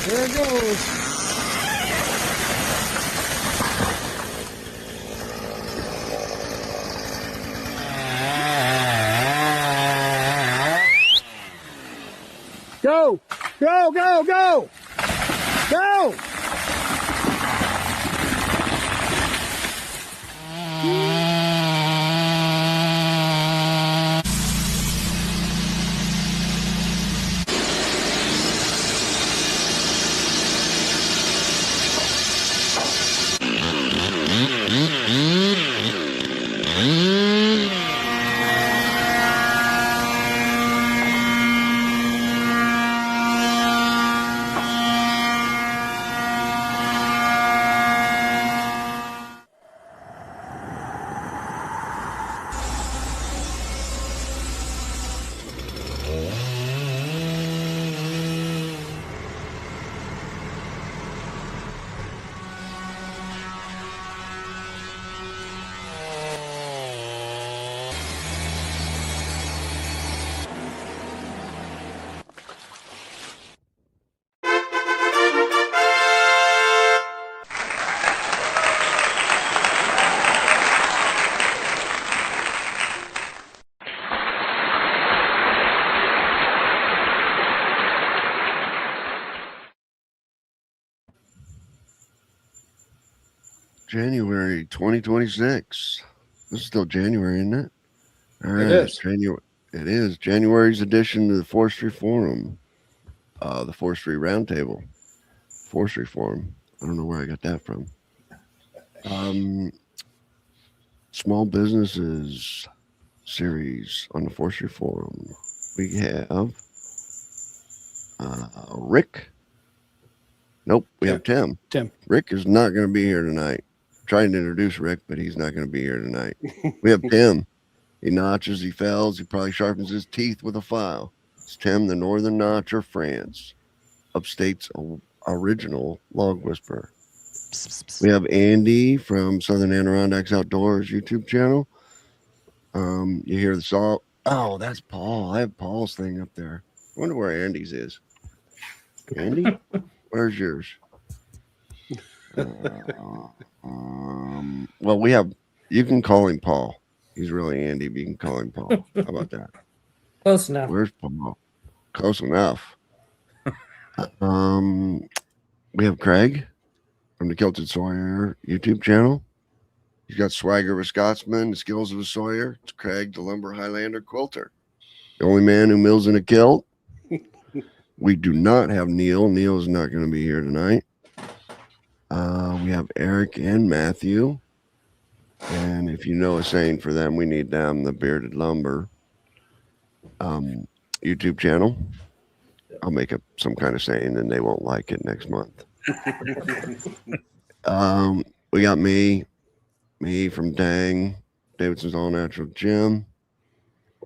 There it goes. Go! Go, go, go! Go! January 2026. This is still January, isn't it? All right. It is. It is January's edition of the Forestry Forum, the Forestry Roundtable, Forestry Forum. I don't know where I got that from. Small Businesses series on the Forestry Forum. We have Rick. Nope, we have Tim. Rick is not going to be here tonight. Trying to introduce Rick, but he's not going to be here tonight. We have Tim. He notches, he fells, he probably sharpens his teeth with a file. It's Tim, the Northern Notcher, France, Upstate's original log whisperer. We have Andy from Southern Adirondacks Outdoors YouTube channel. You hear the saw. Oh, that's Paul. I have Paul's thing up there. I wonder where Andy's is. Andy, where's yours? Well, you can call him Paul. He's really Andy, but you can call him Paul. How about that? Close enough. Where's Paul? Close enough. We have Craig from the Kilted Sawyer YouTube channel. He's got swagger of a Scotsman, the skills of a Sawyer. It's Craig, the lumber Highlander quilter. The only man who mills in a kilt. We do not have Neil. Neil is not going to be here tonight. We have Eric and Matthew. And if you know a saying for them, we need them, the Bearded Lumber YouTube channel. I'll make up some kind of saying and they won't like it next month. We got me from Dang, Davidson's All Natural Gym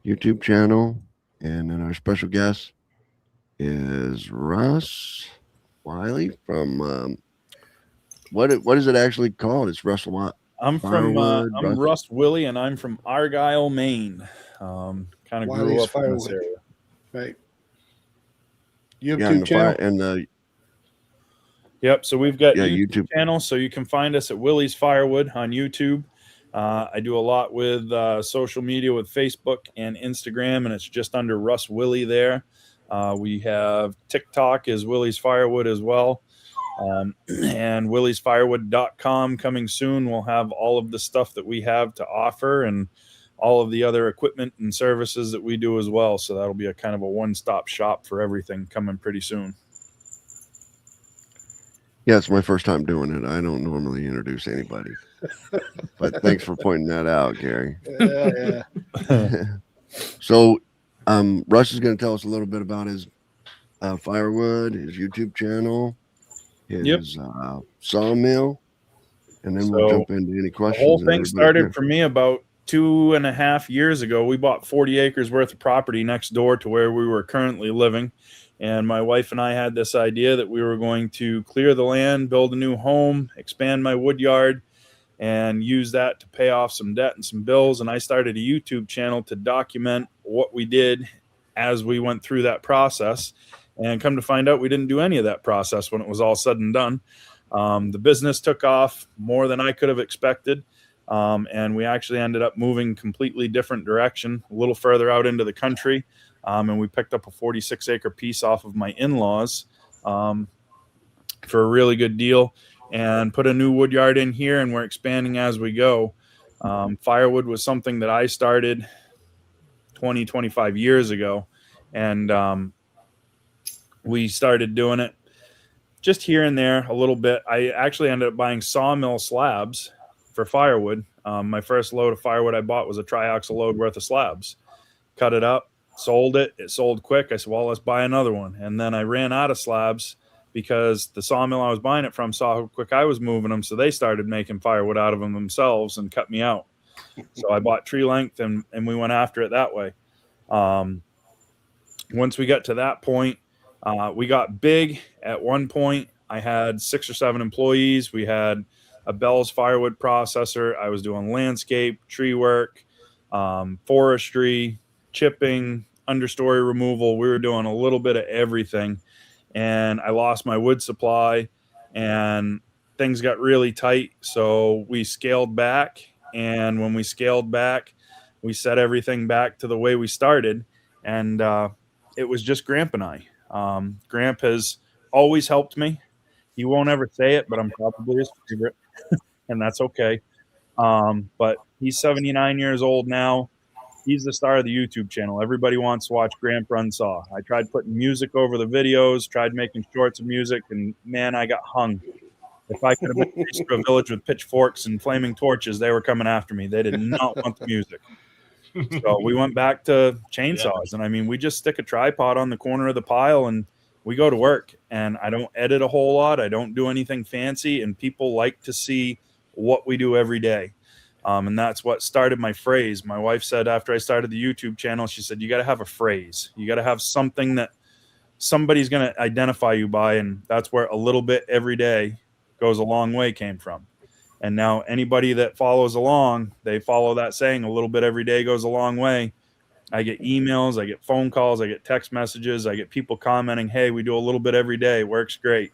YouTube channel. And then our special guest is Russ Willey from what is it actually called? It's Russ what? I'm Firewood, from Russ Willey, and I'm from Argyle, Maine. Kind of grew up in this area. Right. YouTube channel. Yep. So we've got YouTube channel, so you can find us at Willey's Firewood on YouTube. I do a lot with social media with Facebook and Instagram, and it's just under Russ Willey there. We have TikTok is Willey's Firewood as well. And Willey'sFirewood.com coming soon. We'll have all of the stuff that we have to offer and all of the other equipment and services that we do as well. So that'll be a kind of a one-stop shop for everything coming pretty soon. Yeah, it's my first time doing it. I don't normally introduce anybody. But thanks for pointing that out, Gary. Yeah. So Russ is going to tell us a little bit about his Firewood, his YouTube channel, his sawmill, and then we'll jump into any questions. The whole thing started for me about 2.5 years ago. We bought 40 acres worth of property next door to where we were currently living. And my wife and I had this idea that we were going to clear the land, build a new home, expand my wood yard, and use that to pay off some debt and some bills. And I started a YouTube channel to document what we did as we went through that process. And come to find out, we didn't do any of that process when it was all said and done. The business took off more than I could have expected. And we actually ended up moving completely different direction, a little further out into the country. And we picked up a 46-acre piece off of my in-laws for a really good deal, and put a new wood yard in here, and we're expanding as we go. Firewood was something that I started 25 years ago, and we started doing it just here and there a little bit. I actually ended up buying sawmill slabs for firewood. My first load of firewood I bought was a triaxle load worth of slabs. Cut it up, sold it. It sold quick. I said, well, let's buy another one. And then I ran out of slabs because the sawmill I was buying it from saw how quick I was moving them. So they started making firewood out of them themselves and cut me out. So I bought tree length, and we went after it that way. Once we got to that point, we got big. At one point, I had 6 or 7 employees. We had a Bell's firewood processor. I was doing landscape, tree work, forestry, chipping, understory removal. We were doing a little bit of everything. And I lost my wood supply, and things got really tight. So we scaled back. And when we scaled back, we set everything back to the way we started. And it was just Gramp and I. Gramp has always helped me. He won't ever say it, but I'm probably his favorite, and that's okay. But he's 79 years old now. He's the star of the YouTube channel. Everybody wants to watch Gramp run saw. I tried putting music over the videos, tried making shorts of music, and man, I got hung. If I could have been chased through a village with pitchforks and flaming torches, they were coming after me. They did not want the music. So we went back to chainsaws. And I mean, we just stick a tripod on the corner of the pile and we go to work. And I don't edit a whole lot. I don't do anything fancy. And people like to see what we do every day. And that's what started my phrase. My wife said after I started the YouTube channel, she said, you got to have a phrase. You got to have something that somebody's going to identify you by. And that's where a little bit every day goes a long way came from. And now anybody that follows along, they follow that saying, a little bit every day goes a long way. I get emails, I get phone calls, I get text messages, I get people commenting, hey, we do a little bit every day. Works great.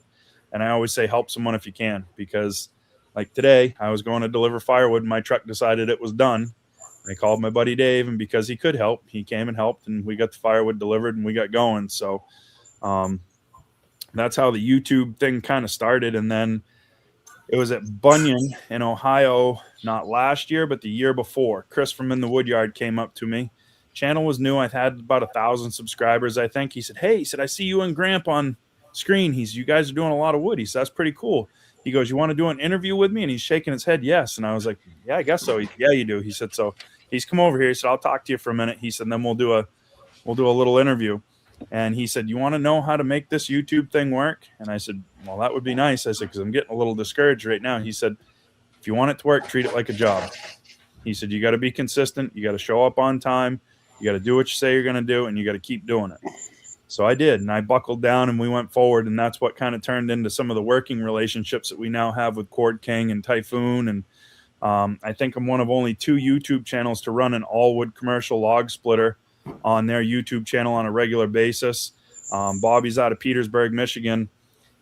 And I always say, help someone if you can, because like today, I was going to deliver firewood and my truck decided it was done. I called my buddy Dave, and because he could help, he came and helped, and we got the firewood delivered and we got going. So that's how the YouTube thing kind of started. And then it was at Bunyan in Ohio, not last year, but the year before. Chris from In the Woodyard came up to me. Channel was new. I had about 1,000 subscribers, I think. He said, hey, I see you and Gramp on screen. You guys are doing a lot of wood. He said, that's pretty cool. He goes, you want to do an interview with me? And he's shaking his head, yes. And I was like, yeah, I guess so. Yeah, you do. He said, so he's come over here. He said, I'll talk to you for a minute. He said, then we'll do a little interview. And he said, you want to know how to make this YouTube thing work? And I said, well, that would be nice. I said, because I'm getting a little discouraged right now. He said, if you want it to work, treat it like a job. He said, you got to be consistent. You got to show up on time. You got to do what you say you're going to do, and you got to keep doing it. So I did, and I buckled down, and we went forward, and that's what kind of turned into some of the working relationships that we now have with Cord King and Typhoon. And I think I'm one of only 2 YouTube channels to run an all-wood commercial log splitter on their YouTube channel on a regular basis. Bobby's out of Petersburg, Michigan.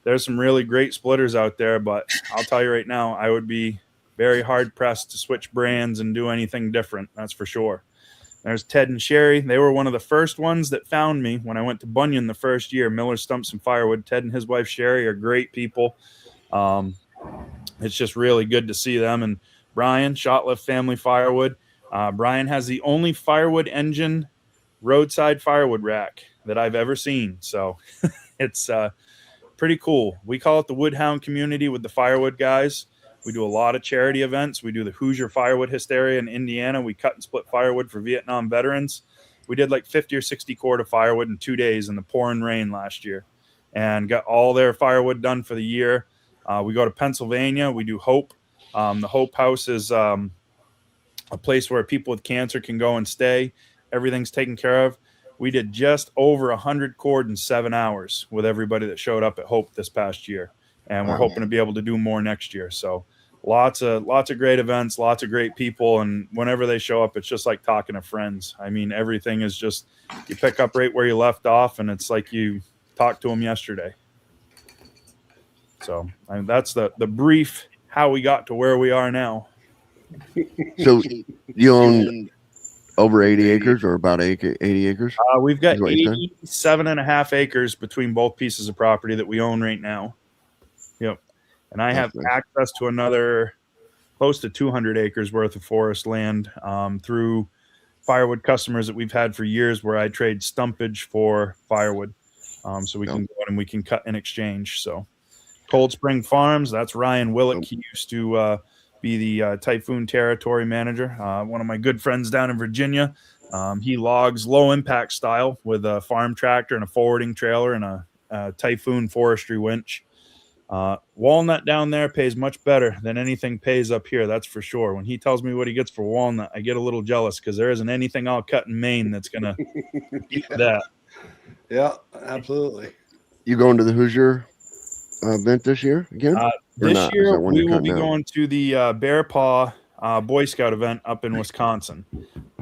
There's some really great splitters out there, but I'll tell you right now, I would be very hard-pressed to switch brands and do anything different, that's for sure. There's Ted and Sherry. They were one of the first ones that found me when I went to Bunyan the first year. Miller Stumps and Firewood. Ted and his wife Sherry are great people. It's just really good to see them. And Brian, Shotlift Family Firewood. Brian has the only firewood engine roadside firewood rack that I've ever seen. So it's pretty cool. We call it the Woodhound community with the firewood guys. We do a lot of charity events. We do the Hoosier Firewood Hysteria in Indiana. We cut and split firewood for Vietnam veterans. We did like 50 or 60 cord of firewood in 2 days in the pouring rain last year and got all their firewood done for the year. We go to Pennsylvania. We do Hope. The Hope House is a place where people with cancer can go and stay. Everything's taken care of. We did just over 100 cord in 7 hours with everybody that showed up at Hope this past year. And we're hoping to be able to do more next year. So lots of great events, lots of great people. And whenever they show up, it's just like talking to friends. I mean, everything is just, you pick up right where you left off, and it's like you talked to him yesterday. So that's the brief how we got to where we are now. So you own over 80 acres or about 80 acres? We've got 87.5 acres between both pieces of property that we own right now. Yep. And I have access to another close to 200 acres worth of forest land through firewood customers that we've had for years, where I trade stumpage for firewood. So we can go in and we can cut in exchange. So Cold Spring Farms, that's Ryan Willey. He used to be the Typhoon Territory Manager, one of my good friends down in Virginia. He logs low impact style with a farm tractor and a forwarding trailer and a Typhoon forestry winch. Walnut down there pays much better than anything pays up here, that's for sure. When he tells me what he gets for walnut, I get a little jealous because there isn't anything I'll cut in Maine that's going to beat that. Yeah, absolutely. You going to the Hoosier event this year again? This year we will be going to the Bear Paw Boy Scout event up in Wisconsin.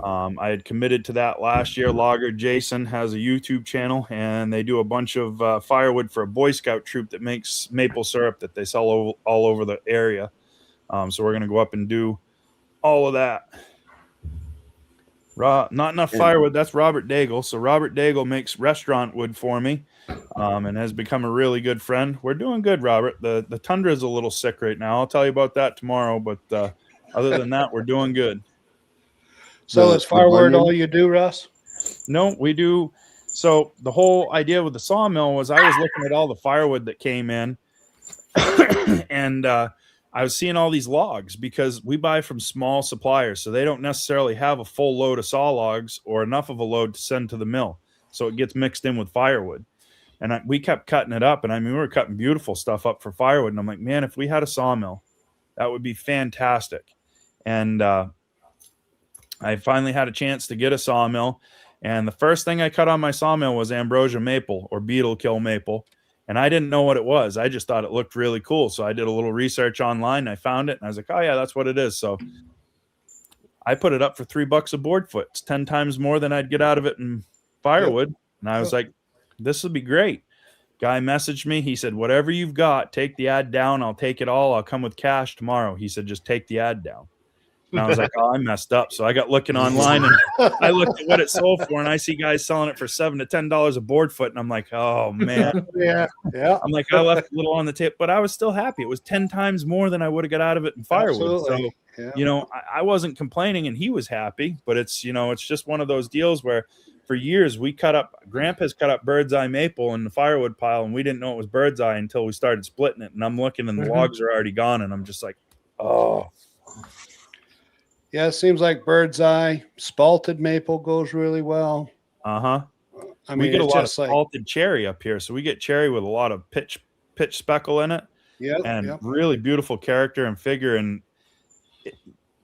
I had committed to that last year. Logger Jason has a YouTube channel, and they do a bunch of firewood for a Boy Scout troop that makes maple syrup that they sell all over the area. So we're going to go up and do all of that. Not enough firewood. That's Robert Daigle. So Robert Daigle makes restaurant wood for me, and has become a really good friend. We're doing good, Robert. The Tundra is a little sick right now. I'll tell you about that tomorrow. But other than that, we're doing good. So is firewood all you do, Russ? No, we do. So the whole idea with the sawmill was I was looking at all the firewood that came in, and I was seeing all these logs because we buy from small suppliers, so they don't necessarily have a full load of saw logs or enough of a load to send to the mill. So it gets mixed in with firewood. And we kept cutting it up. And I mean, we were cutting beautiful stuff up for firewood. And I'm like, man, if we had a sawmill, that would be fantastic. And I finally had a chance to get a sawmill. And the first thing I cut on my sawmill was ambrosia maple, or beetle kill maple. And I didn't know what it was. I just thought it looked really cool. So I did a little research online and I found it. And I was like, oh, yeah, that's what it is. So I put it up for $3 a board foot. It's 10 times more than I'd get out of it in firewood. Yep. And I was like, this would be great. Guy messaged me. He said, whatever you've got, take the ad down. I'll take it all. I'll come with cash tomorrow. He said, just take the ad down. And I was like, oh, I messed up. So I got looking online and I looked at what it sold for, and I see guys selling it for $7 to $10 a board foot. And I'm like, oh, man. Yeah. I'm like, I left a little on the tip, but I was still happy. It was 10 times more than I would have got out of it in firewood. Absolutely. So, you know, I wasn't complaining and he was happy, but it's, you know, it's just one of those deals where for years we Grandpa's cut up bird's eye maple in the firewood pile, and we didn't know it was bird's eye until we started splitting it. And I'm looking and the logs are already gone, and I'm just like, oh. Yeah, it seems like bird's eye spalted maple goes really well. I mean, we get a lot of spalted cherry up here, so we get cherry with a lot of pitch speckle in it. Yeah, and really beautiful character and figure. And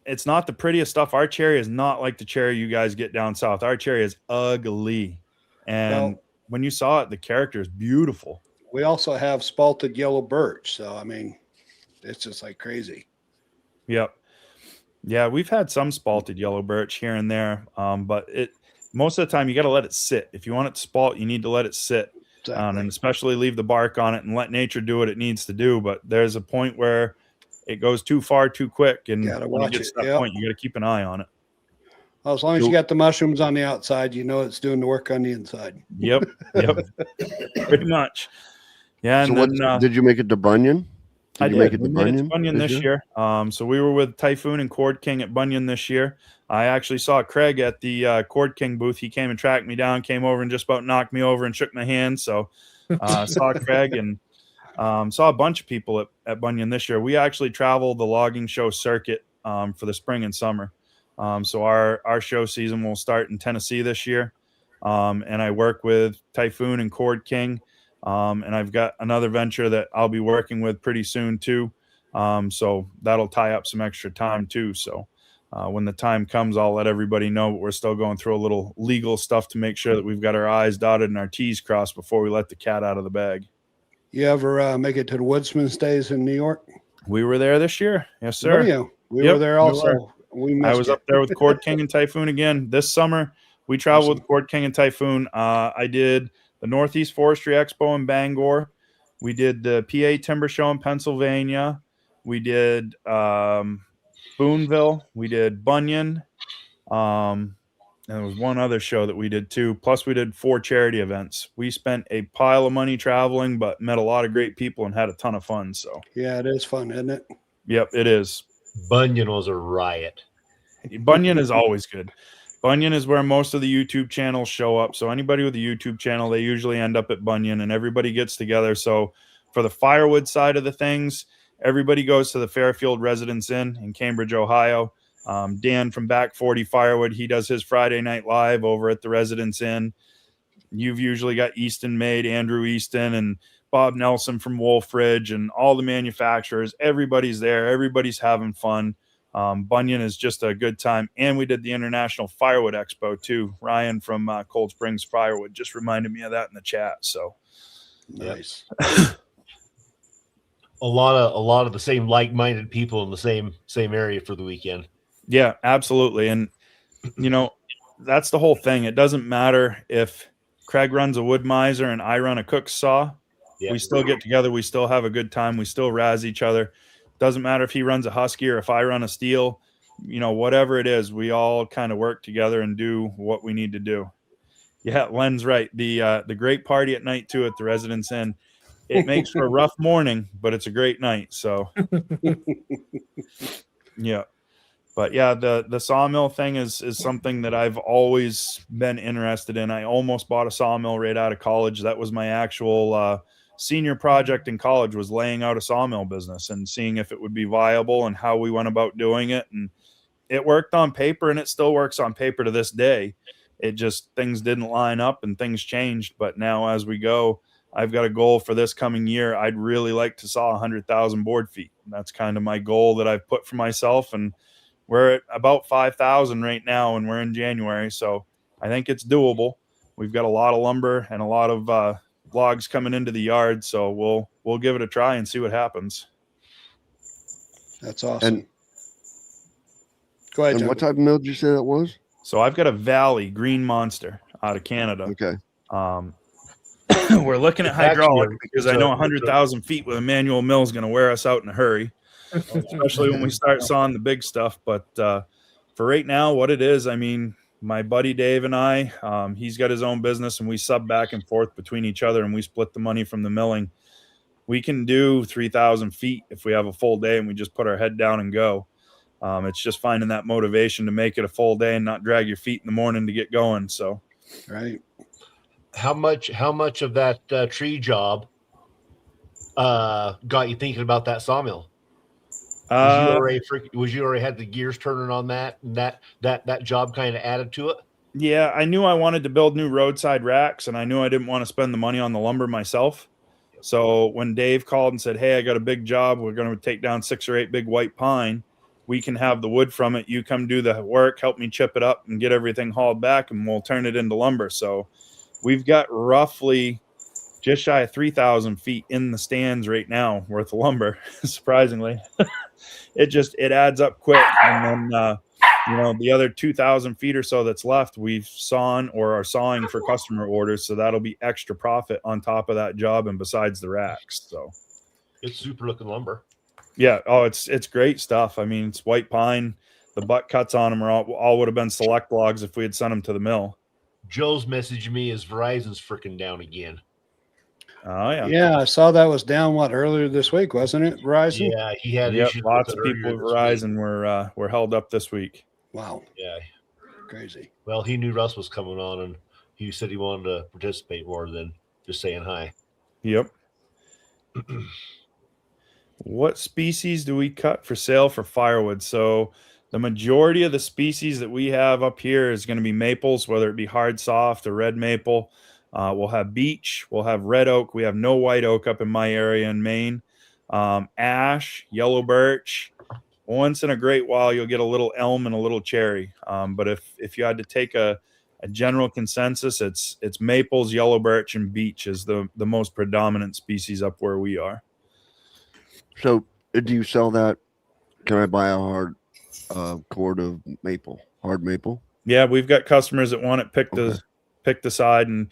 it's not the prettiest stuff. Our cherry is not like the cherry you guys get down south. Our cherry is ugly, and when you saw it, the character is beautiful. We also have spalted yellow birch, so I mean, it's just like crazy. Yep. Yeah, we've had some spalted yellow birch here and there, but most of the time you got to let it sit. If you want it to spalt, you need to let it sit, and especially leave the bark on it and let nature do what it needs to do. But there's a point where it goes too far too quick, and when it gets to that point, you got to keep an eye on it. Well, as long as you got the mushrooms on the outside, you know it's doing the work on the inside. Yep, pretty much. Yeah. So and did you make it to Bunyan? I did. We made it to Bunyan this year. So we were with Typhoon and Cord King at Bunyan this year. I actually saw Craig at the Cord King booth. He came and tracked me down, came over and just about knocked me over and shook my hand. So saw Craig and saw a bunch of people at Bunyan this year. We actually traveled the logging show circuit for the spring and summer. So our show season will start in Tennessee this year. And I work with Typhoon and Cord King. And I've got another venture that I'll be working with pretty soon too. So that'll tie up some extra time too. So when the time comes, I'll let everybody know, but we're still going through a little legal stuff to make sure that we've got our I's dotted and our T's crossed before we let the cat out of the bag. You ever make it to the Woodsman's Days in New York? We were there this year. Yes, sir. We were there also. I was up there with Cord King and Typhoon again this summer. We traveled with Cord King and Typhoon. I did the the Northeast Forestry Expo in Bangor. We did the PA Timber Show in Pennsylvania. We did Boonville. We did Bunyan. And there was one other show that we did too. Plus, we did 4 charity events. We spent a pile of money traveling, but met a lot of great people and had a ton of fun. So yeah, it is fun, isn't it? Yep, it is. Bunyan was a riot. Bunyan is always good. Bunyan is where most of the YouTube channels show up. So anybody with a YouTube channel, they usually end up at Bunyan, and everybody gets together. So for the Firewood side of the things, everybody goes to the Fairfield Residence Inn in Cambridge, Ohio. Dan from Back 40 Firewood, he does his Friday Night Live over at the Residence Inn. You've usually got Easton Made, Andrew Easton, and Bob Nelson from Wolfridge, and all the manufacturers. Everybody's there. Everybody's having fun. Bunyan is just a good time. And we did the International Firewood Expo too. Ryan from Cold Springs Firewood just reminded me of that in the chat. So nice. A lot of the same like-minded people in the same area for the weekend. Yeah, absolutely. And you know, that's the whole thing. It doesn't matter if Craig runs a wood miser and I run a cook saw. Yeah. We still get together. We still have a good time. We still razz each other. Doesn't matter if he runs a Husky or if I run a Steel, you know, whatever it is, we all kind of work together and do what we need to do. Yeah, Len's right. The great party at night too at the Residence Inn. It makes for a rough morning, but it's a great night. So yeah. But yeah, the sawmill thing is something that I've always been interested in. I almost bought a sawmill right out of college. That was my actual senior project in college, was laying out a sawmill business and seeing if it would be viable and how we went about doing it. And it worked on paper, and it still works on paper to this day. It just, things didn't line up and things changed. But now as we go, I've got a goal for this coming year. I'd really like to saw 100,000 board feet. And that's kind of my goal that I've put for myself. And we're at about 5,000 right now, and we're in January. So I think it's doable. We've got a lot of lumber and a lot of logs coming into the yard. So we'll give it a try and see what happens. That's awesome. And, go ahead, and John. what type of mill did you say that was? So I've got a Valley Green Monster out of Canada. Okay. We're looking at hydraulic because I know 100,000 feet with a manual mill is going to wear us out in a hurry, especially when we start sawing the big stuff. But for right now, what it is, I mean, my buddy Dave and I, he's got his own business, and we sub back and forth between each other, and we split the money from the milling. We can do 3,000 feet if we have a full day and we just put our head down and go. It's just finding that motivation to make it a full day and not drag your feet in the morning to get going. So, right. How much of that tree job got you thinking about that sawmill? Was you already had the gears turning on that, and that job kind of added to it? Yeah, I knew I wanted to build new roadside racks, and I knew I didn't want to spend the money on the lumber myself. So when Dave called and said, "Hey, I got a big job. We're going to take down 6 or 8 big white pine. We can have the wood from it. You come do the work, help me chip it up and get everything hauled back, and we'll turn it into lumber." So we've got roughly just shy of 3,000 feet in the stands right now worth of lumber, surprisingly. It adds up quick. And then, the other 2,000 feet or so that's left, we've sawn or are sawing for customer orders. So that'll be extra profit on top of that job and besides the racks. So it's super looking lumber. Yeah. Oh, it's great stuff. I mean, it's white pine. The butt cuts on them are all would have been select logs if we had sent them to the mill. Joe's messaged me as Verizon's freaking down again. Oh yeah. Yeah, I saw that was down earlier this week, wasn't it? Verizon. Yeah, he had issues. Lots of people with Verizon were held up this week. Wow. Yeah. Crazy. Well, he knew Russ was coming on, and he said he wanted to participate more than just saying hi. Yep. What species do we cut for sale for firewood? So the majority of the species that we have up here is going to be maples, whether it be hard, soft, or red maple. We'll have beech. We'll have red oak. We have no white oak up in my area in Maine. Ash, yellow birch. Once in a great while, you'll get a little elm and a little cherry. But if you had to take a general consensus, it's maples, yellow birch, and beech is the most predominant species up where we are. So do you sell that? Can I buy a hard cord of maple, hard maple? Yeah, we've got customers that want it picked picked a side, and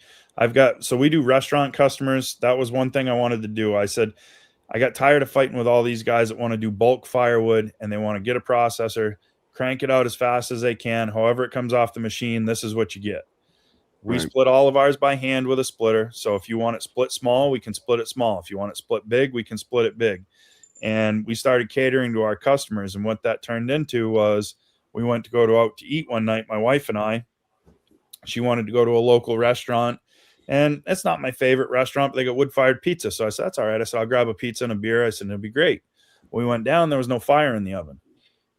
so we do restaurant customers. That was one thing I wanted to do. I said, I got tired of fighting with all these guys that want to do bulk firewood and they want to get a processor, crank it out as fast as they can. However it comes off the machine, this is what you get. We split all of ours by hand with a splitter. So if you want it split small, we can split it small. If you want it split big, we can split it big. And we started catering to our customers. And what that turned into was we went to go out to eat one night, my wife and I. She wanted to go to a local restaurant. And it's not my favorite restaurant, but they got wood-fired pizza. So I said, that's all right. I said, I'll grab a pizza and a beer. I said, it'll be great. We went down. There was no fire in the oven.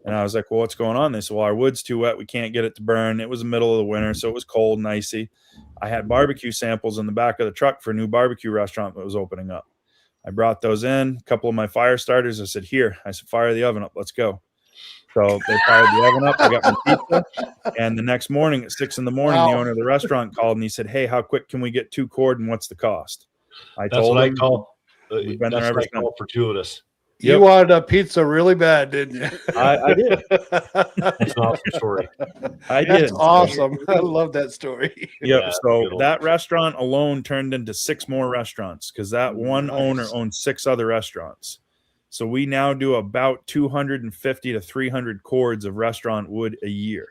And I was like, well, what's going on? They said, well, our wood's too wet. We can't get it to burn. It was the middle of the winter, so it was cold and icy. I had barbecue samples in the back of the truck for a new barbecue restaurant that was opening up. I brought those in, a couple of my fire starters. I said, here. I said, fire the oven up. Let's go. So they fired the oven up. I got my pizza. And the next morning at 6 a.m, the owner of the restaurant called and he said, hey, how quick can we get 2 cord and what's the cost? That's what I call for two of us. You wanted a pizza really bad, didn't you? I did. That's an awesome story. That's awesome. I love that story. Yep. Yeah, so that restaurant alone turned into 6 more restaurants because that one owner owns 6 other restaurants. So we now do about 250 to 300 cords of restaurant wood a year.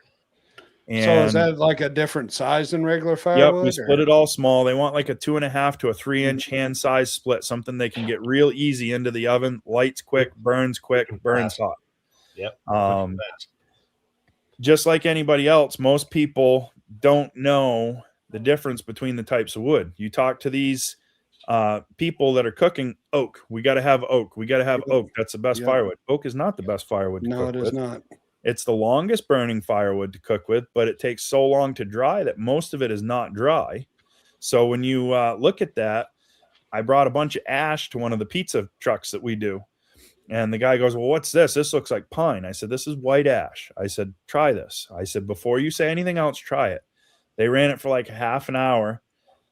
And so is that like a different size than regular firewood? Yep, we split it all small. They want like a 2.5 to a 3-inch hand size split, something they can get real easy into the oven, lights quick, burns hot. Yep. Just like anybody else, most people don't know the difference between the types of wood. You talk to these people that are cooking oak. We got to have oak. We got to have oak. That's the best firewood. Oak is not the best firewood to cook with. No, it is not. It's the longest burning firewood to cook with, but it takes so long to dry that most of it is not dry. So when you look at that, I brought a bunch of ash to one of the pizza trucks that we do. And the guy goes, well, what's this? This looks like pine. I said, this is white ash. I said, try this. I said, before you say anything else, try it. They ran it for like half an hour.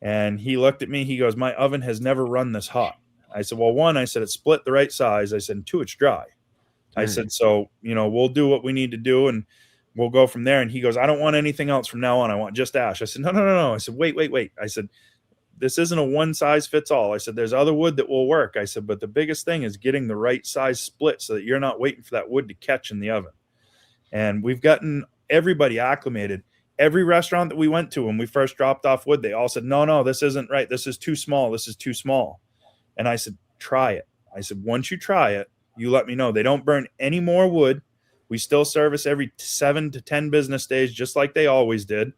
And he looked at me. He goes, my oven has never run this hot. I said, well, 1, I said, it's split the right size. I said, and 2, it's dry. I said, so, we'll do what we need to do and we'll go from there. And he goes, I don't want anything else from now on. I want just ash. I said, no. I said, wait. I said, this isn't a one size fits all. I said, there's other wood that will work. I said, but the biggest thing is getting the right size split so that you're not waiting for that wood to catch in the oven. And we've gotten everybody acclimated. Every restaurant that we went to when we first dropped off wood, they all said, no, this isn't right. This is too small. This is too small. And I said, try it. I said, once you try it, you let me know. They don't burn any more wood. We still service every 7 to 10 business days, just like they always did.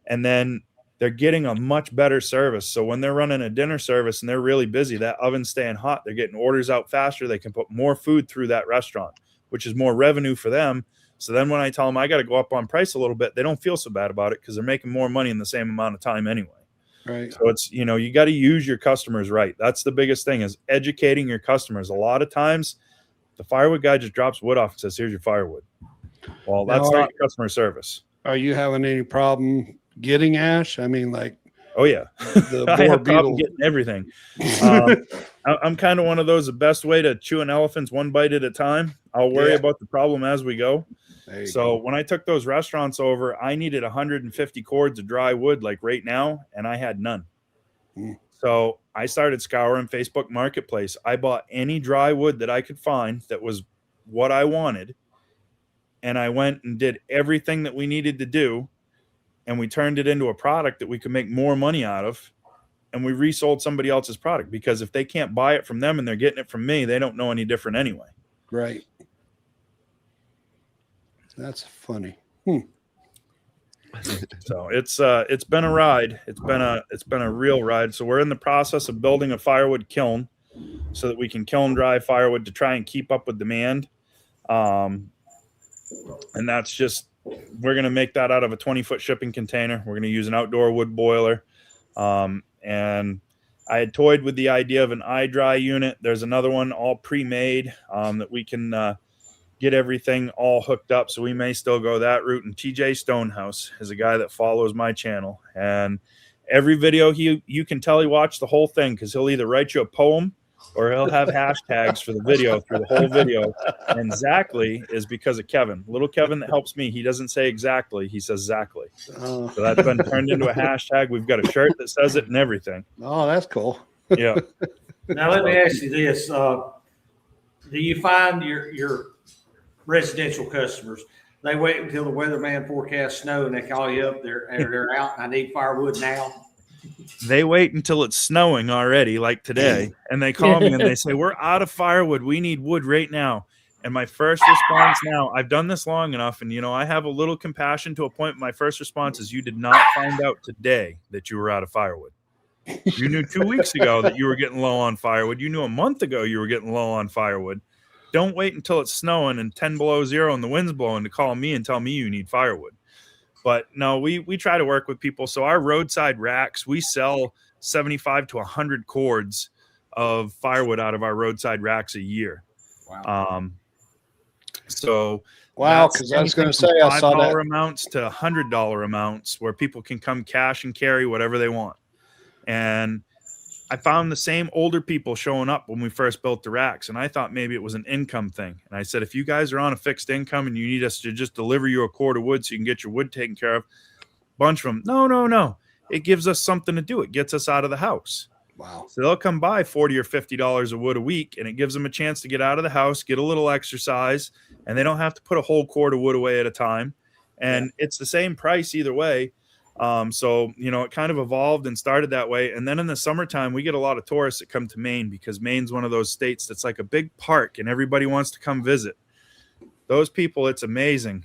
And then they're getting a much better service. So when they're running a dinner service and they're really busy, that oven's staying hot. They're getting orders out faster. They can put more food through that restaurant, which is more revenue for them. So then when I tell them I got to go up on price a little bit, they don't feel so bad about it because they're making more money in the same amount of time anyway. Right. So it's, you got to use your customers right. That's the biggest thing is educating your customers. A lot of times the firewood guy just drops wood off and says, here's your firewood. Well, that's not customer service. Are you having any problem getting ash? I mean, like, oh yeah, I have problem getting everything. I'm kind of one of those, the best way to chew an elephant's one bite at a time. I'll worry about the problem as we go. So when I took those restaurants over, I needed 150 cords of dry wood like right now, and I had none. So I started scouring Facebook Marketplace. I bought any dry wood that I could find that was what I wanted. And I went and did everything that we needed to do. And we turned it into a product that we could make more money out of. And we resold somebody else's product because if they can't buy it from them and they're getting it from me, they don't know any different anyway. Right. That's funny. So it's been a ride. It's been a real ride. So we're in the process of building a firewood kiln so that we can kiln dry firewood to try and keep up with demand. And that's just, we're going to make that out of a 20-foot shipping container. We're going to use an outdoor wood boiler. And I had toyed with the idea of an iDry unit. There's another one all pre-made that we can get everything all hooked up. So we may still go that route. And TJ Stonehouse is a guy that follows my channel. And every video you can tell he watched the whole thing because he'll either write you a poem or he'll have hashtags for the video through the whole video. And exactly is because of Kevin. Little Kevin that helps me. He doesn't say exactly. He says exactly. So that's been turned into a hashtag. We've got a shirt that says it and everything. Oh, that's cool. Yeah. Now let me ask you this: do you find your residential customers, they wait until the weatherman forecasts snow and they call you up? They're out. I need firewood now. They wait until it's snowing already, like today, and they call me and they say, "We're out of firewood. We need wood right now." And my first response now, I've done this long enough, and I have a little compassion to a point. My first response is, "You did not find out today that you were out of firewood. You knew 2 weeks ago that you were getting low on firewood. You knew a month ago you were getting low on firewood. Don't wait until it's snowing and 10 below zero and the wind's blowing to call me and tell me you need firewood." But no, we try to work with people. So our roadside racks, we sell 75 to 100 cords of firewood out of our roadside racks a year. Wow. Wow, because I was going to say, I saw that. $5 amounts to $100 amounts where people can come cash and carry whatever they want. And I found the same older people showing up when we first built the racks, and I thought maybe it was an income thing. And I said, if you guys are on a fixed income and you need us to just deliver you a cord of wood so you can get your wood taken care of, bunch of them, no. It gives us something to do. It gets us out of the house. Wow. So they'll come buy $40 or $50 of wood a week, and it gives them a chance to get out of the house, get a little exercise, and they don't have to put a whole cord of wood away at a time. And it's the same price either way. So, it kind of evolved and started that way. And then in the summertime, we get a lot of tourists that come to Maine because Maine's one of those states that's like a big park and everybody wants to come visit. Those people, it's amazing.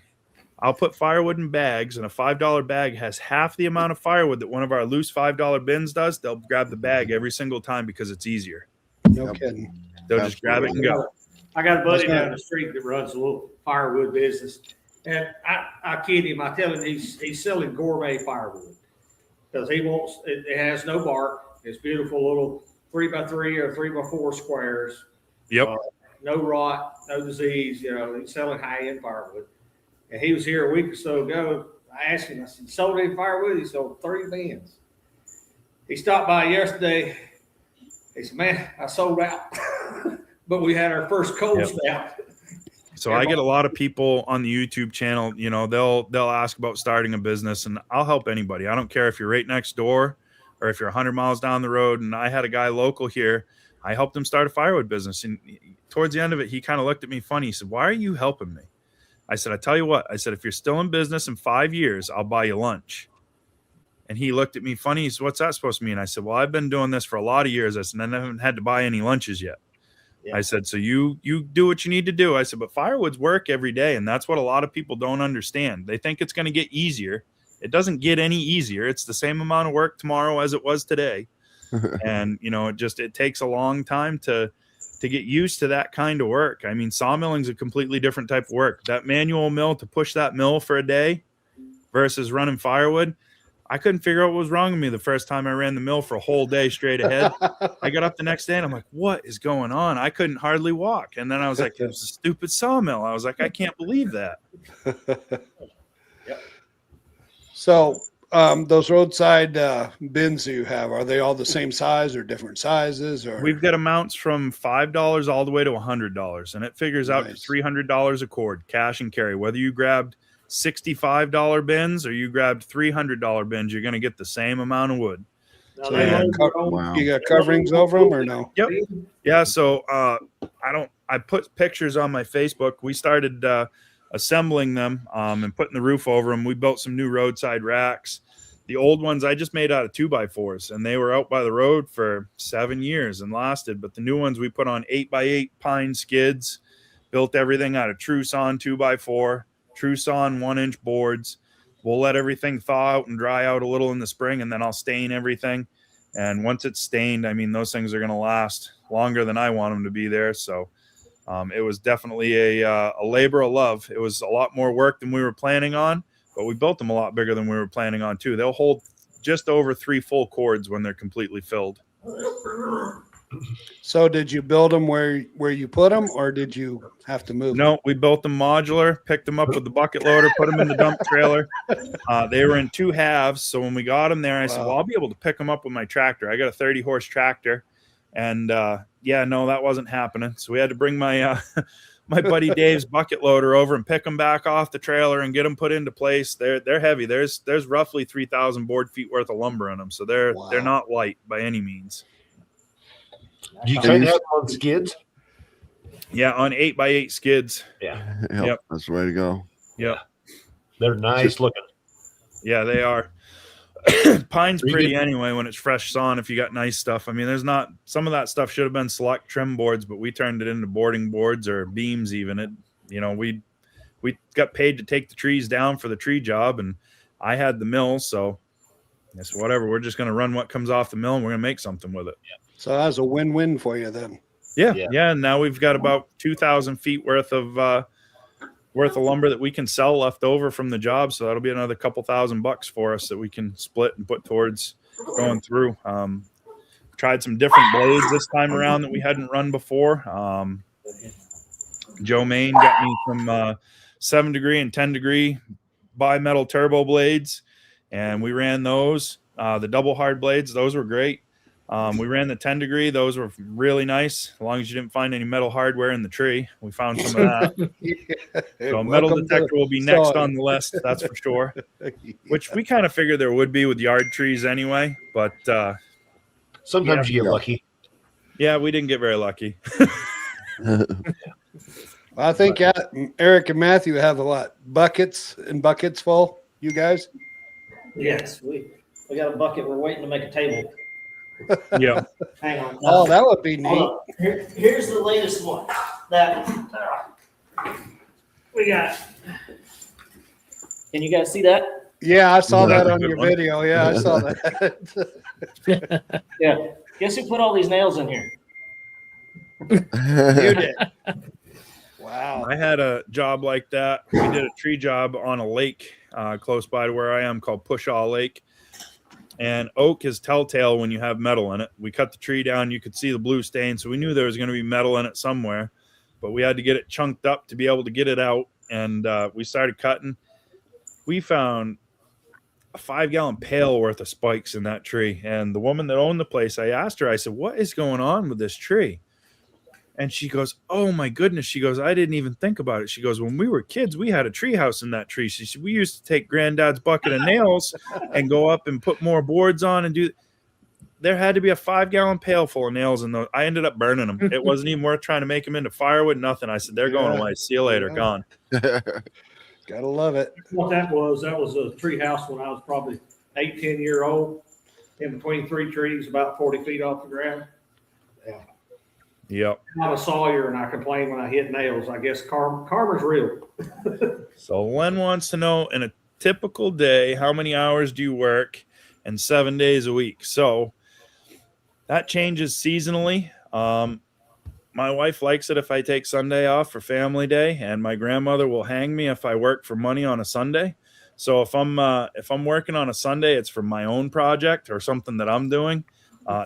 I'll put firewood in bags, and a $5 bag has half the amount of firewood that one of our loose $5 bins does. They'll grab the bag every single time because it's easier. No kidding. They'll just grab it and go. I got a buddy down the street that runs a little firewood business. And I kid him. I tell him he's selling gourmet firewood because he wants it has no bark. It's beautiful little 3x3 or 3x4 squares. Yep. No rot, no disease. He's selling high-end firewood. And he was here a week or so ago. I asked him, I said, "You sold any firewood?" He sold 30 bins. He stopped by yesterday. He said, "Man, I sold out." But we had our first cold snap. So I get a lot of people on the YouTube channel, they'll ask about starting a business, and I'll help anybody. I don't care if you're right next door or if you're 100 miles down the road. And I had a guy local here. I helped him start a firewood business. And towards the end of it, he kind of looked at me funny. He said, "Why are you helping me?" I said, "I tell you what," I said, "if you're still in business in 5 years, I'll buy you lunch." And he looked at me funny. He said, "What's that supposed to mean?" I said, "Well, I've been doing this for a lot of years." I said, "And I haven't had to buy any lunches yet." Yeah. I said, "So you do what you need to do." I said, "But firewoods work every day." And that's what a lot of people don't understand. They think it's going to get easier. It doesn't get any easier. It's the same amount of work tomorrow as it was today. And, it takes a long time to get used to that kind of work. I mean, sawmilling is a completely different type of work. That manual mill, to push that mill for a day versus running firewood, I couldn't figure out what was wrong with me the first time I ran the mill for a whole day straight ahead. I got up the next day and I'm like, what is going on? I couldn't hardly walk. And then I was like, it was a stupid sawmill. I was like, I can't believe that. Yep. So those roadside bins you have, are they all the same size or different sizes? Or we've got amounts from $5 all the way to $100, and it figures out to $300 a cord, cash and carry. Whether you grabbed $65 bins or you grabbed $300 bins, you're going to get the same amount of wood. So you got coverings over them or no? Yep. Yeah. So I put pictures on my Facebook. We started assembling them and putting the roof over them. We built some new roadside racks. The old ones I just made out of 2x4s, and they were out by the road for 7 years and lasted. But the new ones we put on 8x8 pine skids, built everything out of true sawn 2x4. True sawn 1-inch boards. We'll let everything thaw out and dry out a little in the spring, and then I'll stain everything. And once it's stained, I mean, those things are going to last longer than I want them to be there. So it was definitely a labor of love. It was a lot more work than we were planning on, but we built them a lot bigger than we were planning on too. They'll hold just over 3 full cords when they're completely filled. So did you build them where you put them, or did you have to move them? No, we built them modular, picked them up with the bucket loader, put them in the dump trailer. They were in 2 halves. So when we got them there, I said, well, I'll be able to pick them up with my tractor. I got a 30-horse tractor, And yeah, no, that wasn't happening. So we had to bring my my buddy Dave's bucket loader over and pick them back off the trailer and get them put into place. They're heavy. There's roughly 3,000 board feet worth of lumber in them, so they're not light by any means. Do you kind of have them on skids? Yeah, on 8x8 skids. Yeah. Yep. That's the way to go. Yep. They're nice looking. Yeah, they are. Pine's pretty anyway when it's fresh sawn if you got nice stuff. I mean, there's not, some of that stuff should have been select trim boards, but we turned it into boarding boards or beams even. It, you know, we got paid to take the trees down for the tree job, and I had the mill, so it's whatever. We're just going to run what comes off the mill, and we're going to make something with it. Yeah. So that's a win-win for you then. Yeah. And now we've got about 2,000 feet worth of lumber that we can sell left over from the job. So that'll be another couple $1,000 for us that we can split and put towards going through. Tried some different blades this time around that we hadn't run before. Joe Main got me some 7 degree and 10 degree bimetal turbo blades, and we ran those. The double hard blades, those were great. We ran the 10 degree. Those were really nice, as long as you didn't find any metal hardware in the tree. We found some of that. So metal detector will be next on the list, that's for sure. Which we kind of figured there would be with yard trees anyway. But sometimes you get lucky. Yeah, we didn't get very lucky. I think Eric and Matthew have a lot. Buckets and buckets full, you guys? Yes, we got a bucket. We're waiting to make a table. Yeah. Hang on. Oh, that would be neat. Here's the latest one that we got. Can you guys see that? Yeah, I saw that on your video. Yeah, I saw that. Yeah. Guess who put all these nails in here? You did. Wow. I had a job like that. We did a tree job on a lake close by to where I am called Pushaw Lake. And oak is telltale when you have metal in it. We cut the tree down. You could see the blue stain. So we knew there was going to be metal in it somewhere. But we had to get it chunked up to be able to get it out. And we started cutting. We found a 5-gallon pail worth of spikes in that tree. And the woman that owned the place, I asked her, I said, what is going on with this tree? And she goes, oh, my goodness. She goes, I didn't even think about it. She goes, when we were kids, we had a tree house in that tree. She said, we used to take granddad's bucket of nails and go up and put more boards on and do. There had to be a 5-gallon pail full of nails in those. I ended up burning them. It wasn't even worth trying to make them into firewood, nothing. I said, they're going away. See you later. Gone. Gotta love it. What that was a tree house when I was probably 8-10 years old, in between 3 trees, about 40 feet off the ground. Yeah. Yep. I'm a sawyer, and I complain when I hit nails. I guess karma's real. So Len wants to know, in a typical day, how many hours do you work and 7 days a week? So that changes seasonally. My wife likes it if I take Sunday off for family day, and my grandmother will hang me if I work for money on a Sunday. So if I'm working on a Sunday, it's for my own project or something that I'm doing,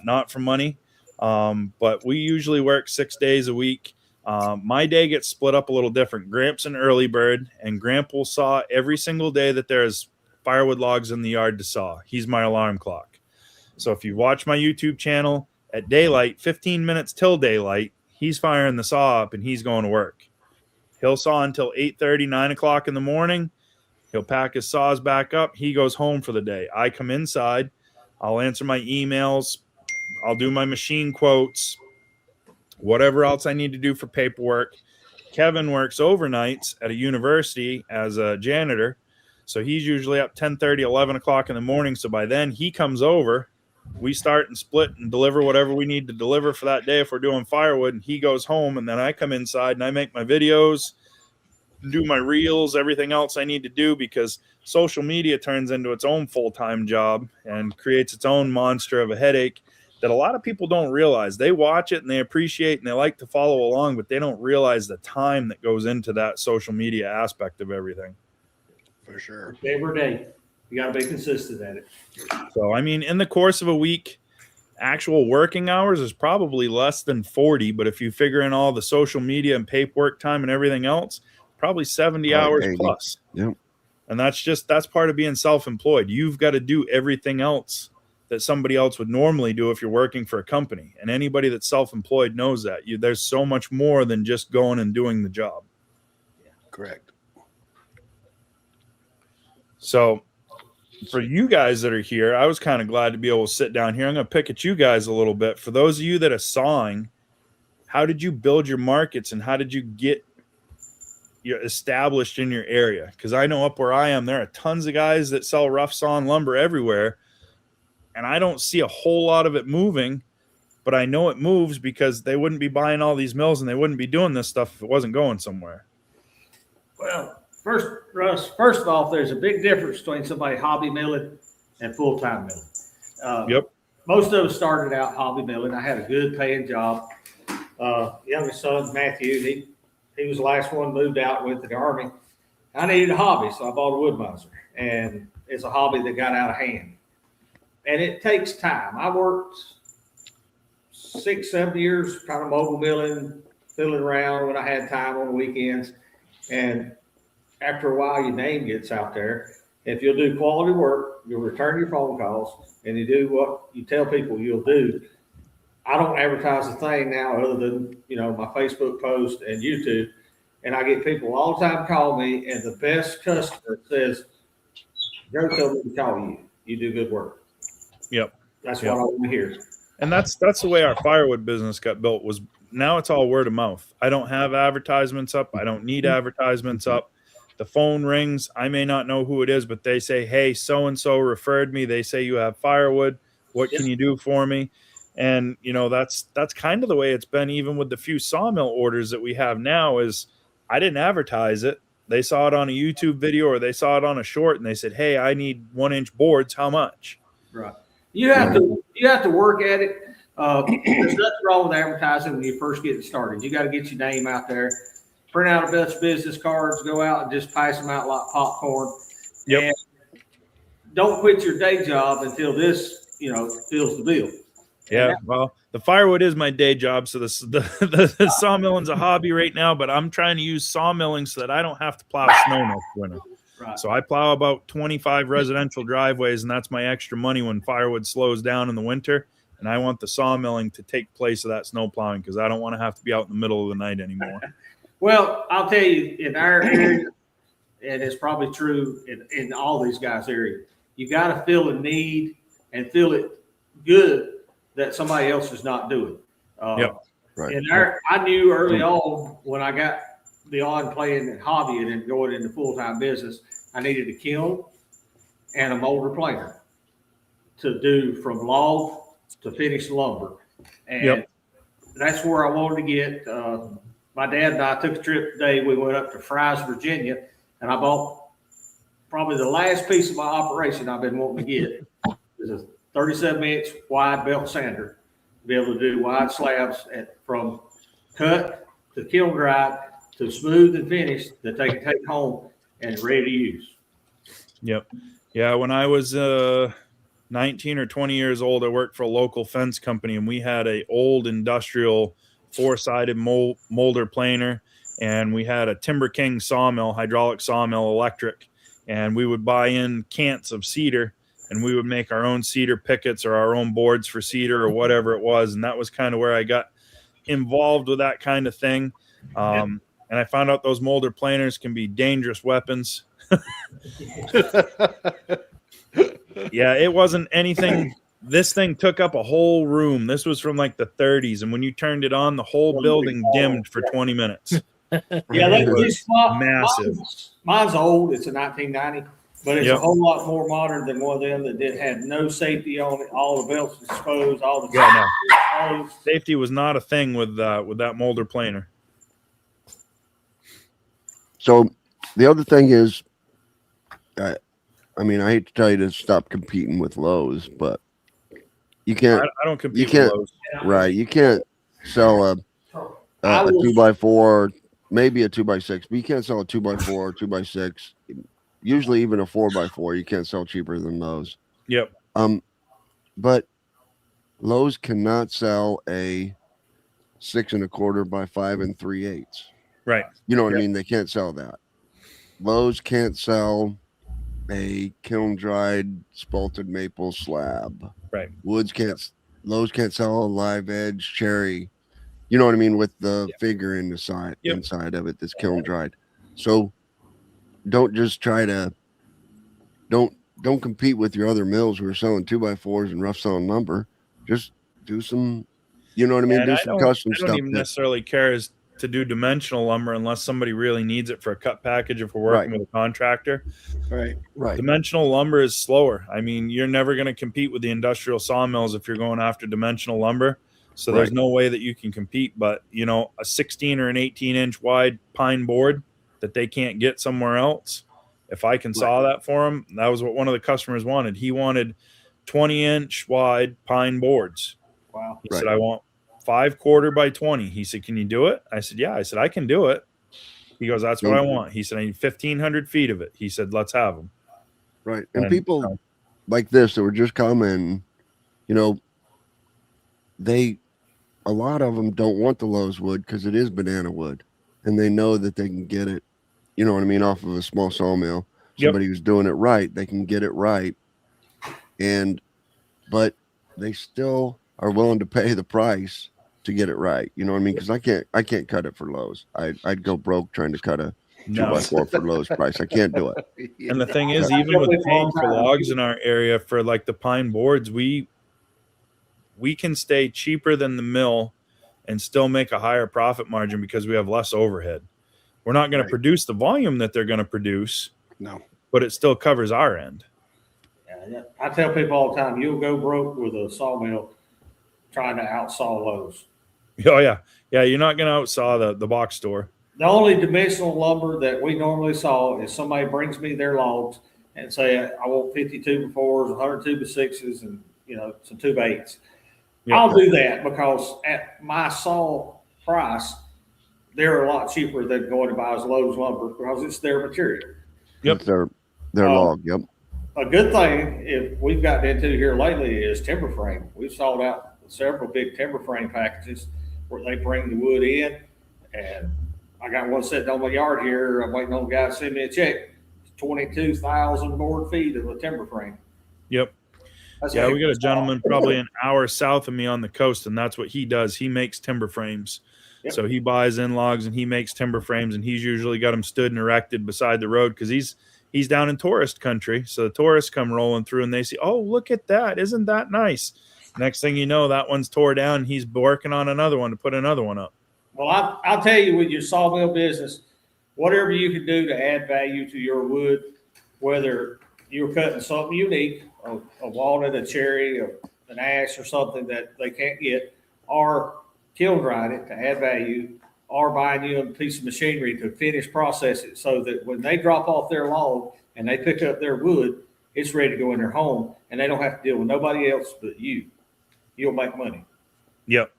not for money. But we usually work 6 days a week. My day gets split up a little different. Gramps an early bird, and Gramp will saw every single day that there's firewood logs in the yard to saw. He's my alarm clock. So if you watch my YouTube channel at daylight, 15 minutes till daylight, he's firing the saw up and he's going to work. He'll saw until 8:30, 9 o'clock in the morning. He'll pack his saws back up. He goes home for the day. I come inside. I'll answer my emails. I'll do my machine quotes, whatever else I need to do for paperwork. Kevin works overnights at a university as a janitor. So he's usually up 10:30, 11 o'clock in the morning. So by then he comes over. We start and split and deliver whatever we need to deliver for that day if we're doing firewood. And he goes home, and then I come inside and I make my videos, do my reels, everything else I need to do, because social media turns into its own full-time job and creates its own monster of a headache that a lot of people don't realize. They watch it and they appreciate and they like to follow along, but they don't realize the time that goes into that social media aspect of everything. For sure. Every day. You got to be consistent at it. So, I mean, in the course of a week, actual working hours is probably less than 40, but if you figure in all the social media and paperwork time and everything else, probably 70 hours 80. plus. Yep. And that's part of being self-employed. You've got to do everything else that somebody else would normally do if you're working for a company. And anybody that's self-employed knows that there's so much more than just going and doing the job. Correct. So for you guys that are here, I was kind of glad to be able to sit down here. I'm going to pick at you guys a little bit. For those of you that are sawing, how did you build your markets and how did you get established in your area? Because I know up where I am, there are tons of guys that sell rough sawn lumber everywhere, and I don't see a whole lot of it moving, but I know it moves because they wouldn't be buying all these mills and they wouldn't be doing this stuff if it wasn't going somewhere. Well, first off, there's a big difference between somebody hobby milling and full-time milling. Yep. Most of us started out hobby milling. I had a good paying job. Youngest son, Matthew, he was the last one moved out with the Army. I needed a hobby, so I bought a wood miser. And it's a hobby that got out of hand. And it takes time. I worked 6-7 years kind of mobile milling, fiddling around when I had time on the weekends. And after a while, your name gets out there. If you'll do quality work, you'll return your phone calls, and you do what you tell people you'll do. I don't advertise a thing now other than, my Facebook post and YouTube. And I get people all the time call me, and the best customer says, Joe told me to call you. You do good work. Yep. That's what I want to hear. And that's the way our firewood business got built. Was now it's all word of mouth. I don't have advertisements up. I don't need advertisements up. The phone rings. I may not know who it is, but they say, hey, so-and-so referred me. They say you have firewood. What can you do for me? And, that's kind of the way it's been even with the few sawmill orders that we have now is I didn't advertise it. They saw it on a YouTube video or they saw it on a short and they said, hey, I need 1-inch boards. How much? Right. You have to work at it. There's nothing wrong with advertising when you first get started. You got to get your name out there, print out a bunch of business cards, go out and just pass them out like popcorn. Yep. And don't quit your day job until this, fills the bill. Yeah. Well, the firewood is my day job. So the sawmilling's a hobby right now, but I'm trying to use sawmilling so that I don't have to plow snow next winter. Right. So I plow about 25 residential driveways, and that's my extra money when firewood slows down in the winter. And I want the sawmilling to take place of that snow plowing because I don't want to have to be out in the middle of the night anymore. Well, I'll tell you, in our area, and it's probably true in all these guys' area, you got to feel a need and feel it good that somebody else is not doing. Yep. Right. And I knew early on when I got beyond playing and hobby and going into full-time business, I needed a kiln and a molder planer to do from log to finished lumber. And that's where I wanted to get. My dad and I took a trip today. We went up to Fry's, Virginia, and I bought probably the last piece of my operation I've been wanting to get. It's a 37-inch wide belt sander to be able to do wide slabs from cut to kiln dried to smooth and finished that they can take home and ready to use. Yep. Yeah. When I was 19 or 20 years old, I worked for a local fence company, and we had a old industrial 4-sided molder planer, and we had a Timber King sawmill, hydraulic sawmill, electric, and we would buy in cants of cedar, and we would make our own cedar pickets or our own boards for cedar or whatever it was. And that was kind of where I got involved with that kind of thing. And I found out those molder planers can be dangerous weapons. Yeah, it wasn't anything. This thing took up a whole room. This was from like the 30s. And when you turned it on, the whole building dimmed for 20 minutes. Yeah, was massive. Mine's old. It's a 1990, but it's a whole lot more modern than one of them that had no safety on it. All the belts exposed, all the safety was not a thing with that molder planer. So the other thing is, I hate to tell you to stop competing with Lowe's, but you can't. I don't compete with Lowe's. Right. You can't sell a 2x4, maybe a 2x6, but you can't sell a 2x4 or 2x6. Usually even a 4x4, you can't sell cheaper than those. Yep. But Lowe's cannot sell a 6 1/4 by 5 3/8. Right. You know what I mean? They can't sell that. Lowe's can't sell a kiln dried spalted maple slab. Right. Lowe's can't sell a live edge cherry. You know what I mean? With the figure in the side inside of it that's kiln dried. So don't just try to don't compete with your other mills who are selling 2x4s and rough sawn lumber. Just do some, you know what I mean? Do some custom stuff. I don't even necessarily care as to do dimensional lumber unless somebody really needs it for a cut package if we're working with a contractor. Right. Dimensional lumber is slower. I mean, you're never going to compete with the industrial sawmills if you're going after dimensional lumber. So there's no way that you can compete. But, you know, a 16 or an 18-inch wide pine board that they can't get somewhere else, if I can saw that for them, that was what one of the customers wanted. He wanted 20-inch wide pine boards. Wow. He said, I want 5/4 by 20. He said, can you do it? I said, yeah. I said, I can do it. He goes, that's what I want. He said, I need 1,500 feet of it. He said, let's have them. Right. And people like this that were just commenting, you know, a lot of them don't want the Lowe's wood because it is banana wood, and they know that they can get it, you know what I mean, off of a small sawmill. Somebody who's doing it right, they can get it right, but they still are willing to pay the price to get it right. You know what I mean? Because I can't cut it for Lowe's. I'd go broke trying to cut a 2x4 for Lowe's price. I can't do it. And the thing is, even with paying for logs in our area for like the pine boards, we can stay cheaper than the mill and still make a higher profit margin because we have less overhead. We're not going to produce the volume that they're going to produce. No, but it still covers our end. Yeah, I tell people all the time, you'll go broke with a sawmill trying to outsaw Lowe's. Oh yeah. Yeah. You're not going to outsaw the box store. The only dimensional lumber that we normally saw is somebody brings me their logs and say, I want 52 by 4s, 102 by 6s, and, you know, some 2 by 8s. Yep. I'll do that because at my saw price, they're a lot cheaper than going to buy Lowe's lumber because it's their material. Yep. It's their log. Yep. A good thing if we've gotten into here lately is timber frame. We've sold out several big timber frame packages where they bring the wood in, and I got one sitting on my yard here. I'm waiting on the guy to send me a check. 22,000 board feet of a timber frame. Yep. We got a gentleman probably an hour south of me on the coast, and that's what he does. He makes timber frames. Yep. So he buys in logs and he makes timber frames, and he's usually got them stood and erected beside the road because he's down in tourist country. So the tourists come rolling through and they see, oh, look at that. Isn't that nice? Next thing you know, that one's tore down. And he's working on another one to put another one up. Well, I'll tell you, with your sawmill business, whatever you can do to add value to your wood, whether you're cutting something unique, a walnut, a cherry, an ash, or something that they can't get, or kiln drying it to add value, or buying you a piece of machinery to finish process it so that when they drop off their log and they pick up their wood, it's ready to go in their home and they don't have to deal with nobody else but you. You'll make money. Yep.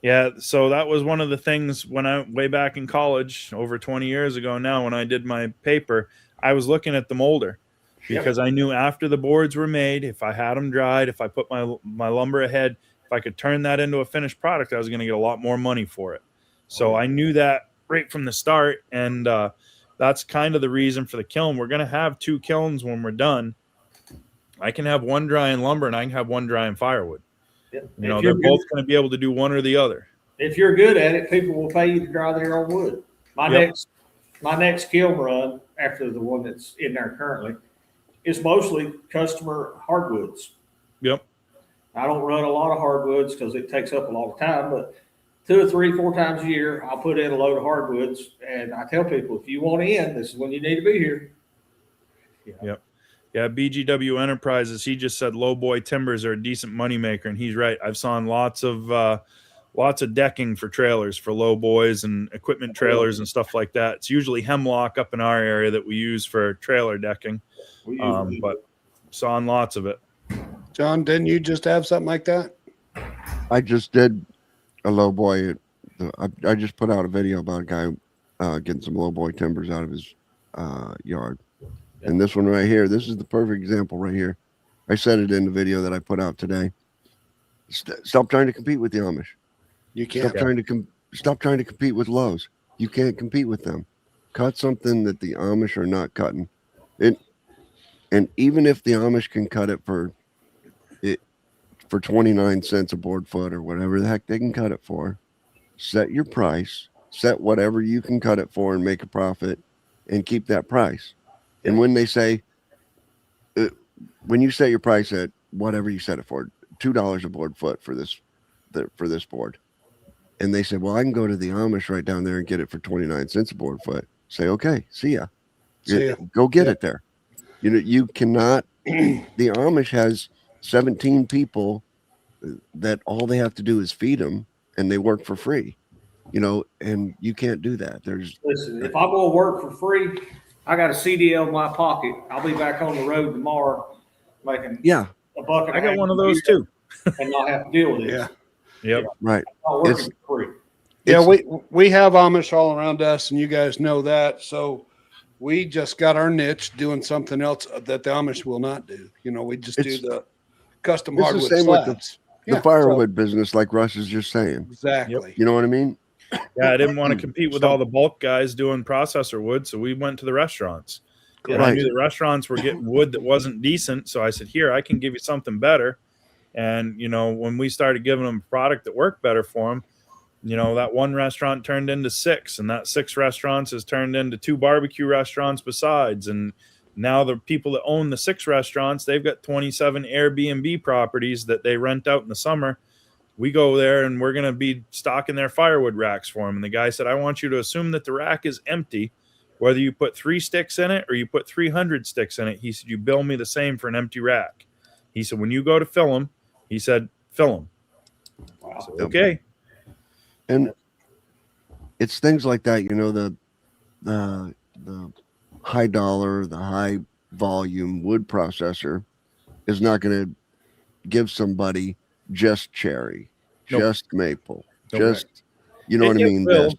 Yeah. So that was one of the things when way back in college, over 20 years ago now, when I did my paper, I was looking at the molder because I knew after the boards were made, if I had them dried, if I put my lumber ahead, if I could turn that into a finished product, I was going to get a lot more money for it. So I knew that right from the start. And that's kind of the reason for the kiln. We're going to have 2 kilns when we're done. I can have one drying lumber and I can have one drying firewood. Yep. You know, they're both going to be able to do one or the other. If you're good at it, people will pay you to dry their own wood. My next kiln run after the one that's in there currently is mostly customer hardwoods. Yep. I don't run a lot of hardwoods because it takes up a lot of time, but 2 or 3, 4 times a year, I'll put in a load of hardwoods, and I tell people, if you want in, this is when you need to be here. Yep. Yeah, BGW Enterprises, he just said low boy timbers are a decent moneymaker, and he's right. I've saw lots of decking for trailers for low boys and equipment trailers and stuff like that. It's usually hemlock up in our area that we use for trailer decking, but saw lots of it. John, didn't you just have something like that? I just did a low boy. I just put out a video about a guy getting some low boy timbers out of his yard. And this one right here, this is the perfect example right here. I said it in the video that I put out today. Stop trying to compete with the Amish. You can't. Stop trying to compete with Lowe's. You can't compete with them. Cut something that the Amish are not cutting. And even if the Amish can cut it for for 29 cents a board foot or whatever the heck they can cut it for. Set your price, set whatever you can cut it for and make a profit and keep that price. And when they say, when you set your price at whatever you set it for, $2 a board foot for this board. And they said, well, I can go to the Amish right down there and get it for 29 cents a board foot. Say, okay, see ya. Go get it there. You know, you cannot, the Amish has 17 people that all they have to do is feed them and they work for free, you know, and you can't do that. Listen, if I'm going to work for free, I got a CDL in my pocket. I'll be back on the road tomorrow making a bucket. I got one of those too. And not have to deal with it. Yeah. Yep. Right. I'm not working for free. Yeah, we have Amish all around us, and you guys know that. So we just got our niche doing something else that the Amish will not do. You know, we just do the custom hardwood slabs. The firewood business, like Russ is just saying. Exactly. Yep. You know what I mean? Yeah, I didn't want to compete with all the bulk guys doing processor wood, so we went to the restaurants. And I knew the restaurants were getting wood that wasn't decent, so I said, here, I can give you something better. And, you know, when we started giving them a product that worked better for them, you know, that one restaurant turned into 6, and that 6 restaurants has turned into 2 barbecue restaurants besides. And now the people that own the 6 restaurants, they've got 27 Airbnb properties that they rent out in the summer. We go there and we're going to be stocking their firewood racks for them. And the guy said, I want you to assume that the rack is empty, whether you put 3 sticks in it or you put 300 sticks in it. He said, you bill me the same for an empty rack. He said, when you go to fill them, he said, fill them. Wow. So, okay. And it's things like that, you know, the high dollar, the high volume wood processor is not going to give somebody just cherry, just maple, just, you know what I mean? But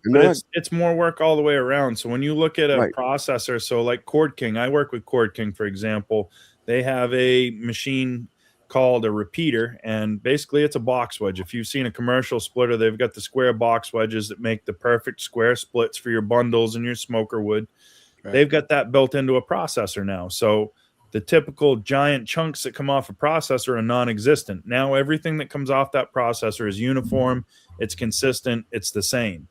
it's more work all the way around. So when you look at a processor, so like Cord King, I work with Cord King, for example, they have a machine called a repeater, and basically it's a box wedge. If you've seen a commercial splitter, they've got the square box wedges that make the perfect square splits for your bundles and your smoker wood. They've got that built into a processor now. So the typical giant chunks that come off a processor are non-existent. Now everything that comes off that processor is uniform, it's consistent, it's the same.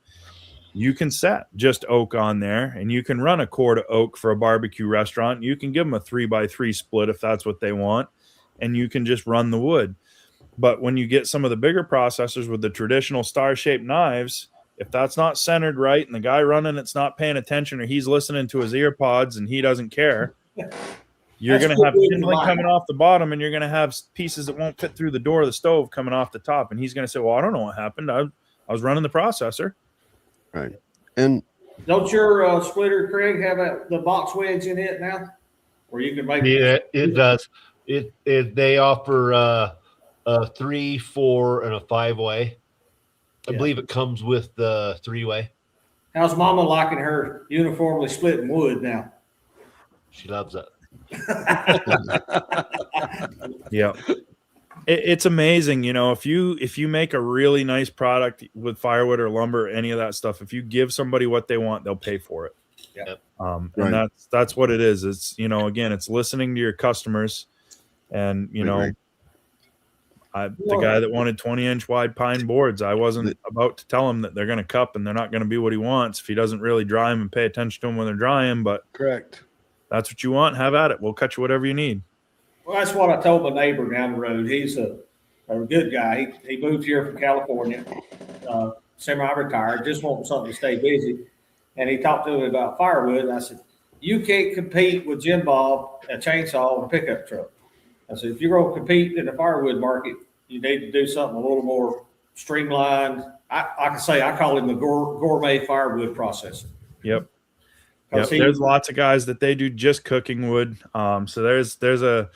You can set just oak on there, and you can run a cord of oak for a barbecue restaurant. You can give them a 3x3 split if that's what they want, and you can just run the wood. But when you get some of the bigger processors with the traditional star-shaped knives, if that's not centered right and the guy running it's not paying attention, or he's listening to his ear pods and he doesn't care, you're going to have kindling coming off the bottom, and you're going to have pieces that won't fit through the door of the stove coming off the top. And he's going to say, well, I don't know what happened. I was running the processor. Right. And don't your splitter, Craig, have the box wedge in it now? Or you can make it does. They offer a 3, 4, and a 5-way. I believe it comes with the 3-way. How's Mama liking her uniformly splitting wood now? She loves it. Yeah. It's amazing, you know, if you make a really nice product with firewood or lumber or any of that stuff, if you give somebody what they want, they'll pay for it. Yeah. And that's what it is. It's, you know, again, it's listening to your customers. And, you know, the guy that wanted 20-inch wide pine boards, I wasn't about to tell him that they're going to cup and they're not going to be what he wants if he doesn't really dry them and pay attention to them when they're drying. But correct. That's what you want. Have at it. We'll cut you whatever you need. Well, that's what I told my neighbor down the road. He's a good guy. He moved here from California, semi-retired, just wanting something to stay busy. And he talked to me about firewood. And I said, you can't compete with Jim Bob, a chainsaw, and a pickup truck. I said, if you're going to compete in the firewood market, you need to do something a little more streamlined. I can say I call him the gourmet firewood processor. Yep. There's lots of guys that they do just cooking wood. So there's a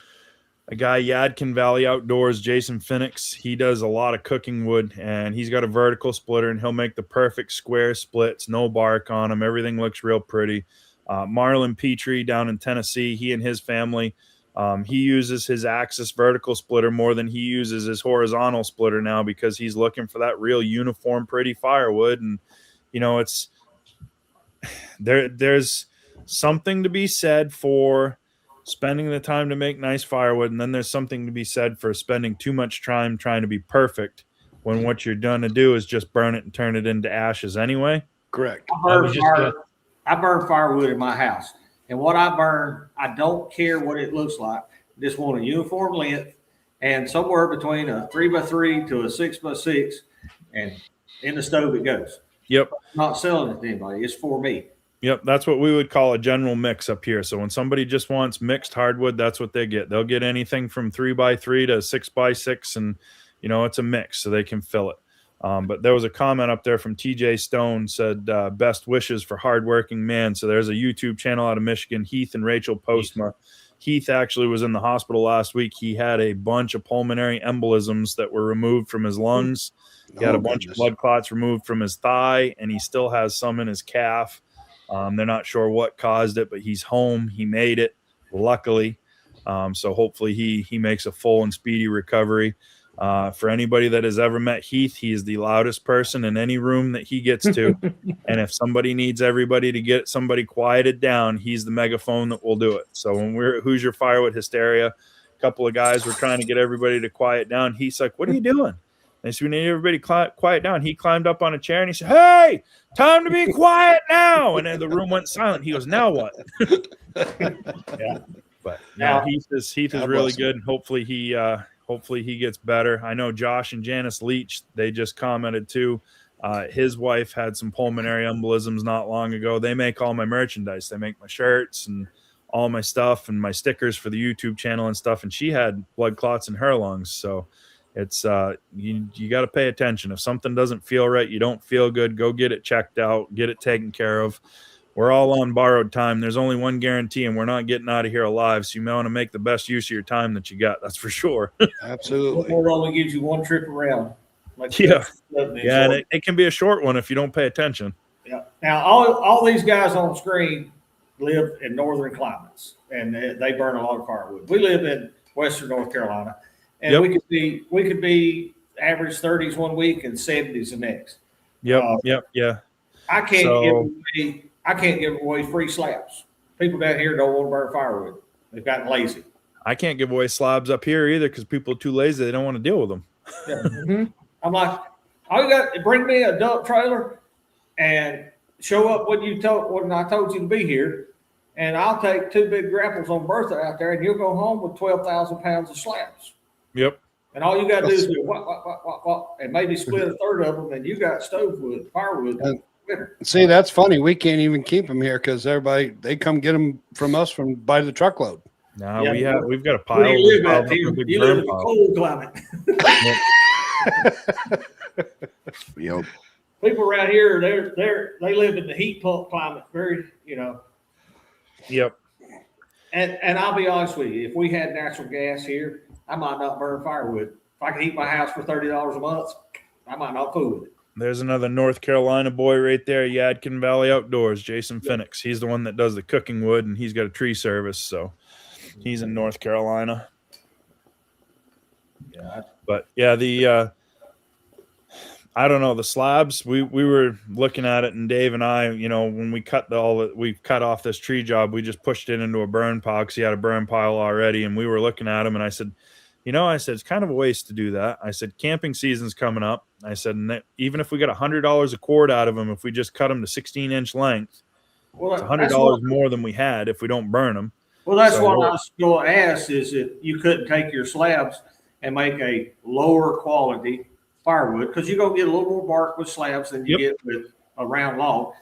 guy, Yadkin Valley Outdoors, Jason Phoenix. He does a lot of cooking wood, and he's got a vertical splitter, and he'll make the perfect square splits, no bark on them. Everything looks real pretty. Marlon Petrie down in Tennessee, he and his family, he uses his axis vertical splitter more than he uses his horizontal splitter now, because he's looking for that real uniform, pretty firewood. And, you know, there's something to be said for spending the time to make nice firewood, and then there's something to be said for spending too much time trying to be perfect when what you're done to do is just burn it and turn it into ashes anyway. Correct. I burn firewood in my house, and what I burn, I don't care what it looks like. I just want a uniform length and somewhere between a 3x3 to a 6x6, and in the stove it goes. Yep. I'm not selling it to anybody. It's for me. Yep, that's what we would call a general mix up here. So when somebody just wants mixed hardwood, that's what they get. They'll get anything from 3x3 to 6x6, and it's a mix, so they can fill it. But there was a comment up there from TJ Stone, said best wishes for hardworking man. So there's a YouTube channel out of Michigan, Heath and Rachel Postma. Heath actually was in the hospital last week. He had a bunch of pulmonary embolisms that were removed from his lungs. He had a bunch of blood clots removed from his thigh, and he still has some in his calf. They're not sure what caused it, but he's home. He made it, luckily. So hopefully he makes a full and speedy recovery. For anybody that has ever met Heath, he is the loudest person in any room that he gets to. And if somebody needs everybody to get somebody quieted down, he's the megaphone that will do it. So when we're at Hoosier Firewood Hysteria, a couple of guys were trying to get everybody to quiet down. He's like, "What are you doing?" And so we need everybody quiet down. He climbed up on a chair and he said, "Hey, time to be quiet now." And then the room went silent. He goes, "Now what?" Yeah. But now Heath is really good, and hopefully he gets better. I know Josh and Janice Leach, they just commented too. His wife had some pulmonary embolisms not long ago. They make all my merchandise. They make my shirts and all my stuff and my stickers for the YouTube channel and stuff. And she had blood clots in her lungs. So it's you got to pay attention. If something doesn't feel right, you don't feel good, go get it checked out, get it taken care of. We're all on borrowed time. There's only one guarantee, and we're not getting out of here alive. So you may want to make the best use of your time that you got. That's for sure. Absolutely. It only gives you one trip around. Yeah, and it can be a short one if you don't pay attention. Yeah. Now, all these guys on screen live in northern climates, and they burn a lot of firewood. We live in western North Carolina, and we could be average 30s one week and 70s the next. Yeah. I can't give away free slabs. People down here don't want to burn firewood. They've gotten lazy. I can't give away slabs up here either because people are too lazy. They don't want to deal with them. Yeah. Mm-hmm. I'm like, all you got to bring me a dump trailer and show up when I told you to be here, and I'll take 2 big grapples on Bertha out there, and you'll go home with 12,000 pounds of slabs. Yep. And all you got to do is do what, and maybe split a third of them, and you got stove wood, firewood. See, that's funny. We can't even keep them here because they come get them from us by the truckload. No, we've got a pile. Where do you live at? You live in a cold climate. Yep. People around here, they live in the heat pump climate. Yep. And I'll be honest with you, if we had natural gas here, I might not burn firewood. If I could heat my house for $30 a month, I might not fool with it. There's another North Carolina boy right there, Yadkin Valley Outdoors, Jason Phoenix. He's the one that does the cooking wood, and he's got a tree service, so he's in North Carolina. Yeah, but yeah, I don't know, the slabs. We were looking at it, and Dave and I, when we cut off this tree job, we just pushed it into a burn pile because he had a burn pile already, and we were looking at him, and I said, it's kind of a waste to do that. I said, camping season's coming up. I said, and even if we got $100 a cord out of them, if we just cut them to 16-inch length, it's $100 more than we had if we don't burn them. Well, that's what I was going to ask, is that you couldn't take your slabs and make a lower quality firewood, because you're going to get a little more bark with slabs than you get with a round log,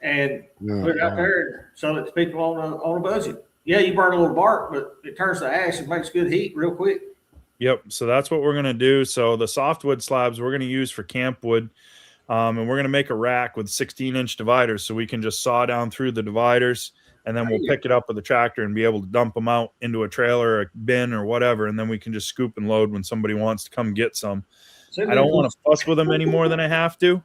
and put it out there and sell it to people on a budget. Yeah, you burn a little bark, but it turns to ash and makes good heat real quick. Yep. So that's what we're going to do. So the softwood slabs we're going to use for camp wood. And we're going to make a rack with 16-inch dividers so we can just saw down through the dividers, and then we'll pick it up with a tractor and be able to dump them out into a trailer or a bin or whatever. And then we can just scoop and load when somebody wants to come get some. I don't want to fuss with them any more than I have to,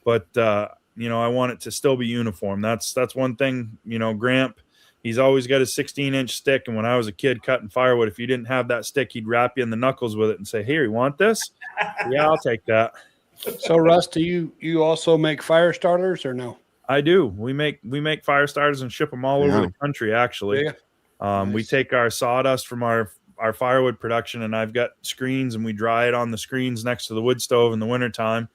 but I want it to still be uniform. That's one thing, Gramp, he's always got a 16-inch stick. And when I was a kid cutting firewood, if you didn't have that stick, he'd wrap you in the knuckles with it and say, "Here, you want this?" Yeah, I'll take that. So, Russ, do you also make fire starters or no? I do. We make fire starters and ship them all over the country, actually. We take our sawdust from our firewood production, and I've got screens, and we dry it on the screens next to the wood stove in the wintertime.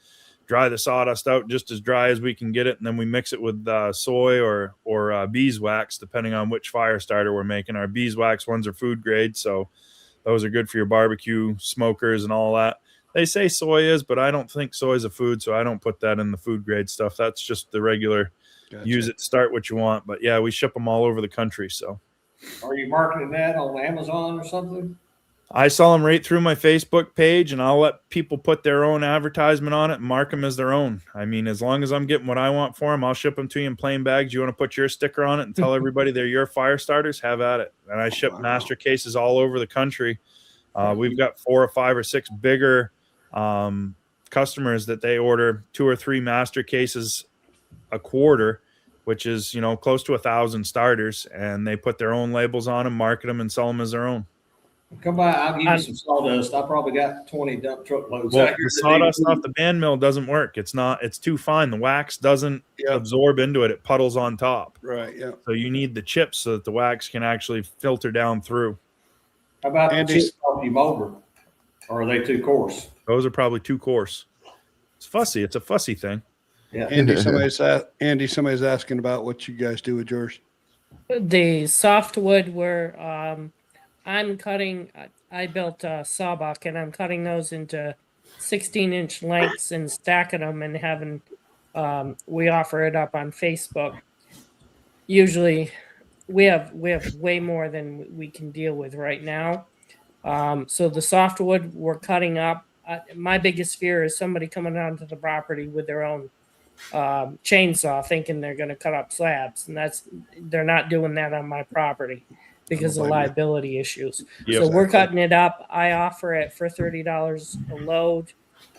Dry the sawdust out just as dry as we can get it, and then we mix it with soy or beeswax, depending on which fire starter we're making. Our beeswax ones are food grade, so those are good for your barbecue smokers and all that. They say soy is, but I don't think soy is a food, so I don't put that in the food grade stuff. That's just the regular. Gotcha. Use it, start what you want. But yeah, we ship them all over the country. So, are you marketing that on Amazon or something? I sell them right through my Facebook page, and I'll let people put their own advertisement on it and mark them as their own. I mean, as long as I'm getting what I want for them, I'll ship them to you in plain bags. You want to put your sticker on it and tell everybody they're your fire starters, have at it. And I ship master cases all over the country. We've got 4 or 5 or 6 bigger customers that they order 2 or 3 master cases a quarter, which is, close to 1,000 starters, and they put their own labels on them, market them, and sell them as their own. Come by, I'll give you some sawdust. I probably got 20 dump truck loads well, out here. The sawdust off the band mill doesn't work. It's too fine. The wax doesn't absorb into it. It puddles on top. Right, yeah. So you need the chips so that the wax can actually filter down through. How about the chips off your mower? Or are they too coarse? Those are probably too coarse. It's fussy. It's a fussy thing. Yeah. Andy, somebody's asking about what you guys do with yours. The softwood where I'm cutting, I built a sawbuck, and I'm cutting those into 16-inch lengths and stacking them and having, we offer it up on Facebook. Usually we have way more than we can deal with right now. So the softwood we're cutting up. My biggest fear is somebody coming onto the property with their own chainsaw thinking they're going to cut up slabs, and they're not doing that on my property because of liability issues. Yep. So we're cutting it up. I offer it for $30 a load.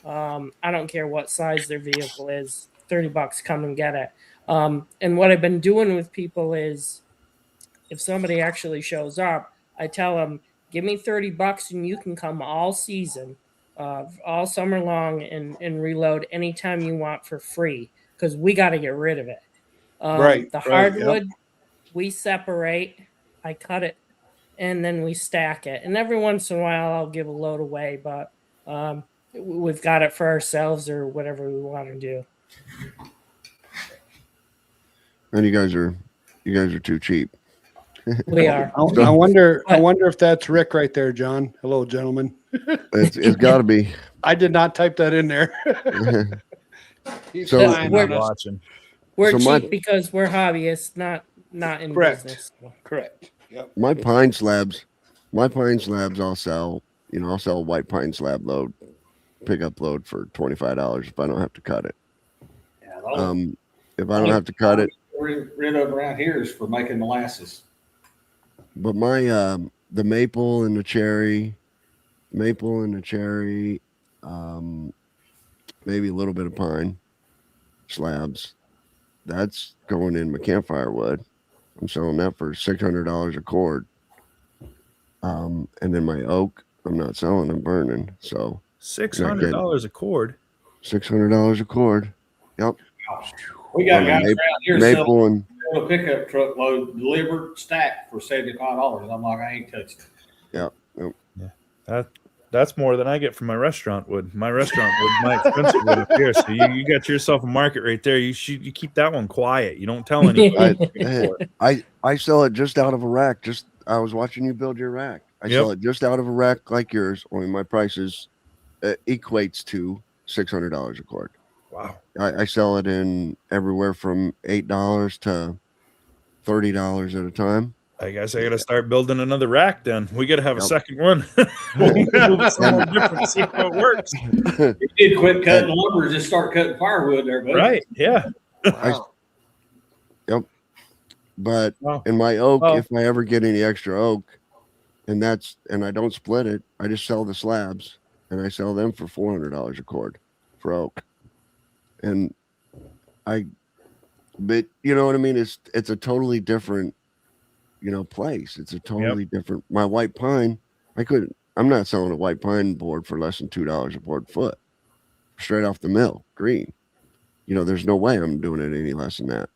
I don't care what size their vehicle is. $30, come and get it. And what I've been doing with people is, if somebody actually shows up, I tell them, give me $30 and you can come all season, all summer long, and reload anytime you want for free, because we got to get rid of it. The hardwood, we separate. I cut it, and then we stack it. And every once in a while, I'll give a load away, but we've got it for ourselves or whatever we want to do. And you guys are too cheap. We are. I wonder if that's Rick right there, John. Hello, gentlemen. It's got to be. I did not type that in there. We're cheap because we're hobbyists, not in business. Correct. Yep. My pine slabs I'll sell. I'll sell a white pine slab load, pickup load for $25 if I don't have to cut it. Yeah, if I don't have to cut it, rid of around here is for making molasses. But my the maple and the cherry, maybe a little bit of pine slabs, that's going in my campfire wood. I'm selling that for $600 a cord. And then my oak, I'm not selling, I'm burning. So $600 a cord. $600 a cord. Yep. We got guys around here maple and a pickup truck load delivered, stacked for $75. I'm like, I ain't touched it. Yeah. That's more than I get from my restaurant wood. My restaurant wood, my expensive wood up here. So you got yourself a market right there. You keep that one quiet. You don't tell anybody. I sell it just out of a rack. I was watching you build your rack. I sell it just out of a rack like yours. Only my prices equates to $600 a cord. Wow. I sell it in everywhere from $8 to $30 at a time. I guess I got to start building another rack then. We got to have a second one. Something different, see how it works. You did quit cutting lumber, just start cutting firewood there, buddy. Right, yeah. Wow. But in my oak, if I ever get any extra oak, and I don't split it, I just sell the slabs, and I sell them for $400 a cord for oak. And but you know what I mean? It's a totally different, place. It's a totally different. My white pine, I'm not selling a white pine board for less than $2 a board foot, straight off the mill, green. There's no way I'm doing it any less than that.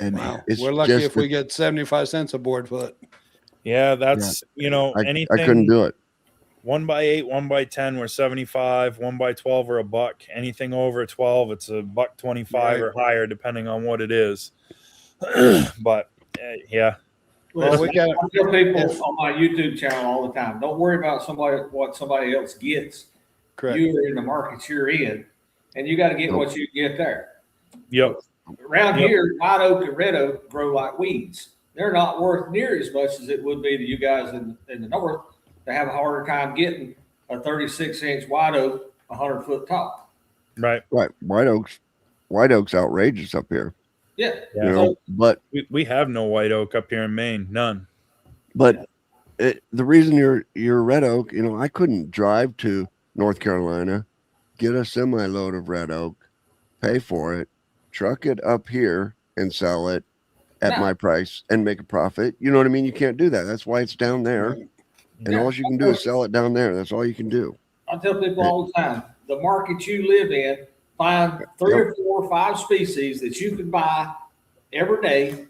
And wow, it's we're lucky just if we get 75 cents a board foot. Yeah, that's anything. I couldn't do it. 1x8, 1x10, we're 75. 1x12 or $1. Anything over 12, it's $1.25 Right. or higher, depending on what it is. But yeah, Well, we got I tell people on my YouTube channel all the time, don't worry about what somebody else gets. correct. You're in the markets you're in, and you got to get what you get there. yep, Around here, white oak and red oak grow like weeds. They're not worth near as much as it would be to you guys in the north to have a harder time getting a 36-inch white oak 100-foot tall. right. White oak's outrageous up here. Yeah. You know, but We have no white oak up here in Maine, none. But the reason you're red oak, I couldn't drive to North Carolina, get a semi load of red oak, pay for it, truck it up here, and sell it at my price and make a profit. You know what I mean? You can't do that. That's why it's down there, and all you can do is sell it down there. That's all you can do. I tell people all the time, the market you live in, find 3 or 4 or 5 species that you can buy every day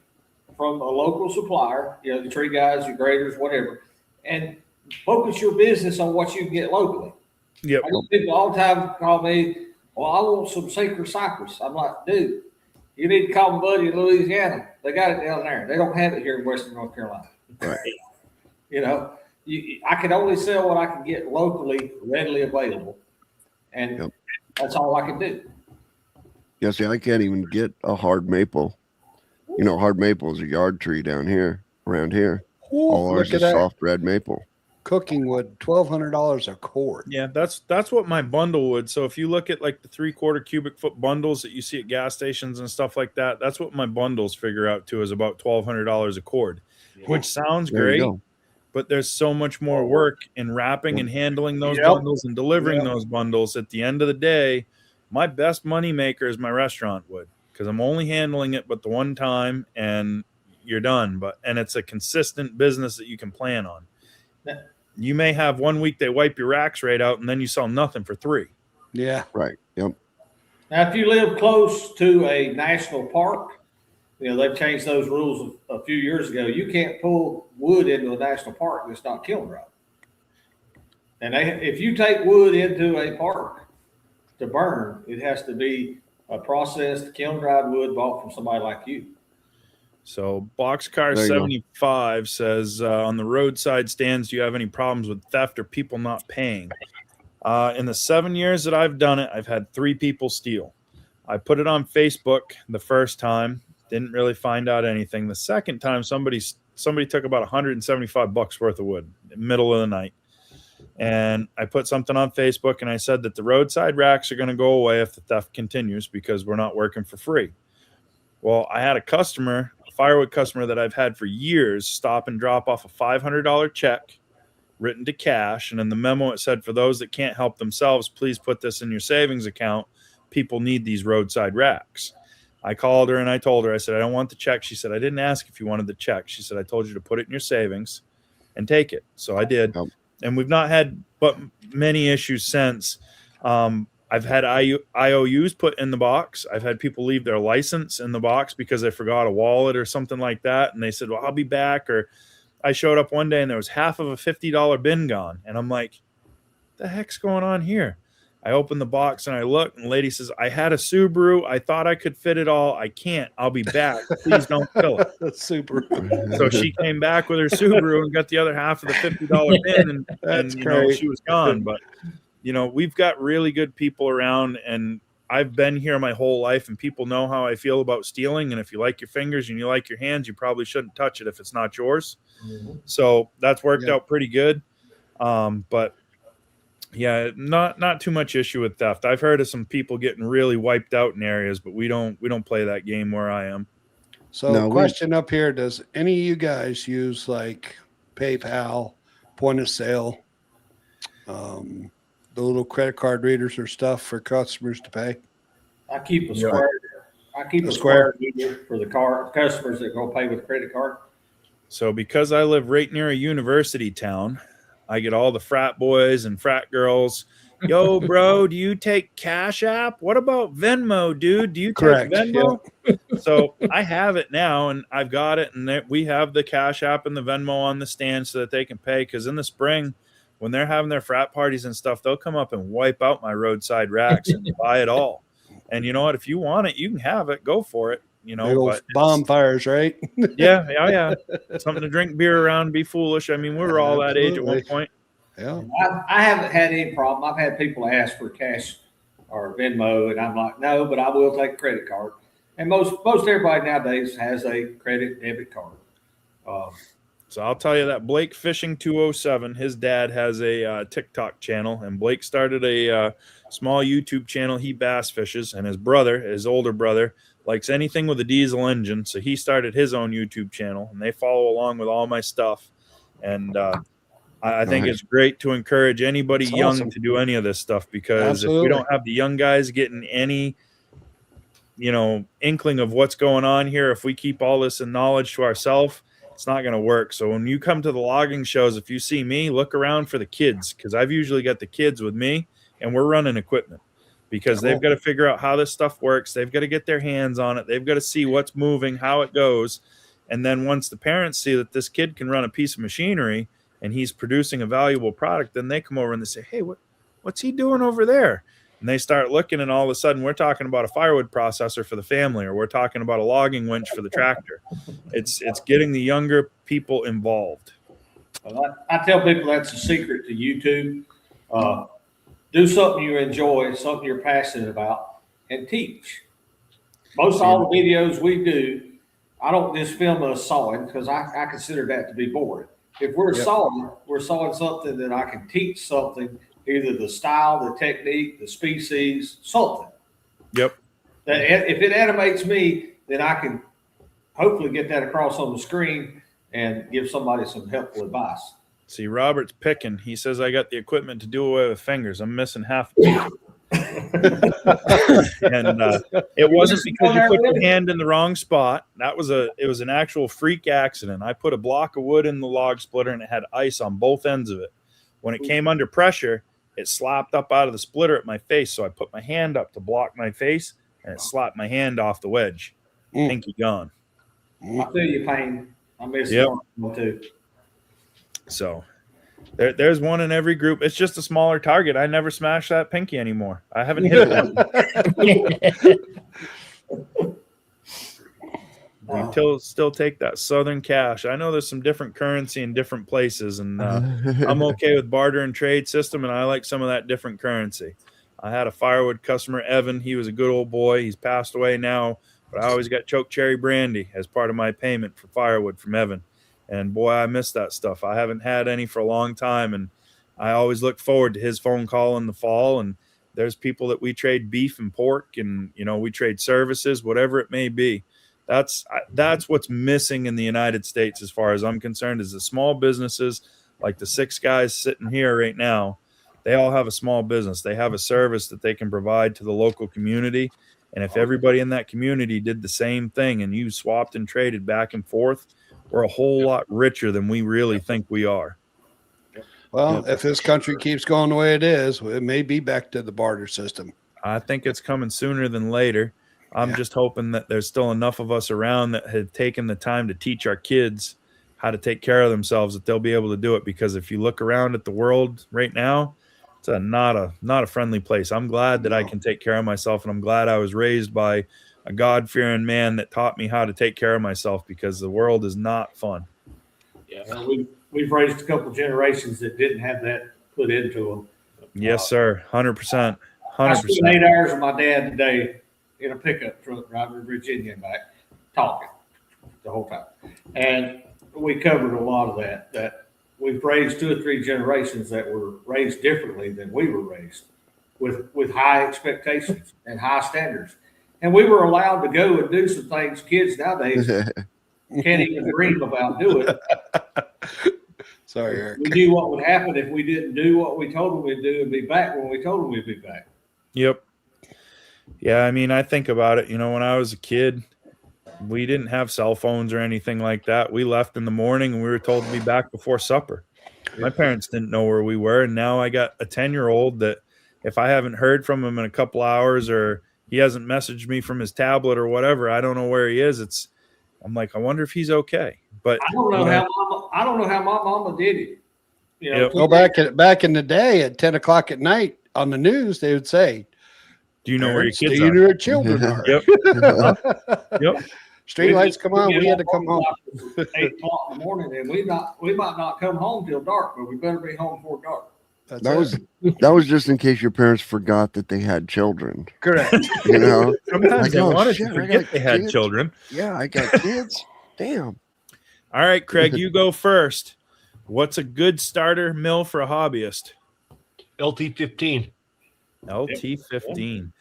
from a local supplier, the tree guys, your graders, whatever, and focus your business on what you can get locally. Yep. I get people all the time call me, well, I want some sacred cypress. I'm like, dude, you need to call my buddy in Louisiana. They got it down there. They don't have it here in Western North Carolina. Right. I can only sell what I can get locally, readily available. And that's all I can do. Yeah, see, I can't even get a hard maple. Hard maple is a yard tree down here, around here. All ours is soft red maple. Cooking wood, $1,200 a cord. Yeah, that's what my bundle would. So if you look at like the 3/4 cubic foot bundles that you see at gas stations and stuff like that, that's what my bundles figure out to is about $1,200 a cord, which sounds great. But there's so much more work in wrapping and handling those bundles and delivering those bundles. At the end of the day, my best money maker is my restaurant wood, because I'm only handling it but the one time and you're done. And it's a consistent business that you can plan on. You may have 1 week they wipe your racks right out and then you sell nothing for 3. Yeah. Right. Yep. Now, if you live close to a national park, they've changed those rules a few years ago. You can't pull wood into a national park that's not kiln dried. And if you take wood into a park to burn, it has to be a processed kiln dried wood bought from somebody like you. So Boxcar 75 says, on the roadside stands, do you have any problems with theft or people not paying? In the 7 years that I've done it, I've had 3 people steal. I put it on Facebook the first time, didn't really find out anything. The second time, somebody took about $175 worth of wood in the middle of the night. And I put something on Facebook and I said that the roadside racks are going to go away if the theft continues because we're not working for free. Well, I had a Firewood customer that I've had for years, stop and drop off a $500 check written to cash. And in the memo, it said, for those that can't help themselves, please put this in your savings account. People need these roadside racks. I called her and I told her, I said, I don't want the check. She said, I didn't ask if you wanted the check. She said, I told you to put it in your savings and take it. So I did. And we've not had but many issues since. I've had IOUs put in the box. I've had people leave their license in the box because they forgot a wallet or something like that. And they said, well, I'll be back. Or I showed up one day and there was half of a $50 bin gone. And I'm like, the heck's going on here? I opened the box and I looked, and the lady says, I had a Subaru. I thought I could fit it all. I can't. I'll be back. Please don't kill it. That's super. So she came back with her Subaru and got the other half of the $50 bin, and she was gone. But we've got really good people around, and I've been here my whole life, and people know how I feel about stealing. And if you like your fingers and you like your hands, you probably shouldn't touch it if it's not yours. Mm-hmm. So that's worked out pretty good. But yeah, not too much issue with theft. I've heard of some people getting really wiped out in areas, but we don't play that game where I am. So question up here, does any of you guys use like PayPal, point of sale, the little credit card readers or stuff for customers to pay? I keep a square. I keep a square reader for the customers that go pay with a credit card. So because I live right near a university town, I get all the frat boys and frat girls yo, bro, do you take Cash App? What about Venmo, dude? Do you Correct. take Venmo? So I have it now, and I've got it, and we have the Cash App and the Venmo on the stand so that they can pay. Because in the spring, when they're having their frat parties and stuff, they'll come up and wipe out my roadside racks and buy it all. And you know what? If you want it, you can have it. Go for it. You know, but bonfires, right? yeah. Something to drink beer around, be foolish. I mean, we were all that age at one point. Yeah. I haven't had any problem. I've had people ask for cash or Venmo, and I'm like, no, but I will take a credit card. And most everybody nowadays has a credit debit card. So I'll tell you that Blake Fishing 207, his dad has a TikTok channel, and Blake started a small YouTube channel. He bass fishes, and his older brother, likes anything with a diesel engine. So he started his own YouTube channel, and they follow along with all my stuff. And I think it's great to encourage anybody young to do any of this stuff, because if we don't have the young guys getting any, inkling of what's going on here, if we keep all this in knowledge to ourselves, it's not going to work. So when you come to the logging shows, if you see me, look around for the kids, because I've usually got the kids with me, and we're running equipment, because they've got to figure out how this stuff works. They've got to get their hands on it. They've got to see what's moving, how it goes. And then once the parents see that this kid can run a piece of machinery and he's producing a valuable product, then they come over and they say, hey, what's he doing over there? And they start looking, and all of a sudden we're talking about a firewood processor for the family, or we're talking about a logging winch for the tractor. It's getting the younger people involved. Well, I tell people that's the secret to YouTube. Do something you enjoy, something you're passionate about, and teach. Most all the videos we do, I don't just film us sawing, because I consider that to be boring. If we're sawing, we're sawing something that I can teach something, either the style, the technique, the species, something. Yep. If it animates me, then I can hopefully get that across on the screen and give somebody some helpful advice. See, Robert's picking. He says, I got the equipment to do away with fingers. I'm missing half a tooth. And it wasn't because you put your hand in the wrong spot. It was an actual freak accident. I put a block of wood in the log splitter, and it had ice on both ends of it. When it came under pressure, it slapped up out of the splitter at my face. So I put my hand up to block my face, and it slapped my hand off the wedge. Pinky gone. I feel your pain. I miss one too. So there's one in every group. It's just a smaller target. I never smash that pinky anymore. I haven't hit it. We still take that Southern cash. I know there's some different currency in different places, and I'm okay with barter and trade system, and I like some of that different currency. I had a Firewood customer, Evan. He was a good old boy. He's passed away now, but I always got choke cherry brandy as part of my payment for Firewood from Evan. And boy, I miss that stuff. I haven't had any for a long time, and I always look forward to his phone call in the fall. And there's people that we trade beef and pork, and we trade services, whatever it may be. That's what's missing in the United States, as far as I'm concerned, is the small businesses like the 6 guys sitting here right now. They all have a small business. They have a service that they can provide to the local community. And if everybody in that community did the same thing, and you swapped and traded back and forth, we're a whole lot richer than we really think we are. Well, if this country keeps going the way it is, it may be back to the barter system. I think it's coming sooner than later. I'm just hoping that there's still enough of us around that have taken the time to teach our kids how to take care of themselves, that they'll be able to do it. Because if you look around at the world right now, it's not a friendly place. I'm glad that I can take care of myself, and I'm glad I was raised by a God-fearing man that taught me how to take care of myself, because the world is not fun. Yeah, we've raised a couple generations that didn't have that put into them. Yes, sir. 100%. I spent 8 hours with my dad today in a pickup truck driving to Virginia and back, talking the whole time. And we covered a lot of that we've raised 2 or 3 generations that were raised differently than we were raised, with high expectations and high standards. And we were allowed to go and do some things kids nowadays can't even dream about doing. Sorry, Eric. We knew what would happen if we didn't do what we told them we'd do and be back when we told them we'd be back. Yep. Yeah, I mean, I think about it. When I was a kid, we didn't have cell phones or anything like that. We left in the morning and we were told to be back before supper. My parents didn't know where we were, and now I got a 10-year-old that if I haven't heard from him in a couple hours or he hasn't messaged me from his tablet or whatever, I don't know where he is. I'm like, I wonder if he's okay. But I don't know how my mama did it. You know, Go back in the day at 10 o'clock at night on the news, they would say, do you know where your kids do you are? know where children are? Yep. Yep. Street lights come on. We had to come home. 8 o'clock in the morning, and we might not come home till dark, but we better be home before dark. That was just in case your parents forgot that they had children. Correct. You know, sometimes they wanted to forget they had children. Yeah, I got kids. Damn. All right, Craig, you go first. What's a good starter mill for a hobbyist? LT15. LT15.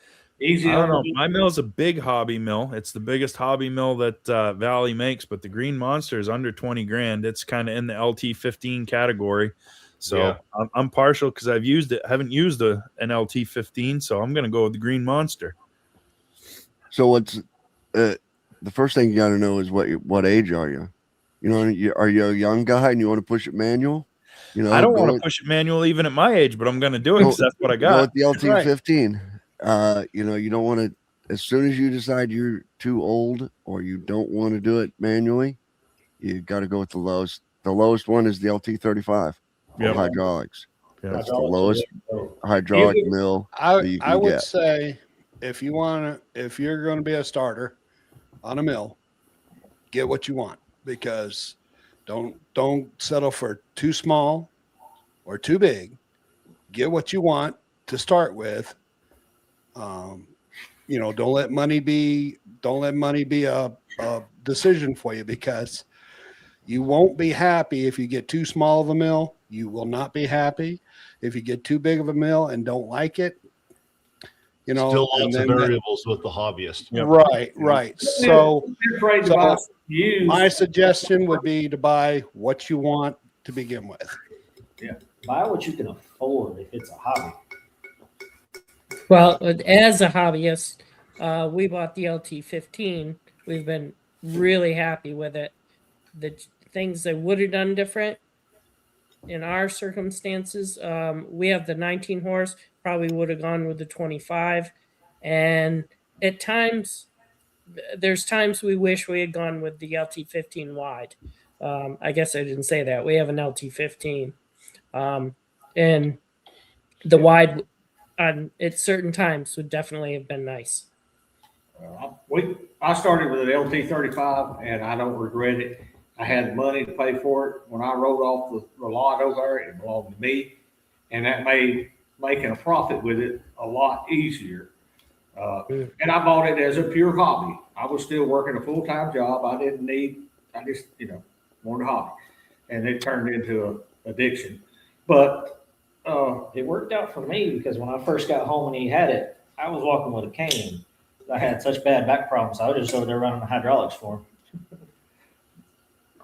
Easy. I don't know. My mill is a big hobby mill. It's the biggest hobby mill that Valley makes, but the Green Monster is under 20 grand. It's kind of in the LT15 category. So yeah. I'm partial because I've used it. I haven't used an LT15, so I'm going to go with the Green Monster. So what's the first thing you got to know is what age are you? You know, are you a young guy and you want to push it manual? You know, I don't want to push it manual even at my age, but I'm going to do it because that's what I got. Go with the LT15. Right. You know, you don't want to, as soon as you decide you're too old or you don't want to do it manually, you got to go with the lowest. The lowest one is the LT35 hydraulics. Yep. That's the lowest hydraulic mill. I would say if you're going to be a starter on a mill, get what you want, because don't settle for too small or too big. Get what you want to start with. You know, don't let money be a decision for you, because you won't be happy if you get too small of a mill. You will not be happy if you get too big of a mill and don't like it. You know, still lots of variables with the hobbyist. Right. So my suggestion would be to buy what you want to begin with. Yeah, buy what you can afford if it's a hobby. Well, as a hobbyist, we bought the LT15. We've been really happy with it. The things that would have done different in our circumstances, we have the 19 horse, probably would have gone with the 25. And at times, there's times we wish we had gone with the LT15 wide. I guess I didn't say that. We have an LT15. And the wide at certain times would definitely have been nice. I started with an LT35, and I don't regret it. I had money to pay for it. When I wrote off the lot over there, it belonged to me, and that made making a profit with it a lot easier. And I bought it as a pure hobby. I was still working a full-time job. I just wanted a hobby, and it turned into an addiction. But it worked out for me, because when I first got home and he had it, I was walking with a cane. I had such bad back problems. I was just over there running the hydraulics for him.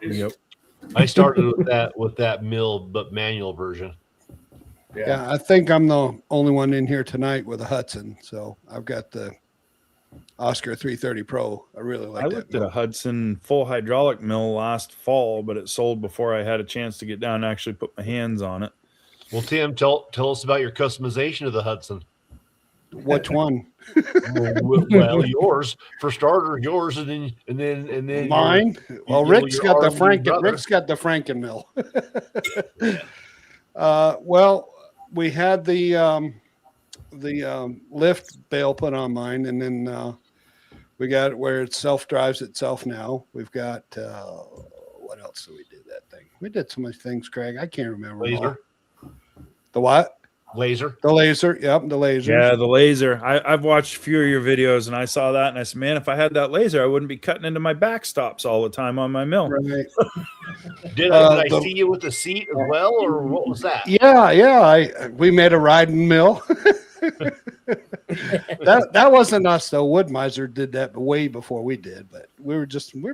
Yep. I started with that mill, but manual version. Yeah, I think I'm the only one in here tonight with a Hudson. So I've got the Oscar 330 Pro. I really like that. I looked at a Hudson full hydraulic mill last fall, but it sold before I had a chance to get down and actually put my hands on it. Well, Tim, tell us about your customization of the Hudson. Which one? Well, yours for starter, yours, and then mine. Well, Rick's got the Franken mill. Well, we had the lift bail put on mine, and then we got it where it self-drives itself now. We've got what else did we do that thing? We did so many things, Craig. I can't remember. Laser. The what? Laser. The laser. Yep, the laser. Yeah, the laser. I've watched a few of your videos, and I saw that, and I said, man, if I had that laser, I wouldn't be cutting into my backstops all the time on my mill. Right. Did I see you with the seat as well, or what was that? Yeah. We made a riding mill. that wasn't us though. Wood Miser did that way before we did, but we're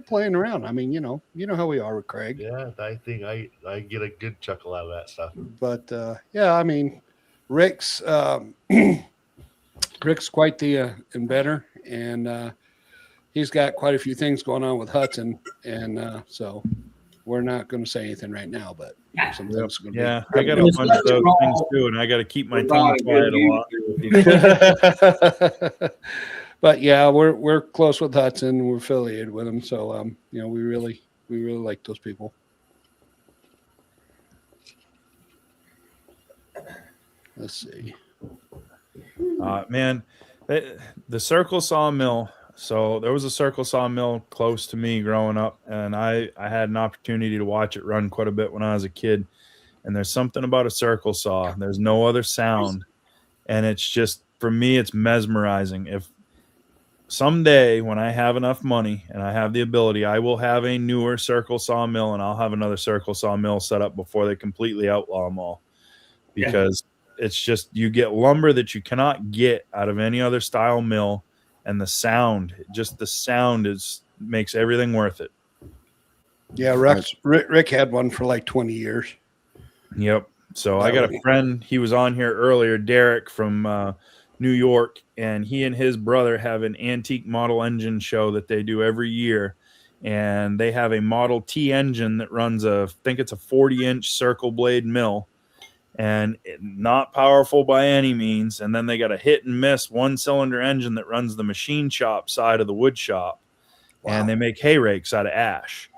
playing around. I mean, you know how we are with Craig. Yeah, I think I get a good chuckle out of that stuff. But yeah, I mean, Rick's quite the inventor, and he's got quite a few things going on with Hudson, and so we're not going to say anything right now, but something's going to Yeah, I got a bunch of those things too, and I got to keep my tongue quiet a lot. But yeah, we're close with Hudson. We're affiliated with them, so you know, we really like those people. Let's see. Man, the Circle Sawmill. So there was a Circle Sawmill close to me growing up, and I had an opportunity to watch it run quite a bit when I was a kid. And there's something about a circle saw. There's no other sound, and it's just, for me, it's mesmerizing. If someday when I have enough money and I have the ability, I will have a newer Circle Sawmill, and I'll have another Circle Sawmill set up before they completely outlaw them all, because it's just, you get lumber that you cannot get out of any other style mill, and the sound makes everything worth it. Yeah, Rick had one for like 20 years. Yep. So I got a friend, he was on here earlier, Derek from New York, and he and his brother have an antique model engine show that they do every year. And they have a Model T engine that runs I think it's a 40-inch circle blade mill, and not powerful by any means. And then they got a hit and miss 1-cylinder engine that runs the machine shop side of the wood shop. Wow. And they make hay rakes out of ash.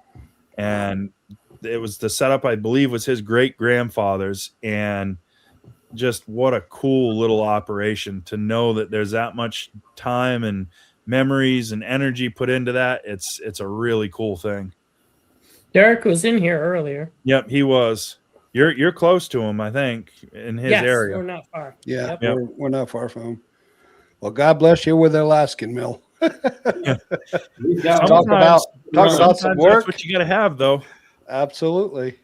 And it was the setup, I believe, was his great grandfather's. And just what a cool little operation to know that there's that much time and memories and energy put into that. It's a really cool thing. Derek was in here earlier. Yep, he was. You're close to him, I think, in his area. We're not far. Yeah, yep. We're not far from him. Well, God bless you with the Alaskan mill. Talk about some work. That's what you got to have, though. Absolutely.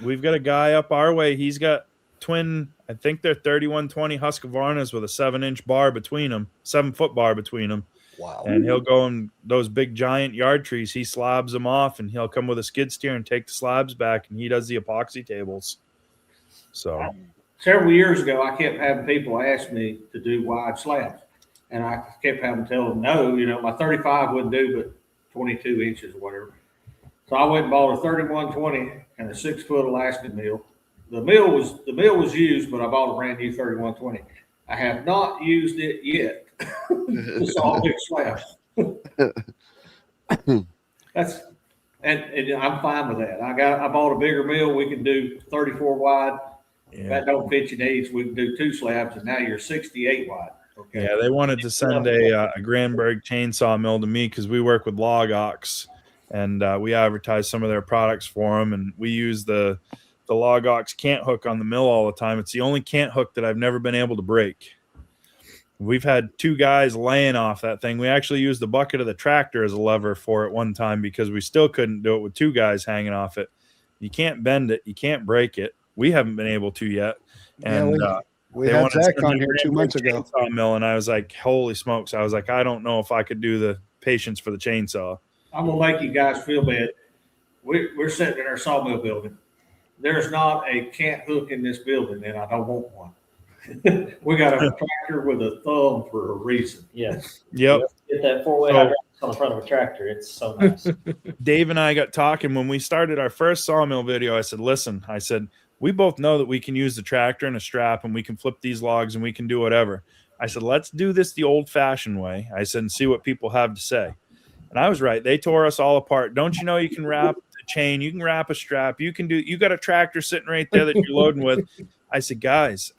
We've got a guy up our way. He's got twin, I think they're 3120 Husqvarnas with a 7-inch bar between them, 7-foot bar between them. Wow. And he'll go in those big giant yard trees. He slabs them off, and he'll come with a skid steer and take the slabs back, and he does the epoxy tables. So several years ago, I kept having people ask me to do wide slabs, and I kept having to tell them no. You know, my 35 wouldn't do but 22 inches or whatever. So I went and bought a 3120 and a 6-foot Alaskan mill. The mill was used, but I bought a brand new 3120. I have not used it yet. It's all big slabs. That's and I'm fine with that. I bought a bigger mill. We can do 34 wide. Yeah. That don't fit your needs. We can do 2 slabs, and now you're 68 wide. Okay. Yeah, they wanted to send a Granberg chainsaw mill to me because we work with Log Ox, and we advertise some of their products for them, and we use the Log Ox cant hook on the mill all the time. It's the only cant hook that I've never been able to break. We've had 2 guys laying off that thing. We actually used the bucket of the tractor as a lever for it one time because we still couldn't do it with 2 guys hanging off it. You can't bend it. You can't break it. We haven't been able to yet. And we had Zach on here 2 months ago. Mill, and I was like, holy smokes. I was like, I don't know if I could do the patience for the chainsaw. I'm going to make you guys feel bad. We're sitting in our sawmill building. There's not a cant hook in this building, and I don't want one. We got a tractor with a thumb for a reason. Yes. Yep. Get that 4-way hydraulics on the front of a tractor. It's so nice. Dave and I got talking when we started our first sawmill video. I said, listen, we both know that we can use the tractor and a strap, and we can flip these logs, and we can do whatever. I said, let's do this the old-fashioned way. I said, and see what people have to say. And I was right. They tore us all apart. Don't you know you can wrap a chain? You can wrap a strap. You got a tractor sitting right there that you're loading with. I said, guys,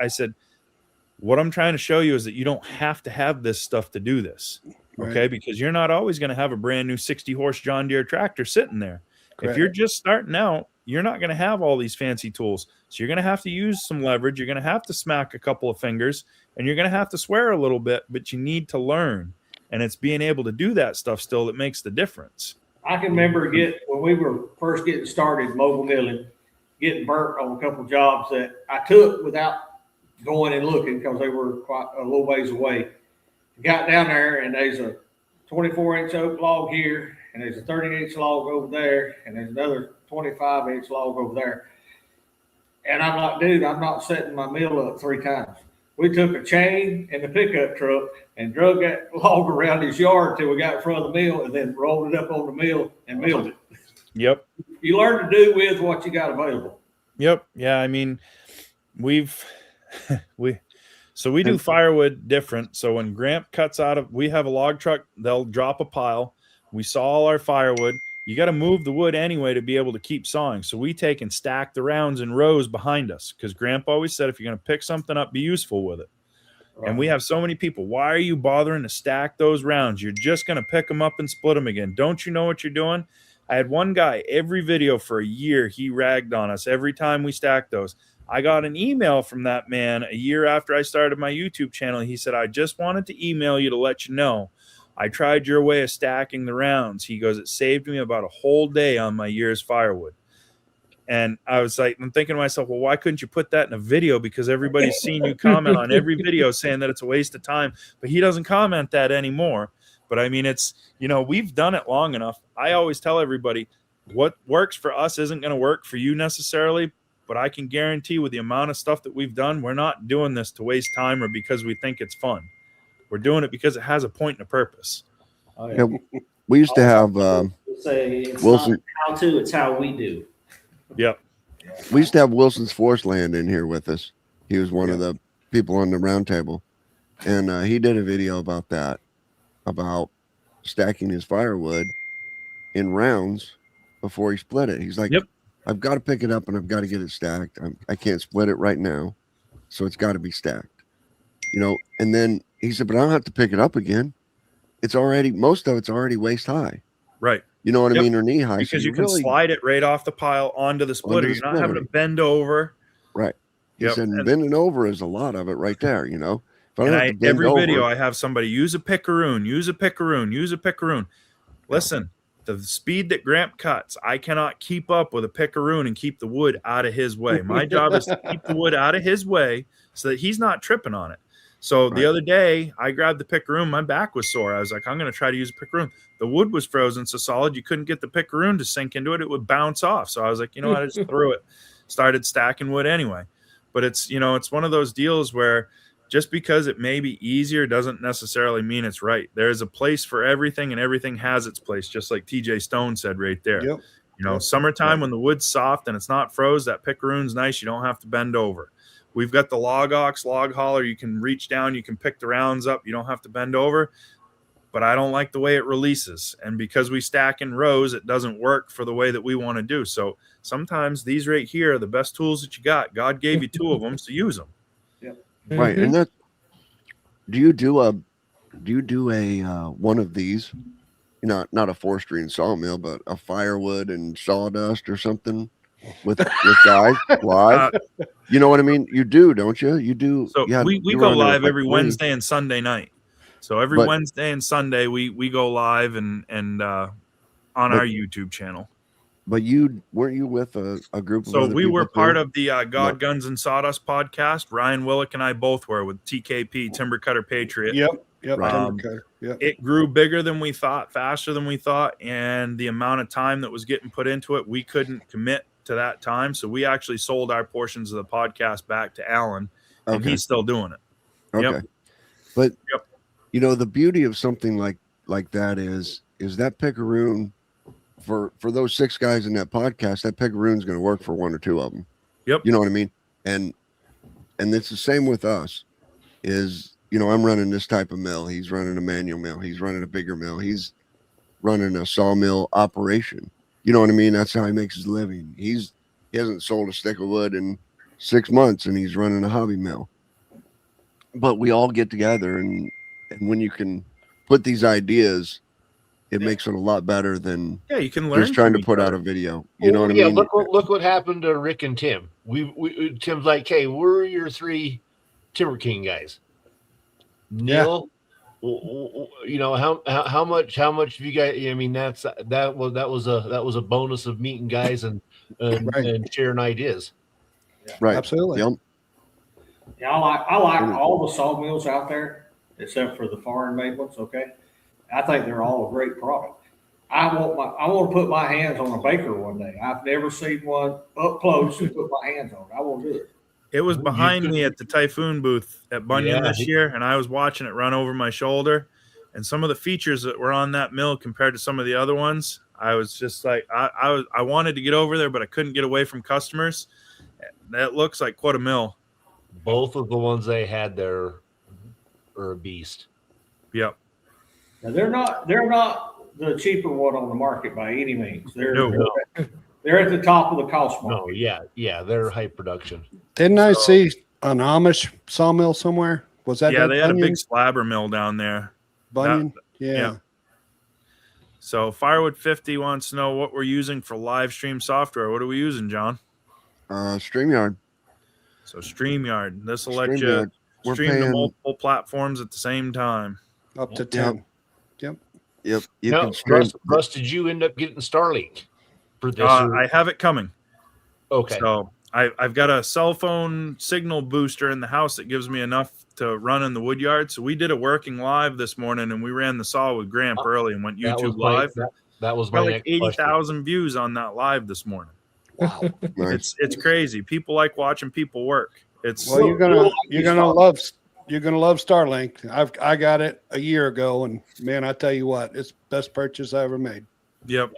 what I'm trying to show you is that you don't have to have this stuff to do this, okay? Right. Because you're not always going to have a brand new 60-horse John Deere tractor sitting there. Correct. If you're just starting out, you're not going to have all these fancy tools. So you're going to have to use some leverage. You're going to have to smack a couple of fingers, and you're going to have to swear a little bit, but you need to learn. And it's being able to do that stuff still that makes the difference. I can remember when we were first getting started mobile milling, getting burnt on a couple of jobs that I took without going and looking because they were quite a little ways away. Got down there, and there's a 24-inch oak log here, and there's a 30-inch log over there, and there's another 25-inch log over there. And I'm like, dude, I'm not setting my mill up 3 times. We took a chain and the pickup truck and drug that log around his yard till we got in front of the mill, and then rolled it up on the mill and milled it. Yep. You learn to do with what you got available. Yep. Yeah. I mean, we do firewood different. So when Gramp cuts we have a log truck, they'll drop a pile. We saw all our firewood. You got to move the wood anyway to be able to keep sawing. So we take and stack the rounds in rows behind us because Gramp always said, if you're going to pick something up, be useful with it. Right. And we have so many people. Why are you bothering to stack those rounds? You're just going to pick them up and split them again. Don't you know what you're doing? I had one guy, every video for a year, he ragged on us every time we stacked those. I got an email from that man a year after I started my YouTube channel. He said, I just wanted to email you to let you know I tried your way of stacking the rounds. He goes, it saved me about a whole day on my year's firewood. And I was like, I'm thinking to myself, well, why couldn't you put that in a video? Because everybody's seen you comment on every video saying that it's a waste of time. But he doesn't comment that anymore. But I mean, it's, we've done it long enough. I always tell everybody what works for us isn't going to work for you necessarily. But I can guarantee with the amount of stuff that we've done, we're not doing this to waste time or because we think it's fun. We're doing it because it has a point and a purpose. Oh, yeah. We used to have say it's Wilson. Not how to, it's how we do. Yep. We used to have Wilson's Forest Land in here with us. He was one of the people on the round table. And he did a video about that, about stacking his firewood in rounds before he split it. He's like, I've got to pick it up and I've got to get it stacked. I can't split it right now. So it's got to be stacked. And then he said, but I don't have to pick it up again. Most of it's already waist high. Right. You know what I mean? Or knee high. Because so you can slide it right off the pile onto the splitter. You're not having to bend over. Right. He said, bending over is a lot of it right there, Every video I have somebody use a pickaroon, use a pickaroon, use a pickaroon. Listen, the speed that Gramp cuts, I cannot keep up with a pickaroon and keep the wood out of his way. My job is to keep the wood out of his way so that he's not tripping on it. So the other day, I grabbed the pickaroon. My back was sore. I was like, I'm going to try to use a pickaroon. The wood was frozen so solid, you couldn't get the pickaroon to sink into it. It would bounce off. So I was like, I just threw it. Started stacking wood anyway. But it's, it's one of those deals where just because it may be easier doesn't necessarily mean it's right. There's a place for everything, and everything has its place, just like TJ Stone said right there. Yep. Summertime when the wood's soft and it's not froze, that pickaroon's nice. You don't have to bend over. We've got the log ox, log hauler. You can reach down. You can pick the rounds up. You don't have to bend over. But I don't like the way it releases. And because we stack in rows, it doesn't work for the way that we want to do. So sometimes these right here are the best tools that you got. God gave you two of them, so use them. Yeah. Right. And that, do you do a one of these, not a 4-string sawmill, but a firewood and sawdust or something with guys live? You know what I mean? You do, don't you? You do. So we go live every Wednesday and Sunday night. So every Wednesday and Sunday we go live and on our YouTube channel. But weren't you with a group of so other we were too? part of the God, Guns, and Sawdust podcast. Ryan Willick and I both were with TKP, Timber Cutter Patriot. Yep. It grew bigger than we thought, faster than we thought, and the amount of time that was getting put into it, we couldn't commit to that time. So we actually sold our portions of the podcast back to Alan, and he's still doing it. Okay. But the beauty of something like that is that pickaroon for those 6 guys in that podcast, that pickaroon's going to work for 1 or 2 of them. Yep. You know what I mean? And it's the same with us is, I'm running this type of mill. He's running a manual mill. He's running a bigger mill. He's running a sawmill operation. You know what I mean? That's how he makes his living. He hasn't sold a stick of wood in 6 months, and he's running a hobby mill. But we all get together, and when you can put these ideas, it makes it a lot better than you can learn just trying to put out a video. You know what I mean? Look what happened to Rick and Tim. Tim's like, hey, we're your 3 Timber King guys. Neil, how much have you guys? I mean, that was a bonus of meeting guys and sharing ideas. Yeah. Right, absolutely. Yep. Yeah, I like all the sawmills out there except for the foreign made ones. Okay, I think they're all a great product. I want to put my hands on a baker one day. I've never seen one up close and put my hands on it. I will do it. It was behind me at the Typhoon booth at Bunyan this year, and I was watching it run over my shoulder. And some of the features that were on that mill compared to some of the other ones, I was just like, I wanted to get over there, but I couldn't get away from customers. That looks like quite a mill. Both of the ones they had there are a beast. Yep. Now they're not the cheaper one on the market by any means. They're at the top of the cost market. No, yeah, they're high production. Didn't I see an Amish sawmill somewhere? Was that? Yeah, they had Bunyan? a big slabber mill down there. Bunyan. Yeah. So Firewood 50 wants to know what we're using for live stream software. What are we using, John? StreamYard. So StreamYard. This will let you stream to multiple platforms at the same time. Up to 10. Yep. You now, can stream. Russ, did you end up getting Starlink for this? I have it coming. Okay. So I've got a cell phone signal booster in the house that gives me enough to run in the wood yard. So we did a working live this morning, and we ran the saw with Gramp early and went YouTube live. That was my like 80,000 views on that live this morning. Wow. Nice. It's crazy. People like watching people work. Well, you're gonna love Starlink. I got it a year ago, and man, I tell you what, it's the best purchase I ever made. Yep.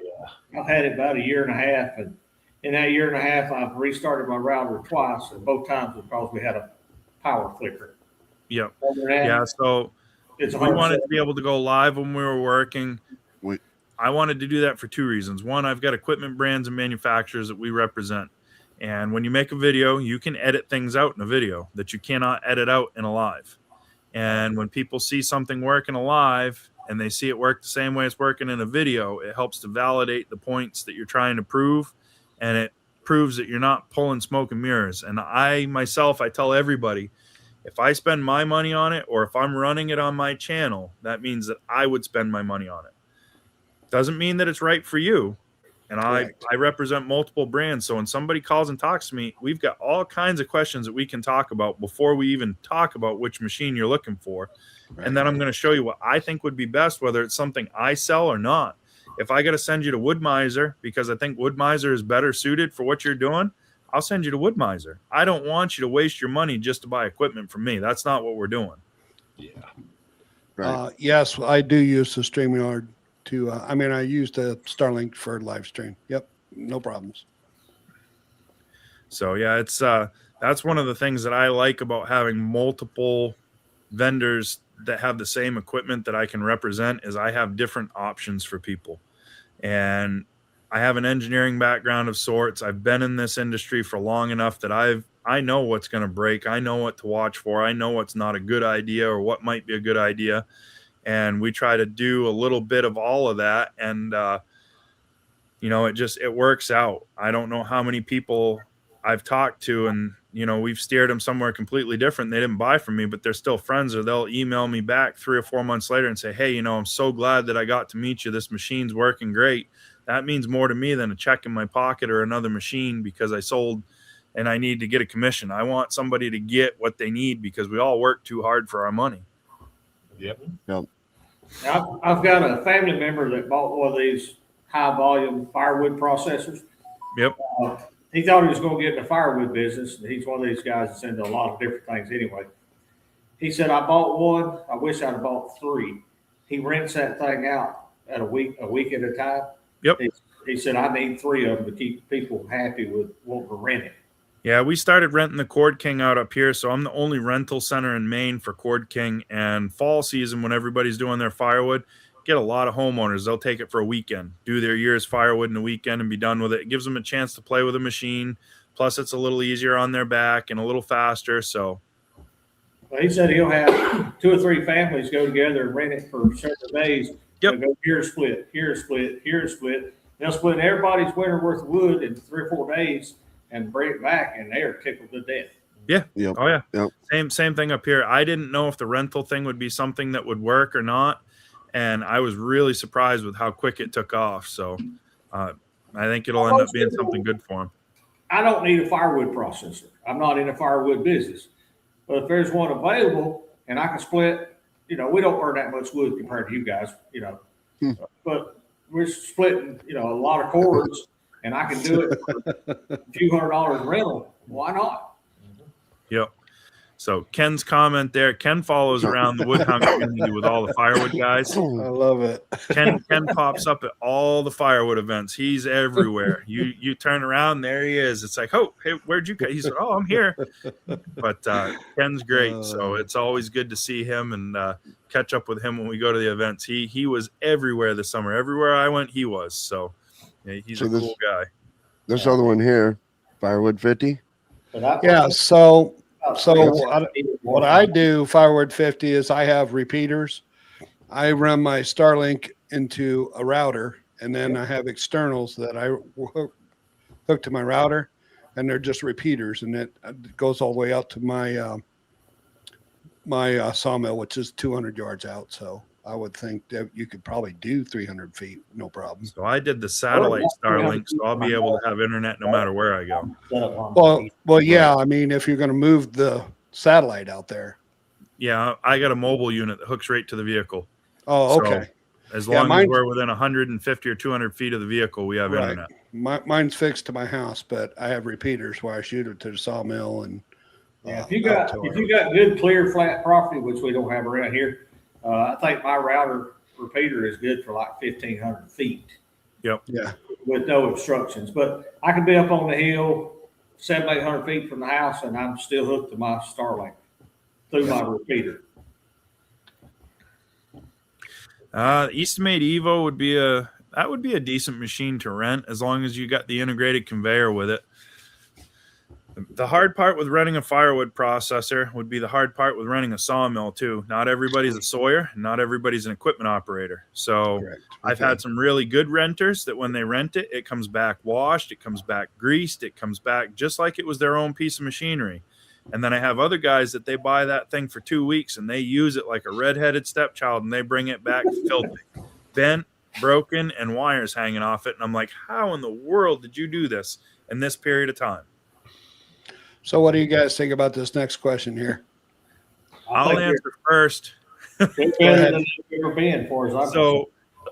I've had it about a year and a half, and in that year and a half, I've restarted my router twice, and both times because we had a power flicker. Yep. Yeah. So we wanted to be able to go live when we were working. I wanted to do that for two reasons. One, I've got equipment brands and manufacturers that we represent. And when you make a video, you can edit things out in a video that you cannot edit out in a live. And when people see something work in a live and they see it work the same way it's working in a video, it helps to validate the points that you're trying to prove. And it proves that you're not pulling smoke and mirrors. And I tell everybody, if I spend my money on it, or if I'm running it on my channel, that means that I would spend my money on it. Doesn't mean that it's right for you. And I represent multiple brands. So when somebody calls and talks to me, we've got all kinds of questions that we can talk about before we even talk about which machine you're looking for. Right. And then I'm going to show you what I think would be best, whether it's something I sell or not. If I got to send you to Wood-Mizer because I think Wood-Mizer is better suited for what you're doing, I'll send you to Wood-Mizer. I don't want you to waste your money just to buy equipment from me. That's not what we're doing. Yeah. Right. Yes, I do use the StreamYard. I used the Starlink for live stream. Yep, no problems. So yeah, it's that's one of the things that I like about having multiple vendors that have the same equipment that I can represent is I have different options for people. And I have an engineering background of sorts. I've been in this industry for long enough that I know what's going to break. I know what to watch for. I know what's not a good idea or what might be a good idea. And we try to do a little bit of all of that. And, it works out. I don't know how many people I've talked to and, we've steered them somewhere completely different. They didn't buy from me, but they're still friends, or they'll email me back 3 or 4 months later and say, hey, I'm so glad that I got to meet you. This machine's working great. That means more to me than a check in my pocket or another machine because I sold and I need to get a commission. I want somebody to get what they need because we all work too hard for our money. Yep. I've got a family member that bought one of these high volume firewood processors. Yep. He thought he was going to get in the firewood business. And he's one of these guys that's into a lot of different things anyway. He said, I bought one. I wish I'd have bought 3. He rents that thing out at a week at a time. Yep. He said, I need 3 of them to keep people happy with wanting to rent it. Yeah, we started renting the Cord King out up here, so I'm the only rental center in Maine for Cord King. And fall season, when everybody's doing their firewood, get a lot of homeowners. They'll take it for a weekend, do their year's firewood in a weekend and be done with it. It gives them a chance to play with a machine. Plus, it's a little easier on their back and a little faster. So, well, he said he'll have 2 or 3 families go together and rent it for several days. Yep. They'll go here a split, here a split, here a split. They'll split everybody's winter worth of wood in 3 or 4 days and bring it back, and they're tickled to death. Yeah. Yep. Oh, yeah. Yep. Same thing up here. I didn't know if the rental thing would be something that would work or not. And I was really surprised with how quick it took off. So I think it'll end up being something good for them. I don't need a firewood processor. I'm not in the firewood business. But if there's one available and I can split, we don't burn that much wood compared to you guys, but we're splitting, a lot of cords and I can do it for a few $100 rental. Why not? Yep. So Ken's comment there. Ken follows around the woodhound community with all the firewood guys. I love it. Ken pops up at all the firewood events. He's everywhere. You turn around, there he is. It's like, oh, hey, where'd you go? He said, oh, I'm here. But Ken's great, so it's always good to see him and catch up with him when we go to the events. He was everywhere this summer. Everywhere I went, he was. So yeah, he's a cool guy. This other one here, Firewood 50. Yeah. So what I do, Firewood 50, is I have repeaters. I run my Starlink into a router, and then I have externals that I hook to my router, and they're just repeaters, and it goes all the way out to my my sawmill, which is 200 yards out. So I would think that you could probably do 300 feet, no problem. So I did the satellite Starlink, so I'll be able to have internet no matter where I go. Well, yeah. I mean, if you're going to move the satellite out there. Yeah, I got a mobile unit that hooks right to the vehicle. Oh, okay. So as long as we're within 150 or 200 feet of the vehicle, we have internet. Mine's fixed to my house, but I have repeaters where I shoot it to the sawmill. And if you got good clear flat property, which we don't have around here, I think my router repeater is good for like 1,500 feet. Yep. Yeah. With no obstructions, but I could be up on the hill 700-800 feet from the house, and I'm still hooked to my Starlink through my repeater. Eastimate Evo would be a decent machine to rent as long as you got the integrated conveyor with it. The hard part with running a firewood processor would be the hard part with running a sawmill too. Not everybody's a sawyer, and not everybody's an equipment operator. So I've had some really good renters that when they rent it, it comes back washed, it comes back greased, it comes back just like it was their own piece of machinery. And then I have other guys that they buy that thing for 2 weeks and they use it like a redheaded stepchild, and they bring it back filthy, bent, broken, and wires hanging off it. And I'm like, how in the world did you do this in this period of time? So what do you guys think about this next question here? I'll answer first. So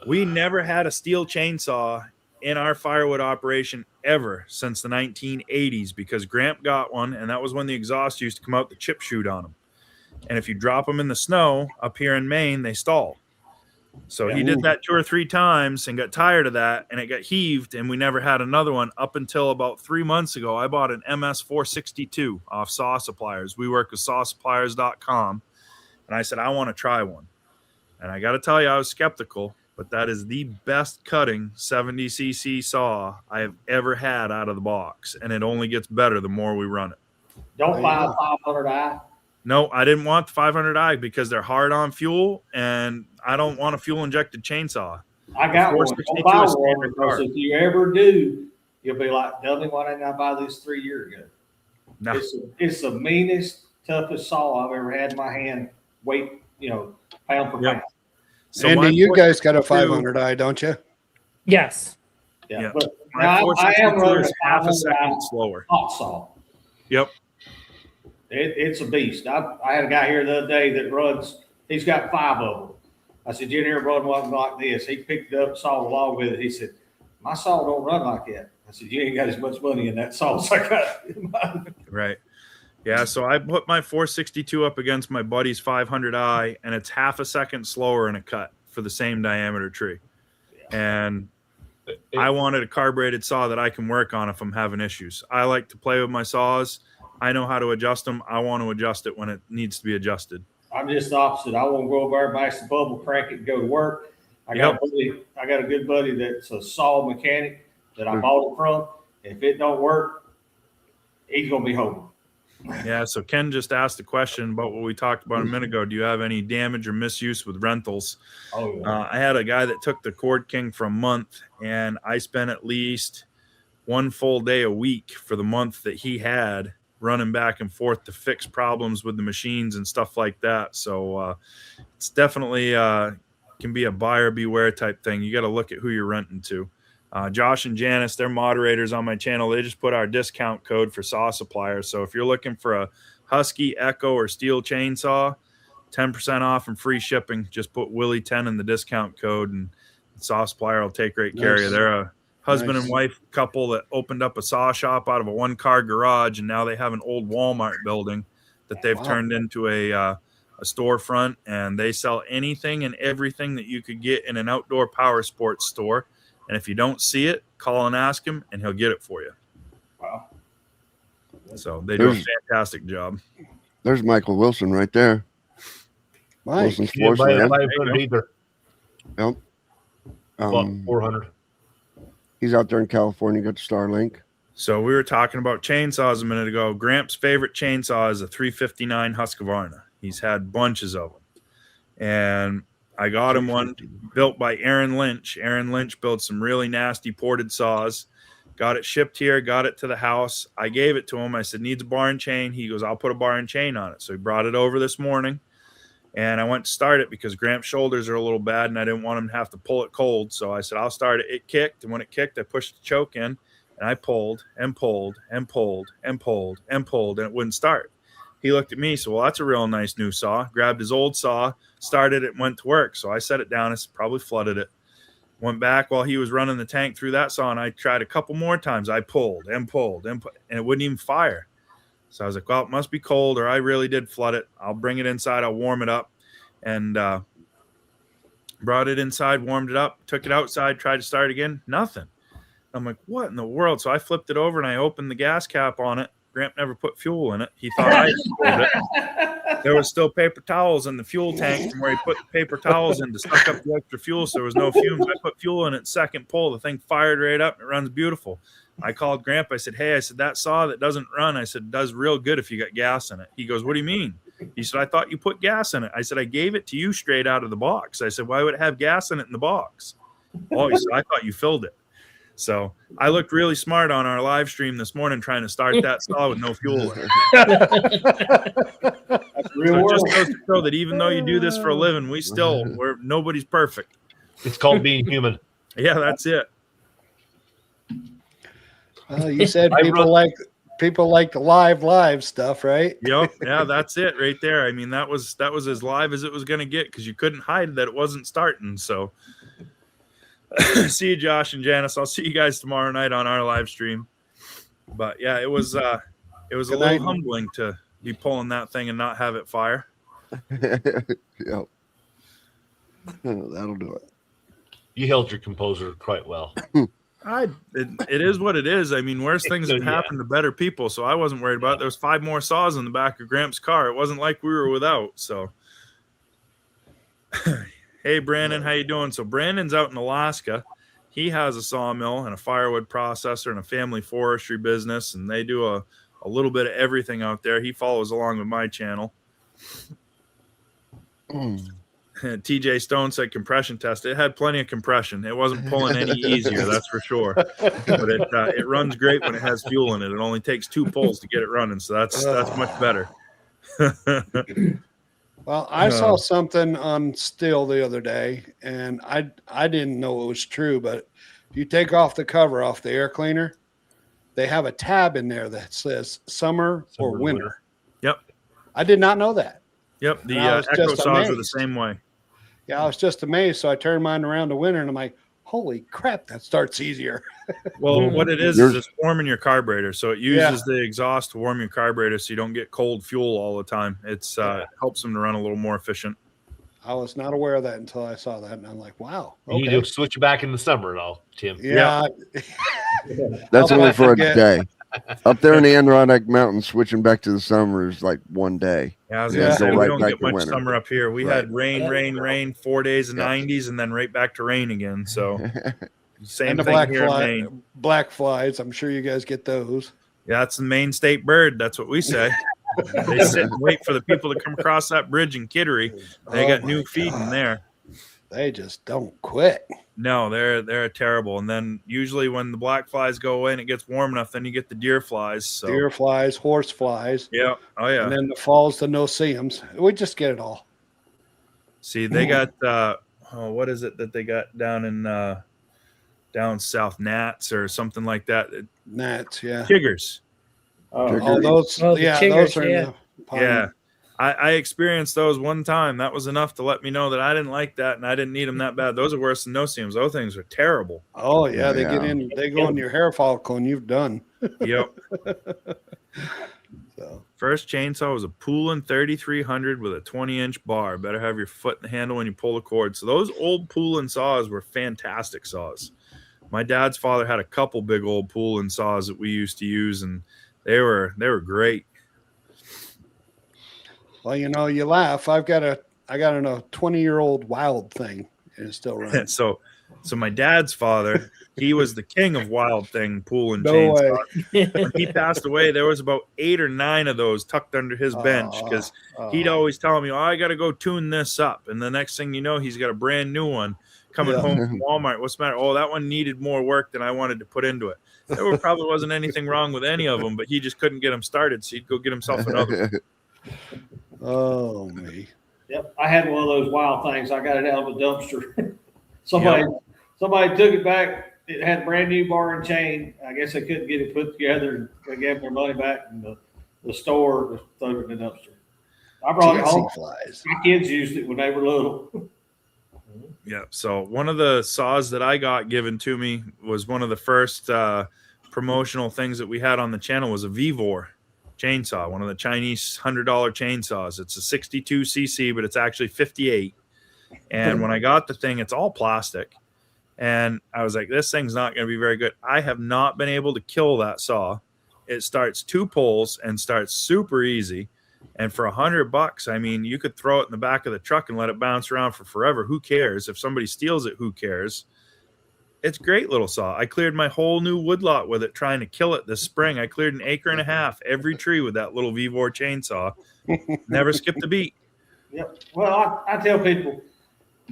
we never had a steel chainsaw in our firewood operation ever since the 1980s because Gramp got one, and that was when the exhaust used to come out the chip chute on them. And if you drop them in the snow up here in Maine, they stall. So he did that 2 or 3 times and got tired of that, and it got heaved, and we never had another one up until about 3 months ago. I bought an MS 462 off Saw Suppliers. We work with sawsuppliers.com, and I said, I want to try one. And I got to tell you, I was skeptical, but that is the best cutting 70cc saw I have ever had out of the box, and it only gets better the more we run it. Don't buy a 500i. No, I didn't want the 500i because they're hard on fuel, and I don't want a fuel-injected chainsaw. I got one. Don't buy one because if you ever do, you'll be like, Dudley, why didn't I buy this 3 years ago? No. It's the meanest, toughest saw I've ever had in my hand, weight, pound for pound. So Andy, you guys got a 500i, don't you? Yes. Yeah. But I am running half a second slower. Hot saw. Yep. It's a beast. I had a guy here the other day that runs, he's got 5 of them. I said, you never run one like this. He picked it up, saw along with it. He said, my saw don't run like that. I said, you ain't got as much money in that saw as I got in mine. Right. Yeah, so I put my 462 up against my buddy's 500i, and it's half a second slower in a cut for the same diameter tree. Yeah. And I wanted a carbureted saw that I can work on if I'm having issues. I like to play with my saws. I know how to adjust them. I want to adjust it when it needs to be adjusted. I'm just the opposite. I want to go over there, bash the bubble, crank it, and go to work. I got a good buddy that's a saw mechanic that I bought it from. If it don't work, he's going to be home. Yeah, so Ken just asked a question about what we talked about a minute ago. Do you have any damage or misuse with rentals? Oh, yeah. I had a guy that took the Cord King for a month, and I spent at least 1 full day a week for the month that he had running back and forth to fix problems with the machines and stuff like that. So it's definitely can be a buyer beware type thing. You got to look at who you're renting to. Josh and Janice, they're moderators on my channel. They just put our discount code for Saw Suppliers. So if you're looking for a Husky, Echo, or Steel chainsaw, 10% off and free shipping. Just put Willey 10 in the discount code, and Saw Supplier will take great care of you. They're a husband and wife couple that opened up a saw shop out of a 1-car garage, and now they have an old Walmart building that they've turned into a storefront, and they sell anything and everything that you could get in an outdoor power sports store. And if you don't see it, call and ask him, and he'll get it for you. Wow. So they do a fantastic job. There's Michael Wilson right there. Mike. Wilson's You didn't buy Force a Land. 500 either. Yep. Bought 400. He's out there in California. Got the Starlink. So we were talking about chainsaws a minute ago. Gramps' favorite chainsaw is a 359 Husqvarna. He's had bunches of them. And I got him one built by Aaron Lynch. Aaron Lynch built some really nasty ported saws. Got it shipped here, got it to the house. I gave it to him. I said, needs a bar and chain. He goes, I'll put a bar and chain on it. So he brought it over this morning. And I went to start it because Gramps' shoulders are a little bad, and I didn't want him to have to pull it cold. So I said, I'll start it. It kicked. And when it kicked, I pushed the choke in. And I pulled and pulled and pulled and pulled and pulled, and it wouldn't start. He looked at me, so well, that's a real nice new saw. Grabbed his old saw, started it, and went to work. So I set it down. I probably flooded it. Went back while he was running the tank through that saw, and I tried a couple more times. I pulled and pulled and it wouldn't even fire. So I was like, well, it must be cold, or I really did flood it. I'll bring it inside. I'll warm it up. And brought it inside, warmed it up, took it outside, tried to start again. Nothing. I'm like, what in the world? So I flipped it over and I opened the gas cap on it. Gramp never put fuel in it. He thought I pulled it. There was still paper towels in the fuel tank from where he put the paper towels in to suck up the extra fuel, so there was no fumes. I put fuel in it, second pull. The thing fired right up. It runs beautiful. I called Gramp. I said, hey, that saw that doesn't run, I said, does real good if you got gas in it. He goes, what do you mean? He said, I thought you put gas in it. I said, I gave it to you straight out of the box. I said, why would it have gas in it in the box? Oh, he said, I thought you filled it. So I looked really smart on our live stream this morning trying to start that saw with no fuel in it. So it just goes to show that even though you do this for a living, nobody's perfect. It's called being human. Yeah, that's it. You said people like the live stuff, right? Yep. Yeah, that's it right there. I mean, that was as live as it was going to get because you couldn't hide that it wasn't starting. So see you, Josh and Janice. I'll see you guys tomorrow night on our live stream. But yeah, it was a little humbling to be pulling that thing and not have it fire. Yep. That'll do it. You held your composure quite well. It is what it is. I mean, worse things have happened to better people, so I wasn't worried about it. There was 5 more saws in the back of Gramps' car. It wasn't like we were without. So, hey, Brandon, how you doing? So Brandon's out in Alaska. He has a sawmill and a firewood processor and a family forestry business, and they do a little bit of everything out there. He follows along with my channel. TJ Stone said compression test. It had plenty of compression. It wasn't pulling any easier, that's for sure. But it runs great when it has fuel in it. It only takes 2 pulls to get it running, so that's much better. Well, I saw something on Still the other day, and I didn't know it was true, but if you take off the cover off the air cleaner, they have a tab in there that says summer or winter. Yep. I did not know that. Yep. The Echo saws are the same way. Yeah, I was just amazed. So I turned mine around to winter, and I'm like, holy crap, that starts easier. Well, what it is it's warming your carburetor. So it uses the exhaust to warm your carburetor so you don't get cold fuel all the time. It helps them to run a little more efficient. I was not aware of that until I saw that, and I'm like, wow. Okay. You need to switch back in the summer and all, Tim. Yeah. That's only for a day. Up there in the Adirondack Mountains, switching back to the summer is like 1 day. Yeah, I was going to say, we don't get much summer up here. We had rain, 4 days of 90s, and then right back to rain again. So same thing here in Maine. Black flies, I'm sure you guys get those. Yeah, that's the Maine state bird. That's what we say. They sit and wait for the people to come across that bridge in Kittery. They got new feeding there. They just don't quit. No, they're terrible. And then usually when the black flies go away and it gets warm enough, then you get the deer flies. So. Deer flies, horse flies. Yeah. Oh, yeah. And then the falls, the no-see-ums. We just get it all. See, they got, what is it that they got down in down south? Gnats or something like that. Gnats, yeah. Chiggers. Those, chiggers, those are in the pond. Yeah. I experienced those one time. That was enough to let me know that I didn't like that and I didn't need them that bad. Those are worse than no-see-ums. Those things are terrible. Oh, yeah. They get in, they go in your hair follicle and you've done. Yep. First chainsaw was a Poolin 3300 with a 20-inch bar. Better have your foot in the handle when you pull the cord. So those old Poolin saws were fantastic saws. My dad's father had a couple big old Poolin saws that we used to use, and they were great. Well, you laugh. I got a 20-year-old Wild thing, and it's still running. So my dad's father, he was the king of Wild Thing Poolin No chainsaw. When he passed away, there was about 8 or 9 of those tucked under his bench because he'd always tell me, I got to go tune this up. And the next thing you know, he's got a brand new one coming home from Walmart. What's the matter? Oh, that one needed more work than I wanted to put into it. There probably wasn't anything wrong with any of them, but he just couldn't get them started, so he'd go get himself another one. Oh, me. Yep, I had one of those Wild Things. I got it out of a dumpster. Somebody took it back. It had a brand new bar and chain. I guess they couldn't get it put together. They gave their money back, and the store threw it in the dumpster. I brought it home. Flies. My kids used it when they were little. Yeah. So one of the saws that I got given to me was one of the first promotional things that we had on the channel was a Vivor chainsaw, one of the Chinese $100 chainsaws. It's a 62 cc, but it's actually 58. And when I got the thing, it's all plastic. And I was like, this thing's not going to be very good. I have not been able to kill that saw. It starts 2 pulls and starts super easy. And for $100, I mean, you could throw it in the back of the truck and let it bounce around for forever. Who cares? If somebody steals it, who cares? It's a great little saw. I cleared my whole new woodlot with it trying to kill it this spring. I cleared 1.5 acres every tree with that little Vivor chainsaw. Never skipped a beat. Yep. Well, I tell people,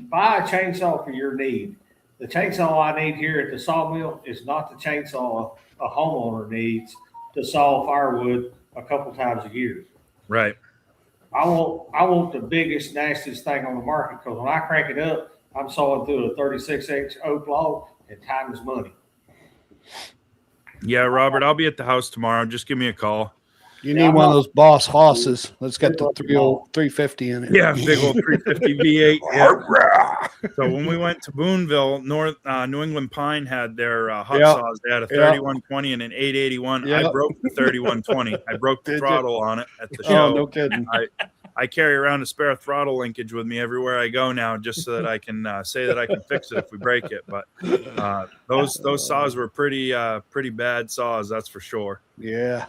buy a chainsaw for your need. The chainsaw I need here at the sawmill is not the chainsaw a homeowner needs to saw firewood a couple times a year. Right. I want the biggest, nastiest thing on the market, because when I crank it up, I'm sawing through a 36-inch oak log, and time is money. Yeah, Robert, I'll be at the house tomorrow. Just give me a call. You need one of those Boss Hosses. Let's get the 350 in it. Yeah, big old 350 V8. Yeah. So when we went to Boonville, New England Pine had their hot saws. They had a 3120 and an 881. I broke the 3120. I broke the throttle on it at the show. Oh, no kidding. I carry around a spare throttle linkage with me everywhere I go now, just so that I can say that I can fix it if we break it. But those saws were pretty bad saws, that's for sure. Yeah.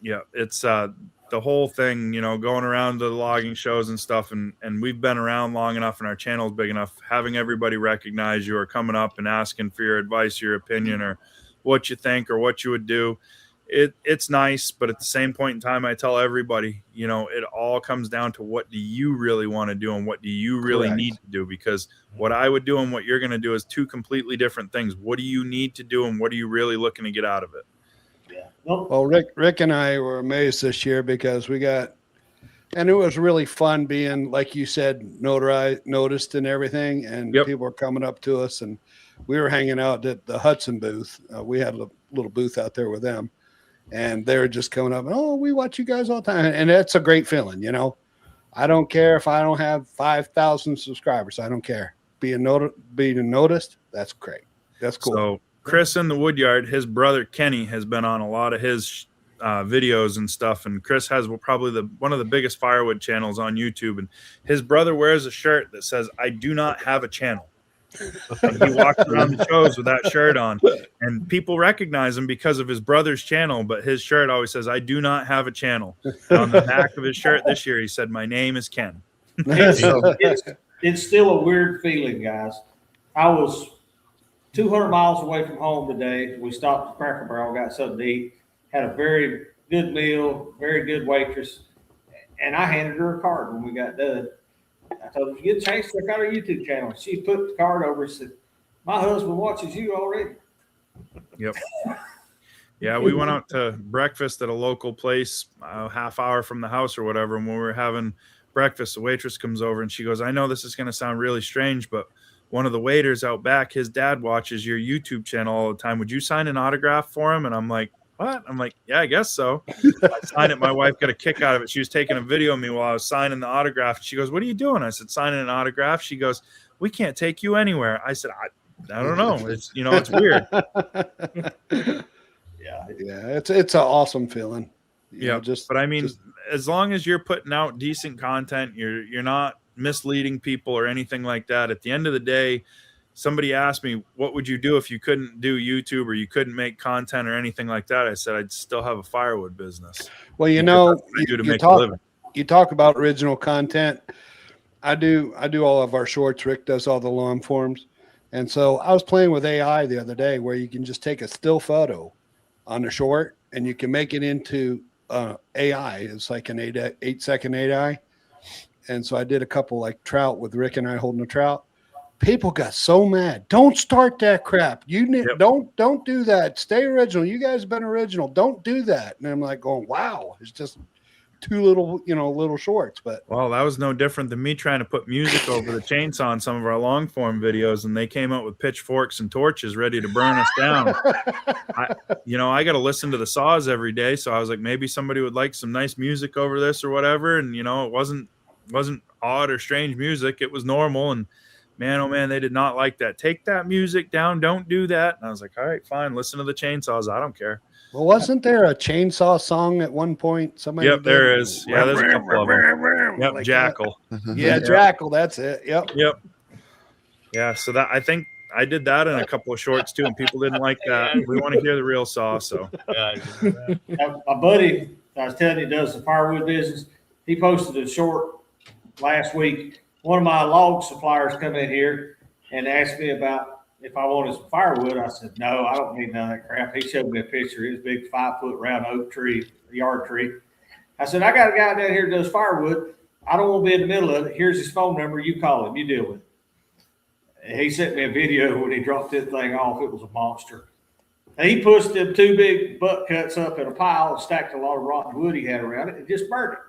Yeah, it's the whole thing, going around to the logging shows and stuff, and we've been around long enough and our channel's big enough, having everybody recognize you or coming up and asking for your advice, your opinion, or what you think or what you would do. It's nice, but at the same point in time, I tell everybody, it all comes down to what do you really want to do and what do you really need to do, because what I would do and what you're going to do is 2 completely different things. What do you need to do and what are you really looking to get out of it? Well, Rick and I were amazed this year because and it was really fun being, like you said, noticed and everything, and people were coming up to us, and we were hanging out at the Hudson booth. We had a little booth out there with them, and they were just coming up, oh, we watch you guys all the time, and that's a great feeling, I don't care if I don't have 5,000 subscribers. I don't care. Being noticed, that's great. That's cool. So Chris in the Woodyard, his brother Kenny has been on a lot of his videos and stuff, and Chris has probably one of the biggest firewood channels on YouTube, and his brother wears a shirt that says, I do not have a channel. And he walks around the shows with that shirt on, and people recognize him because of his brother's channel, but his shirt always says, I do not have a channel. And on the back of his shirt this year, he said, my name is Ken. It's still a weird feeling, guys. I was 200 miles away from home today. We stopped at Cracker Barrel, got something to eat, had a very good meal, very good waitress, and I handed her a card when we got done. I told her, if you get a chance, check out our YouTube channel. She put the card over and said, my husband watches you already. Yep. Yeah, we went out to breakfast at a local place a half hour from the house or whatever, and when we were having breakfast, the waitress comes over and she goes, I know this is going to sound really strange, but one of the waiters out back, his dad watches your YouTube channel all the time. Would you sign an autograph for him? And I'm like, what? I'm like, yeah, I guess so. I signed it. My wife got a kick out of it. She was taking a video of me while I was signing the autograph. She goes, what are you doing? I said, signing an autograph. She goes, we can't take you anywhere. I said, I don't know. It's, it's weird. Yeah. It's an awesome feeling. Yeah, but I mean, as long as you're putting out decent content, you're not misleading people or anything like that. At the end of the day, somebody asked me, what would you do if you couldn't do YouTube or you couldn't make content or anything like that? I said, I'd still have a firewood business. Well, you talk about original content. I do all of our shorts. Rick does all the long forms. And so I was playing with AI the other day where you can just take a still photo on a short and you can make it into AI. It's like an 8-second AI. And so I did a couple like trout with Rick and I holding a trout. People got so mad. Don't start that crap. Don't do that. Stay original. You guys have been original. Don't do that. And I'm like going, wow, it's just two little shorts. But well, that was no different than me trying to put music over the chainsaw on some of our long form videos, and they came out with pitchforks and torches ready to burn us down. I got to listen to the saws every day, so I was like, maybe somebody would like some nice music over this or whatever. And it wasn't odd or strange music. It was normal. And man, oh man, they did not like that. Take that music down. Don't do that. And I was like, all right, fine. Listen to the chainsaws. I don't care. Well, wasn't there a chainsaw song at one point? Yep, there is. Yeah, there's a couple of them. Yep, like Jackal. Yeah, Jackal. That's it. Yep. Yeah, so that I think I did that in a couple of shorts too, and people didn't like that. We want to hear the real saw. So, my buddy, I was telling you, does the firewood business. He posted a short last week. One of my log suppliers come in here and asked me about if I wanted some firewood. I said, no, I don't need none of that crap. He showed me a picture of his big 5-foot round oak tree, yard tree. I said, I got a guy down here who does firewood. I don't want to be in the middle of it. Here's his phone number. You call him. You deal with it. And he sent me a video when he dropped that thing off. It was a monster. And he pushed them 2 big butt cuts up in a pile and stacked a lot of rotten wood he had around it and just burned it.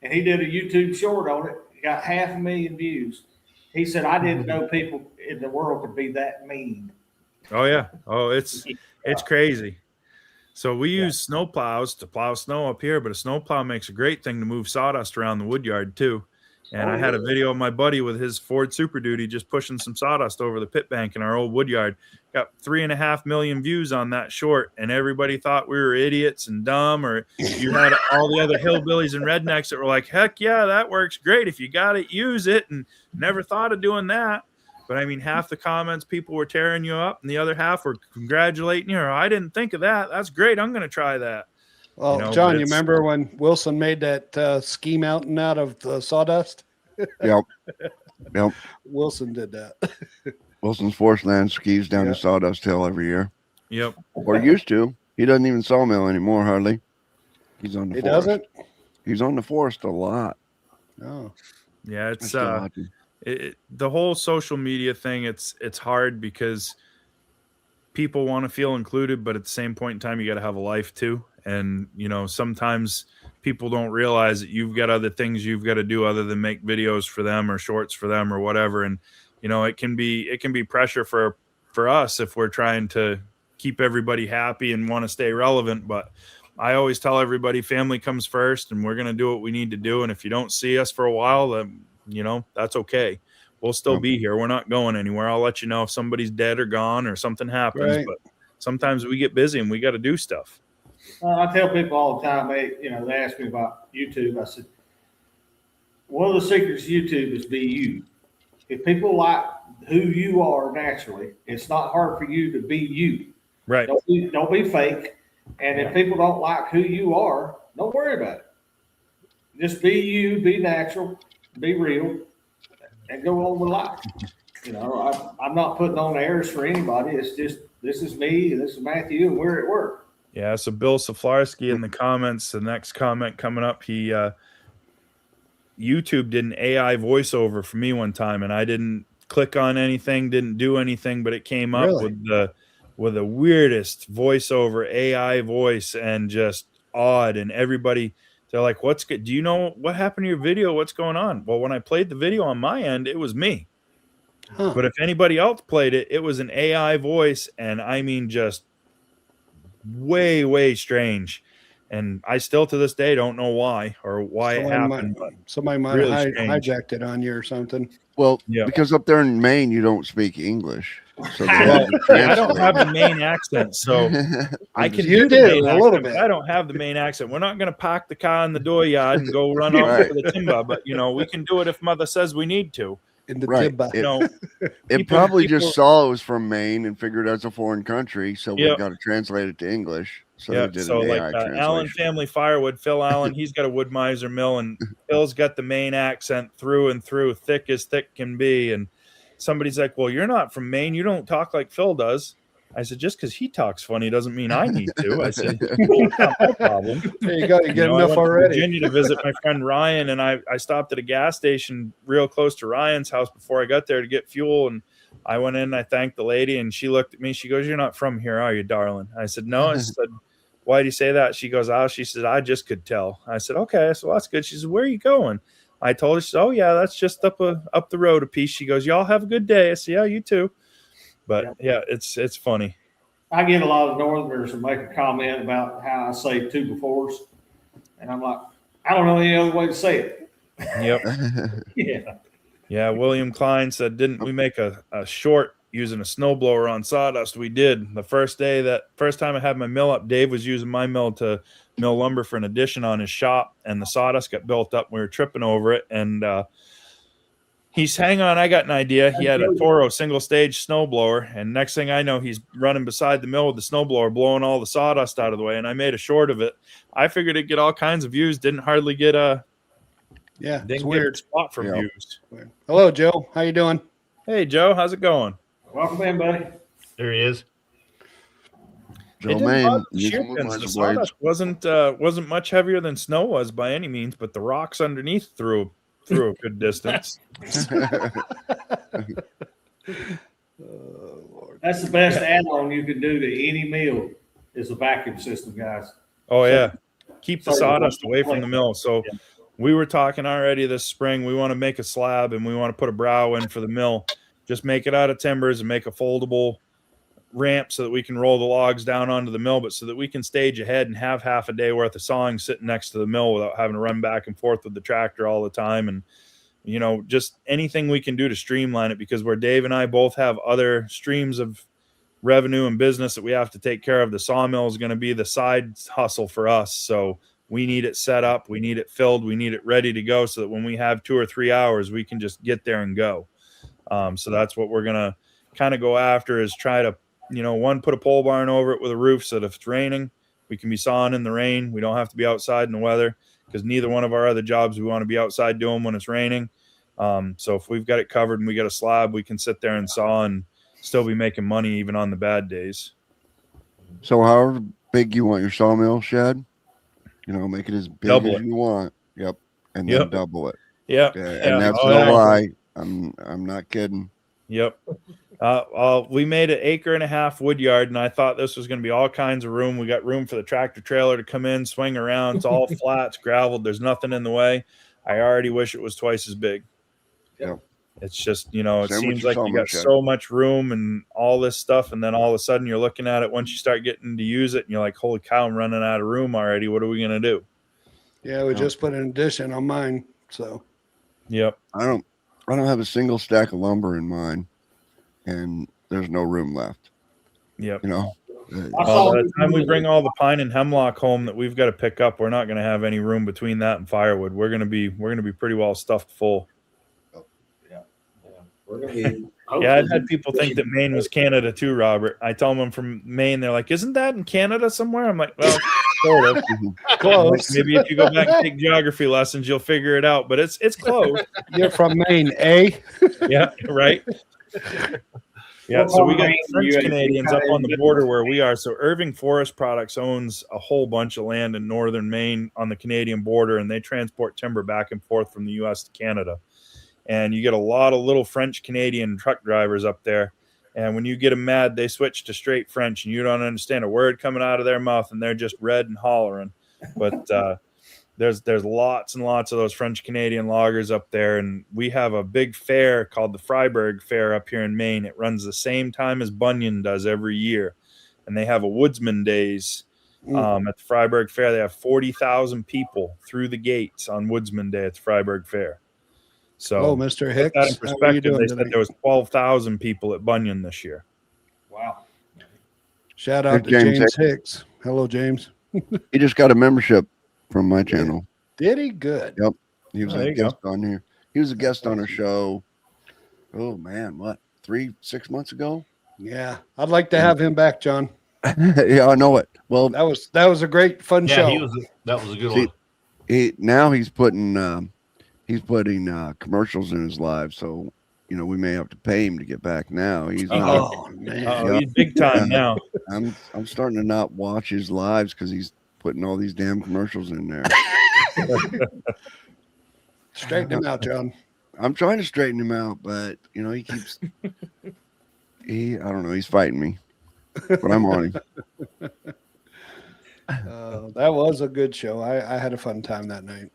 And he did a YouTube short on it. Got 500,000 views. He said, I didn't know people in the world could be that mean. Oh yeah. Oh, it's crazy. So we use snow plows to plow snow up here, but a snow plow makes a great thing to move sawdust around the wood yard too. And I had a video of my buddy with his Ford Super Duty just pushing some sawdust over the pit bank in our old wood yard. Got 3.5 million views on that short, and everybody thought we were idiots and dumb, or you had all the other hillbillies and rednecks that were like, heck yeah, that works great. If you got it, use it, and never thought of doing that. But I mean, half the comments, people were tearing you up, and the other half were congratulating you. Or, I didn't think of that. That's great. I'm going to try that. Well, John, you remember when Wilson made that ski mountain out of the sawdust? Yep. Wilson did that. Wilson's Forest Land skis down the Sawdust Hill every year. Yep. Or used to. He doesn't even sawmill anymore, hardly. He's on the forest. Doesn't? He's on the forest a lot. Oh. Yeah, it's the whole social media thing, it's hard because people want to feel included, but at the same point in time, you got to have a life too. And, sometimes people don't realize that you've got other things you've got to do other than make videos for them or shorts for them or whatever. And, it can be pressure for us if we're trying to keep everybody happy and want to stay relevant. But I always tell everybody family comes first, and we're going to do what we need to do. And if you don't see us for a while, then, that's okay. We'll still be here. We're not going anywhere. I'll let you know if somebody's dead or gone or something happens. Right. But sometimes we get busy and we got to do stuff. I tell people all the time, they ask me about YouTube. I said, one of the secrets of YouTube is be you. If people like who you are naturally, it's not hard for you to be you. Right. Don't be fake. And if people don't like who you are, don't worry about it. Just be you, be natural, be real, and go on with life. I'm not putting on airs for anybody. It's just, this is me, this is Matthew, and we're at work. Yeah, so Bill Saflarski in the comments, the next comment coming up, he YouTube did an AI voiceover for me one time, and I didn't click on anything, didn't do anything, but it came up with the weirdest voiceover AI voice and just odd. And everybody, they're like, what's good? Do you know what happened to your video? What's going on? Well, when I played the video on my end, it was me. But if anybody else played it, it was an AI voice. And I mean, just way, way strange. And I still to this day don't know why or why it happened. Somebody might have hijacked it on you or something. Well, Yeah. because up there in Maine, you don't speak English. So Well, I don't have the Maine accent, so I can You do the do, Maine a little accent, bit. but I don't have the Maine accent. We're not going to park the car in the dooryard and go run off Right. to the timber, but we can do it if mother says we need to. In the Right. timber. It probably just saw it was from Maine and figured it's a foreign country, so we got to translate it to English. So they did so an like AI translation. Allen Family Firewood, Phil Allen, he's got a wood miser mill, and Phil's got the Maine accent through and through, thick as thick can be. And somebody's like, well, you're not from Maine. You don't talk like Phil does. I said, just because he talks funny doesn't mean I need to. I said, it's not my problem. There you go. You get I enough went already. to Virginia to visit my friend Ryan, and I stopped at a gas station real close to Ryan's house before I got there to get fuel. And I went in and I thanked the lady, and she looked at me. She goes, you're not from here, are you, darling? I said, no. I said, why do you say that? She goes, she said, I just could tell. I said, okay, so that's good. She said, where are you going? I told her, she said, oh yeah, that's just up the road a piece. She goes, y'all have a good day. I said, yeah, you too. But yeah, it's funny. I get a lot of Northerners who make a comment about how I say two befores, and I'm like, I don't know any other way to say it. Yep. Yeah. William Klein said, didn't we make a short using a snowblower on sawdust? We did. The first time I had my mill up, Dave was using my mill to mill lumber for an addition on his shop, and the sawdust got built up. We were tripping over it, and he's, hang on, I got an idea. He had a Toro single stage snowblower, and next thing I know, he's running beside the mill with the snowblower, blowing all the sawdust out of the way, and I made a short of it. I figured it'd get all kinds of views. Didn't hardly get it's weird spot for views. Weird. Hello, Joe. How you doing? Hey, Joe. How's it going? Welcome in, buddy. There he is. Joe Maine, the sawdust wasn't much heavier than snow was by any means, but the rocks underneath threw a good distance. That's the best add-on you can do to any mill is a vacuum system, guys. Oh yeah, keep the sawdust away from the mill. So we were talking already this spring. We want to make a slab and we want to put a brow in for the mill. Just make it out of timbers and make a foldable ramp so that we can roll the logs down onto the mill, but so that we can stage ahead and have half a day worth of sawing sitting next to the mill without having to run back and forth with the tractor all the time. And just anything we can do to streamline it, because where Dave and I both have other streams of revenue and business that we have to take care of, the sawmill is going to be the side hustle for us. So we need it set up, we need it filled, we need it ready to go, so that when we have 2 or 3 hours, we can just get there and go. So that's what we're going to kind of go after, is try to, put a pole barn over it with a roof, so that if it's raining, we can be sawing in the rain. We don't have to be outside in the weather, because neither one of our other jobs we want to be outside doing when it's raining. So if we've got it covered and we got a slab, we can sit there and saw and still be making money even on the bad days. So however big you want your sawmill shed, make it as big as you want. Yep. And then double it. Yep. And that's no lie. I'm not kidding. Yep. We made an 1.5 acre wood yard, and I thought this was going to be all kinds of room. We got room for the tractor trailer to come in, swing around. It's all flat, it's graveled. There's nothing in the way. I already wish it was twice as big. Yep. It's just, it seems like you got so much room and all this stuff, and then all of a sudden you're looking at it once you start getting to use it, and you're like, holy cow, I'm running out of room already. What are we going to do? Yeah, we just put an addition on mine, so. Yep. I don't have a single stack of lumber in mine, and there's no room left. Yep. By the time we bring all the pine and hemlock home that we've got to pick up, we're not going to have any room between that and firewood. We're going to be pretty well stuffed full. We're gonna be. Yeah, I've had people think that Maine was Canada too, Robert. I tell them I'm from Maine. They're like, isn't that in Canada somewhere? I'm like, well, sort of. Close. Maybe if you go back and take geography lessons, you'll figure it out. But it's close. You're from Maine, eh? Yeah, right. Yeah, so we got French Canadians up on the border where we are. So Irving Forest Products owns a whole bunch of land in northern Maine on the Canadian border, and they transport timber back and forth from the U.S. to Canada. And you get a lot of little French Canadian truck drivers up there. And when you get them mad, they switch to straight French, and you don't understand a word coming out of their mouth, and they're just red and hollering. But there's lots and lots of those French Canadian loggers up there. And we have a big fair called the Freiburg Fair up here in Maine. It runs the same time as Bunyan does every year. And they have a Woodsman Days at the Freiburg Fair. They have 40,000 people through the gates on Woodsman Day at the Freiburg Fair. So, Mr. put Hicks, that in how are you perspective, doing they said today? there was 12,000 people at Bunyan this year. Wow. Shout out to James James Hicks. Hello, James. He just got a membership from my channel. Did he? Good. Yep. He was Oh, there a you guest go. on here. He was a guest on our show. Oh man, what, 6 months ago? Yeah, I'd like to have him back, John. Yeah, I know it. Well, That was a great fun Yeah, show. that was a good See, one. he's putting commercials in his live, so we may have to pay him to get back now. He's not. Oh man. Yeah. He's big time now. I'm starting to not watch his lives because he's putting all these damn commercials in there. Straighten him out, John. I'm trying to straighten him out, but he keeps I don't know, he's fighting me. But I'm on him. That was a good show. I had a fun time that night.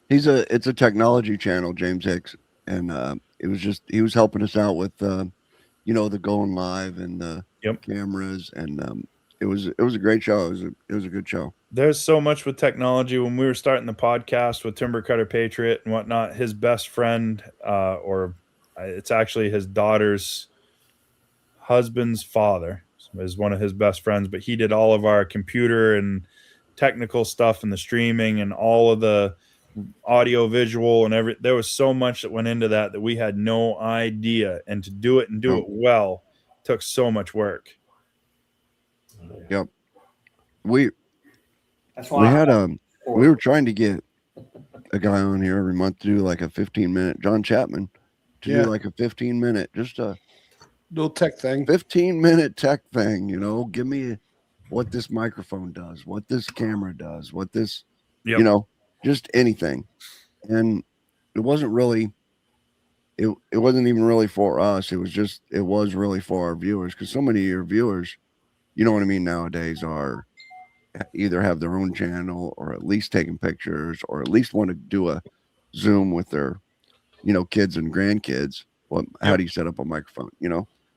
It's a technology channel, James Hicks, and he was helping us out with the going live and the cameras, and it was a great show. It was a good show. There's so much with technology. When we were starting the podcast with Timber Cutter Patriot and whatnot, his best friend, it's actually his daughter's husband's father, is one of his best friends, but he did all of our computer and technical stuff and the streaming and all of the audio visual and there was so much that went into that we had no idea, and to do it well took so much work. Yep. That's why We were trying to get a guy on here every month to do like a 15-minute, John Chapman, to do like a 15-minute, just a little tech thing, 15-minute tech thing. Give me what this microphone does, what this camera does, what this, just anything. And it wasn't really, it wasn't even really for us. It was really for our viewers, because so many of your viewers, you know what I mean, nowadays are either have their own channel or at least taking pictures or at least want to do a Zoom with their, kids and grandkids. How do you set up a microphone?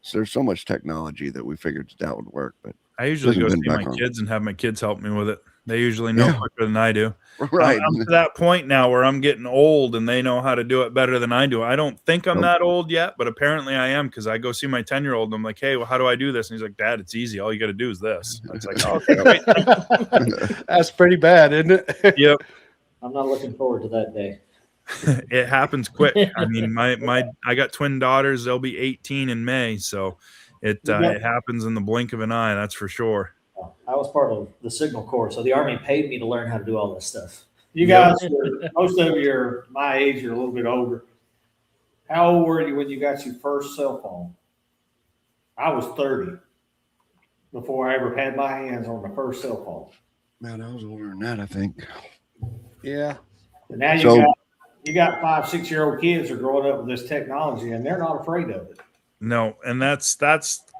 So there's so much technology that we figured that would work. But I usually go see my kids and have my kids help me with it. They usually know quicker than I do. Right. I'm to that point now where I'm getting old and they know how to do it better than I do. I don't think I'm that old yet, but apparently I am, because I go see my 10-year-old and I'm like, hey, well, how do I do this? And he's like, Dad, it's easy. All you got to do is this. It's like, oh, okay, great. That's pretty bad, isn't it? Yep. I'm not looking forward to that day. It happens quick. I mean, I got twin daughters. They'll be 18 in May. So it happens in the blink of an eye. That's for sure. I was part of the Signal Corps, so the Army paid me to learn how to do all this stuff. you guys, most of you are my age or a little bit older. How old were you when you got your first cell phone? I was 30 before I ever had my hands on the first cell phone. Man, I was older than that, I think. Yeah. And now you got 5-6-year-old kids are growing up with this technology, and they're not afraid of it. No, and that's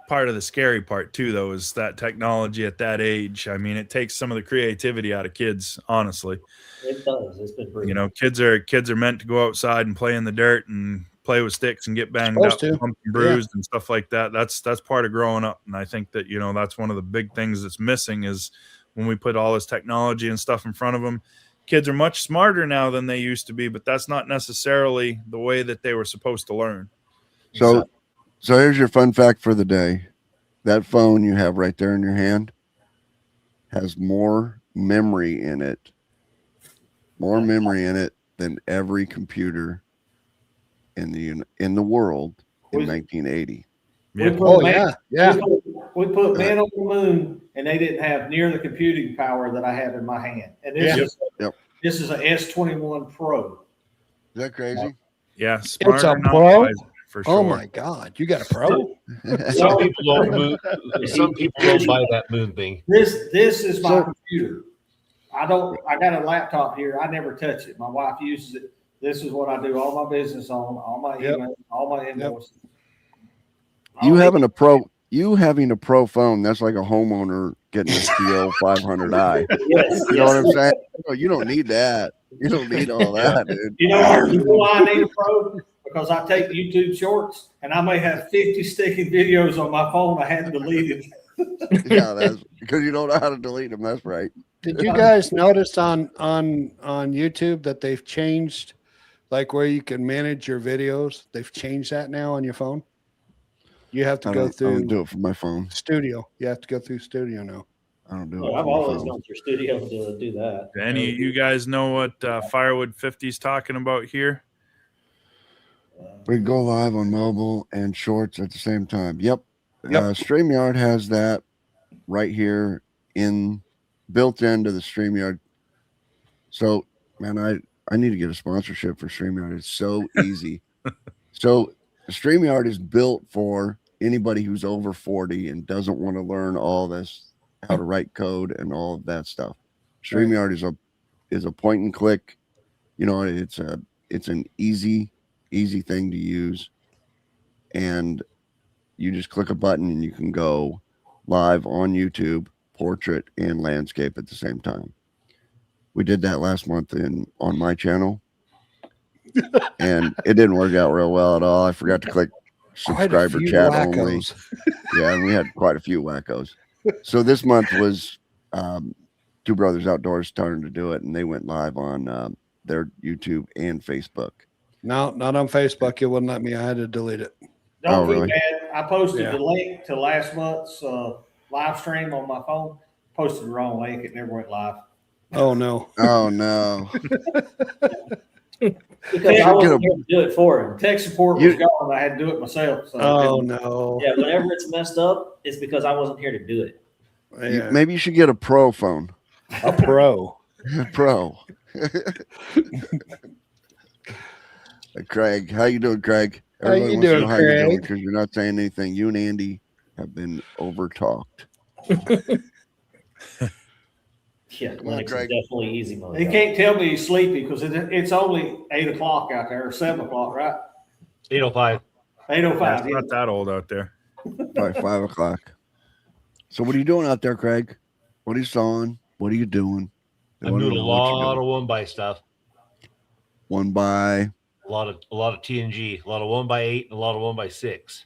part of the scary part too, though, is that technology at that age. I mean, it takes some of the creativity out of kids, honestly. It does. It's been pretty. Kids are meant to go outside and play in the dirt and play with sticks and get banged up, bumped and bruised and stuff like that. That's part of growing up. And I think that, that's one of the big things that's missing, is when we put all this technology and stuff in front of them. Kids are much smarter now than they used to be, but that's not necessarily the way that they were supposed to learn. So here's your fun fact for the day. That phone you have right there in your hand has more memory in it than every computer in the world in 1980. We put men on the moon, and they didn't have near the computing power that I have in my hand. And this is an S21 Pro. Is that crazy? Yeah, it's a Pro. For sure. Oh my God, you got a Pro? Some people don't buy that moon thing. This is my computer. I got a laptop here. I never touch it. My wife uses it. This is what I do all my business on, all my emails, all my invoices. You having a Pro phone, that's like a homeowner getting a Steel 500i. Yes, you know what I'm saying? You don't need that. You don't need all that, dude. You know why I need a Pro? Because I take YouTube shorts, and I may have 50 sticking videos on my phone I hadn't deleted. Yeah, that's because you don't know how to delete them. That's right. Did you guys notice on YouTube that they've changed like where you can manage your videos. They've changed that now on your phone. You have to go I through don't do it from my phone. Studio. You have to go through Studio now. I don't do Oh, it. I've from my always phone. gone through Studio to do that. Do any of you guys know what Firewood 50 is talking about here? We go live on mobile and shorts at the same time. Yep. StreamYard has that right here built into the StreamYard. So, man, I need to get a sponsorship for StreamYard. It's so easy. So StreamYard is built for anybody who's over 40 and doesn't want to learn all this, how to write code and all of that stuff. StreamYard is a point and click. You know, it's an easy thing to use, and you just click a button and you can go live on YouTube, portrait and landscape at the same time. We did that last month on my channel, and it didn't work out real well at all. I forgot to click subscriber chat only. Yeah, and we had quite a few wackos. So this month was Two Brothers Outdoors starting to do it, and they went live on their YouTube and Facebook. No, not on Facebook. It wouldn't let me. I had to delete it. Don't feel really? bad. I posted the link to last month's live stream on my phone. Posted the wrong link. It never went live. Oh no. Oh no. Because I wasn't here to do it for him. Tech support was gone. I had to do it myself. So Oh no. Yeah, whenever it's messed up, it's because I wasn't here to do it. Yeah. Maybe you should get a pro phone. A pro. Pro. Craig, how you doing, Craig? How you doing, Craig? Because you're not saying anything. You and Andy have been over talked. Yeah, Linux is definitely easy mode. He can't tell me he's sleepy because it's only 8 o'clock out there, or 7 o'clock, right? 8:05. 8:05. It's not that old out there. Probably 5 o'clock. So what are you doing out there, Craig? What are you sawing? What are you doing? I'm doing a lot of 1x stuff. 1x. A lot of TNG, a lot of 1x8, and a lot of 1x6.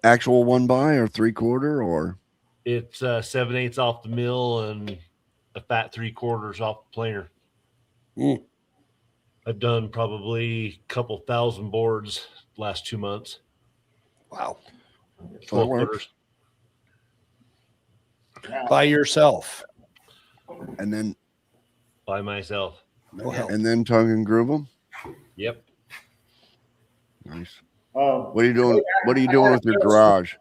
Actual 1x or 3/4 or? It's 7/8 off the mill and a fat 3/4 off the planer. I've done probably a couple thousand boards last 2 months. Wow. 12 footers. By yourself. And then By myself. No help. and then tongue and groove them. Yep. Nice. What are you doing? What are you doing with your garage?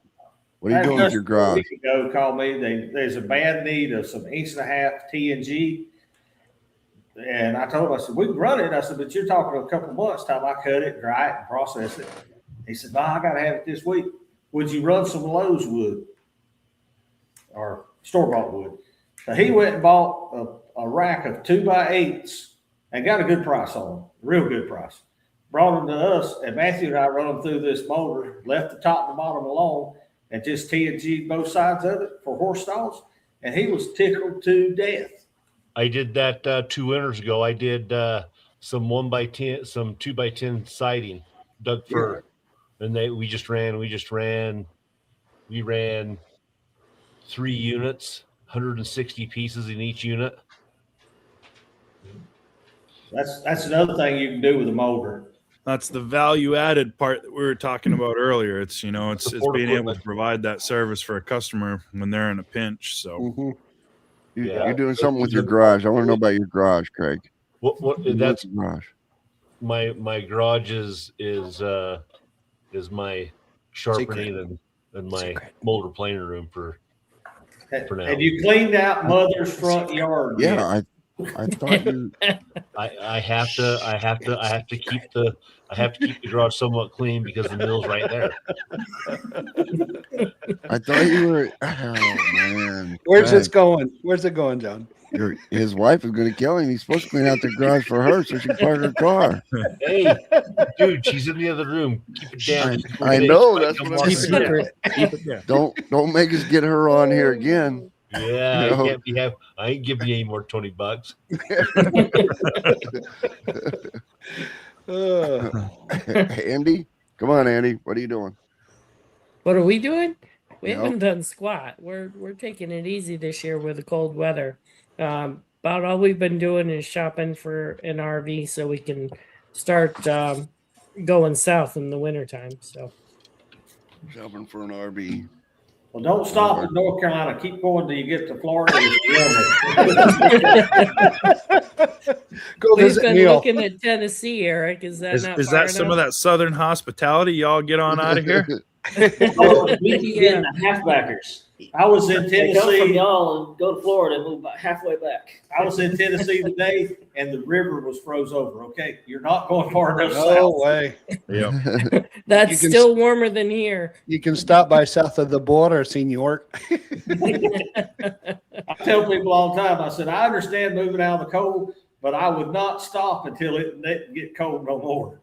What are you doing with your garage? A week ago, called me. There's a bad need of some 1.5 TNG. And I told him, I said, we can run it. I said, but you're talking a couple months time. I cut it, dry it, and process it. He said, no, I got to have it this week. Would you run some Lowe's wood or store-bought wood? So he went and bought a rack of 2x8s and got a good price on them, real good price. Brought them to us, and Matthew and I run them through this motor, left the top and the bottom alone, and just TNG both sides of it for horse stalls. And he was tickled to death. I did that 2 winters ago. I did some 1x10, some 2x10 siding, Doug fir, and we ran 3 units, 160 pieces in each unit. That's another thing you can do with a motor. That's the value added part that we were talking about earlier. It's it's being able to provide that service for a customer when they're in a pinch. So You're doing something with your garage. I want to know about your garage, Craig. What that's garage. My garage is my sharpening and my molder planer room for now. Have you cleaned out Mother's front yard? Yeah, I thought you. I have to keep the garage somewhat clean because the mill's right there. I thought you were. Oh man, Where's this going? Where's it going, John? His wife is going to kill him. He's supposed to clean out the garage for her so she can park her car. Hey, dude, she's in the other room. Keep it down. I know. That's what I'm saying. Don't make us get her on here again. Yeah, I ain't giving you any more $20. Andy, come on, Andy. What are you doing? What are we doing? We haven't done squat. We're taking it easy this year with the cold weather. About all we've been doing is shopping for an RV so we can start going south in the wintertime. So Shopping for an RV. Well, don't stop in North Carolina. Keep going till you get to Florida. Go we've visit been Neil. looking at Tennessee, Eric. Is that not Is far that some of enough? that southern hospitality? Y'all get on out of here. Oh, we keep getting the halfbackers. I was in They come from Tennessee. y'all and go to Florida and move about halfway back. I was in Tennessee today, and the river was froze over. Okay, you're not going far enough No south. way. Yeah. That's You can still warmer than here. You can stop by south of the border, Senor. I tell people all the time. I said I understand moving out of the cold, but I would not stop until it didn't get cold no more.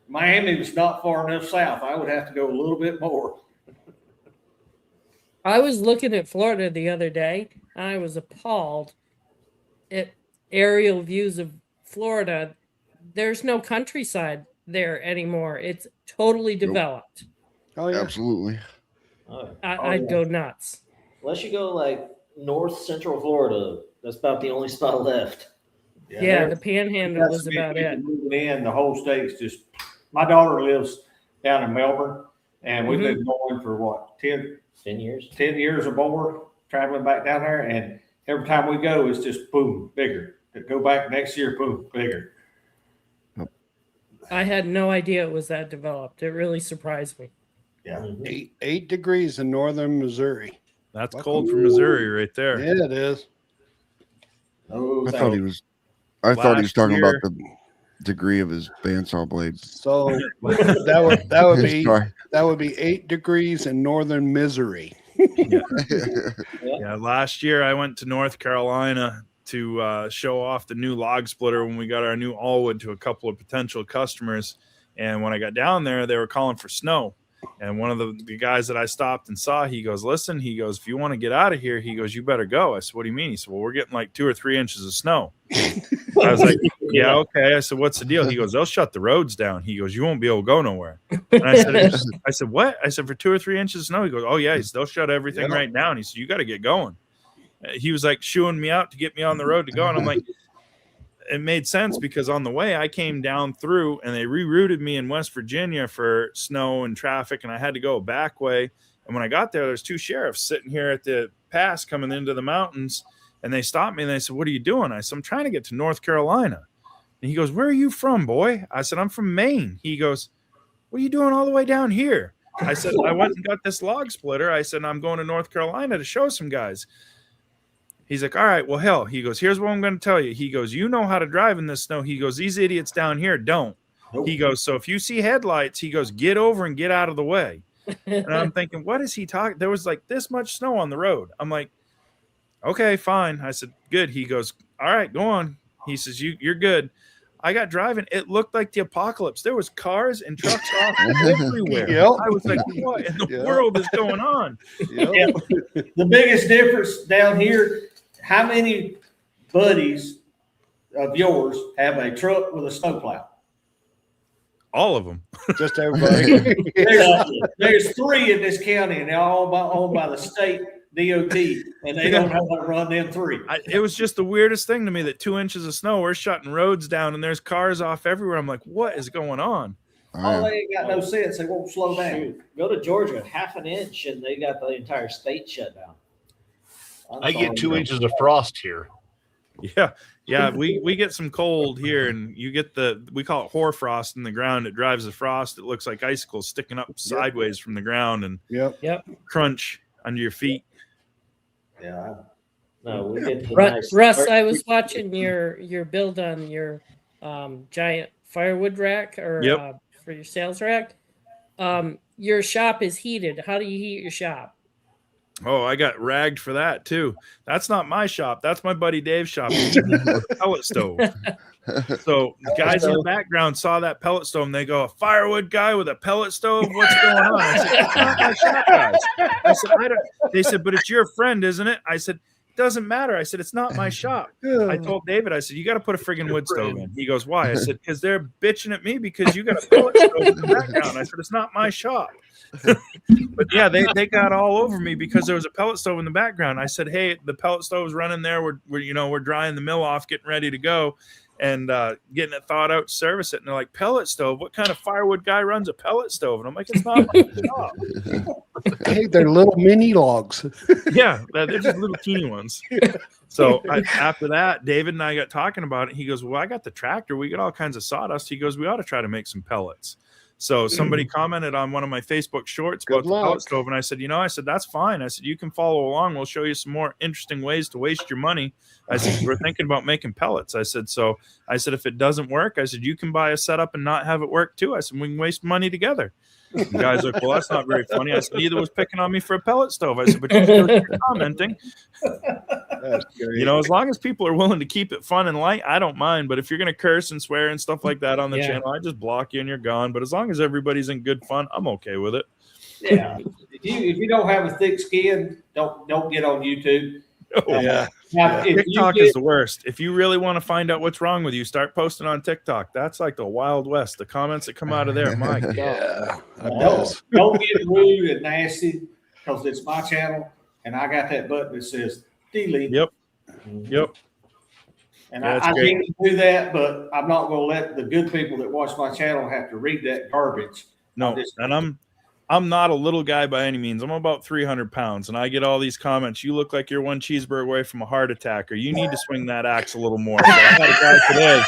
Miami was not far enough south. I would have to go a little bit more. I was looking at Florida the other day, and I was appalled at aerial views of Florida. There's no countryside there anymore. It's totally developed. Oh yeah. Absolutely. I'd go nuts. Unless you go like north central Florida, that's about the only spot left. Yeah, the Panhandle was about it. Moving in, the whole state's just. My daughter lives down in Melbourne, and we've been going for what 10 years. 10 years or more, traveling back down there, and every time we go, it's just boom, bigger. To go back next year, boom, bigger. I had no idea it was that developed. It really surprised me. Yeah. 8 degrees in northern Missouri. That's cold for Missouri right there. Yeah, it is. Oh, I thought he was talking year- about the degree of his bandsaw blade. So that would be 8 degrees in northern Missouri. Yeah, last year I went to North Carolina to show off the new log splitter when we got our new Allwood to a couple of potential customers. And when I got down there, they were calling for snow. And one of the guys that I stopped and saw, he goes, listen, he goes, if you want to get out of here, he goes, you better go. I said, what do you mean? He said, well, we're getting like 2 or 3 inches of snow. I was like, yeah, okay. I said, what's the deal? He goes, they'll shut the roads down. He goes, you won't be able to go nowhere. And I said, what? I said, for 2 or 3 inches of snow? He goes, oh yeah, they'll shut everything right down. He said, you got to get going. He was like shooing me out to get me on the road to go. And I'm like, it made sense because on the way I came down through and they rerouted me in West Virginia for snow and traffic, and I had to go a back way. And when I got there, there's 2 sheriffs sitting here at the pass coming into the mountains, and they stopped me and they said, what are you doing? I said, I'm trying to get to North Carolina. And he goes, where are you from, boy? I said, I'm from Maine. He goes, what are you doing all the way down here? I said, I went and got this log splitter. I said, I'm going to North Carolina to show some guys. He's like, all right, well, hell, he goes, here's what I'm going to tell you. He goes, you know how to drive in this snow. He goes, these idiots down here don't. Nope. He goes, so if you see headlights, he goes, get over and get out of the way. And I'm thinking, what is he talking? There was like this much snow on the road. I'm like, okay, fine. I said, good. He goes, all right, go on. He says, you're good. I got driving. It looked like the apocalypse. There was cars and trucks off everywhere. Yep. I was like, what in the world is going on? Yep. The biggest difference down here, how many buddies of yours have a truck with a snowplow? All of them. Just everybody. there's 3 in this county, and they're all owned by the state DOT, and they don't have to run them 3. It was just the weirdest thing to me that 2 inches of snow, we're shutting roads down, and there's cars off everywhere. I'm like, what is going on? Oh, they ain't got no sense. They won't slow down. Shoot. Go to Georgia, half an inch, and they got the entire state shut down. I get 2 inches of frost here. Yeah. We get some cold here, and you get we call it hoarfrost in the ground. It drives the frost. It looks like icicles sticking up sideways from the ground and crunch under your feet. Yeah. No, we get Russ, I was watching your build on your giant firewood rack or for your sales rack. Your shop is heated. How do you heat your shop? Oh, I got ragged for that too. That's not my shop. That's my buddy Dave's shop. Pellet stove. So guys in the background saw that pellet stove and they go, a firewood guy with a pellet stove? What's going on? I said, it's not my shop, guys. I said, they said, but it's your friend, isn't it? I said, doesn't matter. I said, it's not my shop. I told David, I said, you got to put a friggin' wood stove in. He goes, why? I said, because they're bitching at me because you got a pellet stove in the background. I said, it's not my shop. But yeah, they got all over me because there was a pellet stove in the background. I said, hey, the pellet stove's running there. We're drying the mill off, getting ready to go, and getting it thawed out to service it. And they're like, pellet stove? What kind of firewood guy runs a pellet stove? And I'm like, it's not my shop. Hey, they're little mini logs. Yeah, they're just little teeny ones. So after that, David and I got talking about it. He goes, well, I got the tractor. We got all kinds of sawdust. He goes, we ought to try to make some pellets. So somebody commented on one of my Facebook shorts about the pellet stove, and I said, that's fine. I said, you can follow along. We'll show you some more interesting ways to waste your money. I said, we're thinking about making pellets. I said, if it doesn't work, I said, you can buy a setup and not have it work too. I said, we can waste money together. The guy's like, well, that's not very funny. I said, neither was picking on me for a pellet stove. I said, but you're commenting. As long as people are willing to keep it fun and light, I don't mind. But if you're going to curse and swear and stuff like that on the channel, I just block you and you're gone. But as long as everybody's in good fun, I'm okay with it. Yeah. If you don't have a thick skin, don't get on YouTube. Oh, yeah. Now, TikTok is the worst. If you really want to find out what's wrong with you, start posting on TikTok. That's like the Wild West. The comments that come out of there, my God. Yeah, don't get rude and nasty because it's my channel and I got that button that says delete. Yep. And I can't do that, but I'm not going to let the good people that watch my channel have to read that garbage. No, and I'm not a little guy by any means. I'm about 300 pounds, and I get all these comments. You look like you're one cheeseburger away from a heart attack, or you need to swing that axe a little more. So I had a guy today.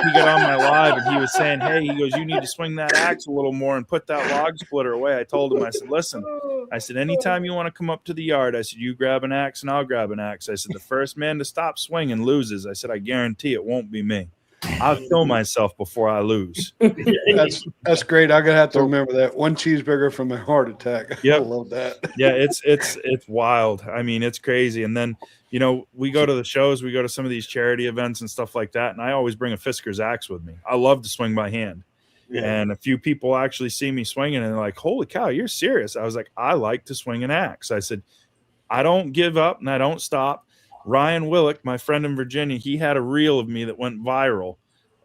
He got on my live, and he was saying, hey, he goes, you need to swing that axe a little more and put that log splitter away. I told him, I said, listen, I said, anytime you want to come up to the yard, I said, you grab an axe and I'll grab an axe. I said, the first man to stop swinging loses. I said, I guarantee it won't be me. I'll kill myself before I lose. That's great. I'm gonna have to remember that. One cheeseburger from a heart attack. Yeah, I love that. Yeah, it's wild. I mean, it's crazy. And then we go to the shows, we go to some of these charity events and stuff like that, and I always bring a Fisker's axe with me. I love to swing by hand. Yeah. And a few people actually see me swinging and they're like, holy cow, you're serious. I was like, I like to swing an axe. I said, I don't give up and I don't stop. Ryan Willick, my friend in Virginia, he had a reel of me that went viral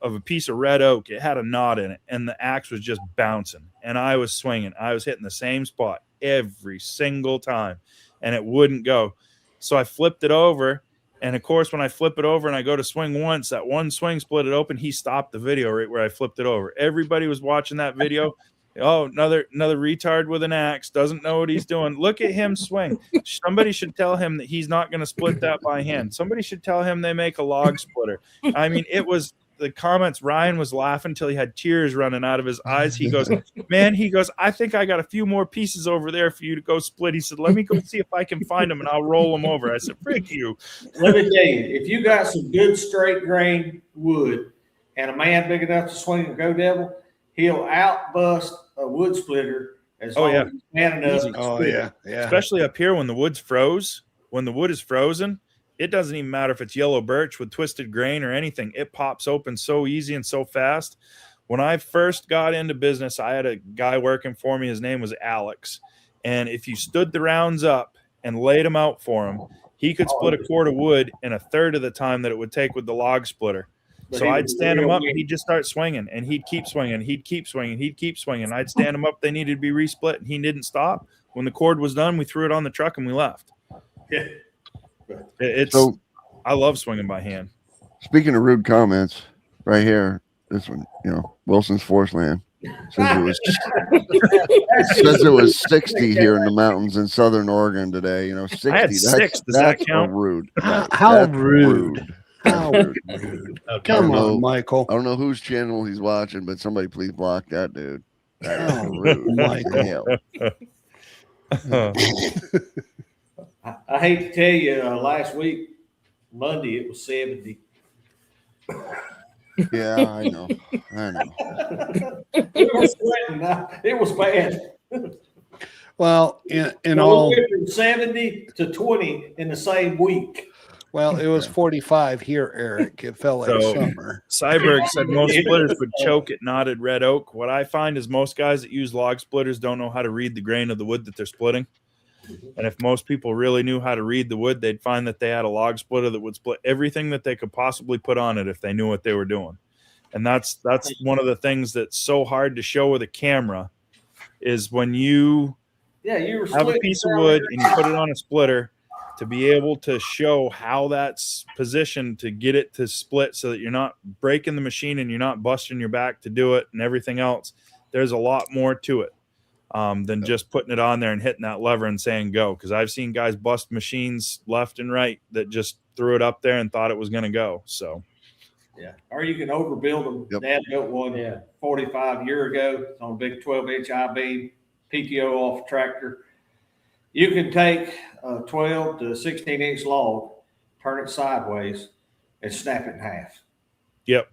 of a piece of red oak. It had a knot in it, and the axe was just bouncing. And I was swinging. I was hitting the same spot every single time, and it wouldn't go. So I flipped it over, and, of course, when I flip it over and I go to swing once, that one swing split it open, he stopped the video right where I flipped it over. Everybody was watching that video. Oh, another retard with an axe, doesn't know what he's doing. Look at him swing. Somebody should tell him that he's not going to split that by hand. Somebody should tell him they make a log splitter. I mean, it was the comments. Ryan was laughing until he had tears running out of his eyes. He goes, man, I think I got a few more pieces over there for you to go split. He said, let me go see if I can find them and I'll roll them over. I said, frick you. Let me tell you, if you got some good straight grain wood and a man big enough to swing a Go Devil, he'll outbust a wood splitter as long as he's man enough. Oh, yeah. Especially up here when the wood's froze. When the wood is frozen, it doesn't even matter if it's yellow birch with twisted grain or anything. It pops open so easy and so fast. When I first got into business, I had a guy working for me. His name was Alex. And if you stood the rounds up and laid them out for him, he could split a cord of wood in a third of the time that it would take with the log splitter. So I'd stand him up and he'd just start swinging and he'd keep swinging. He'd keep swinging. He'd keep swinging. I'd stand him up. They needed to be resplit and he didn't stop. When the cord was done, we threw it on the truck and we left. Yeah. I love swinging by hand. Speaking of rude comments, right here, this one, Wilson's Forest Land says it was 60 here in the mountains in Southern Oregon today. 60. I had 6. Does that count? Rude. How rude. How rude. Come on, Michael. I don't know whose channel he's watching, but somebody please block that dude. That is rude. Michael. I hate to tell you, last week, Monday, it was 70. Yeah, I know. It was sweating. It was bad. Well, in So all, we went from 70 to 20 in the same week. well, it was 45 here, Eric. It felt like summer. Cyberg said most splitters would choke at knotted red oak. What I find is most guys that use log splitters don't know how to read the grain of the wood that they're splitting. And if most people really knew how to read the wood, they'd find that they had a log splitter that would split everything that they could possibly put on it if they knew what they were doing. And that's one of the things that's so hard to show with a camera is when you have a piece of wood and you put it on a splitter, to be able to show how that's positioned to get it to split so that you're not breaking the machine and you're not busting your back to do it and everything else. There's a lot more to it than just putting it on there and hitting that lever and saying go. Because I've seen guys bust machines left and right that just threw it up there and thought it was going to go. So, yeah. Or you can overbuild them. Yep. Dad built one 45 years ago. It's on a big 12-inch I-beam, PTO off tractor. You can take a 12 to 16-inch log, turn it sideways, and snap it in half. Yep.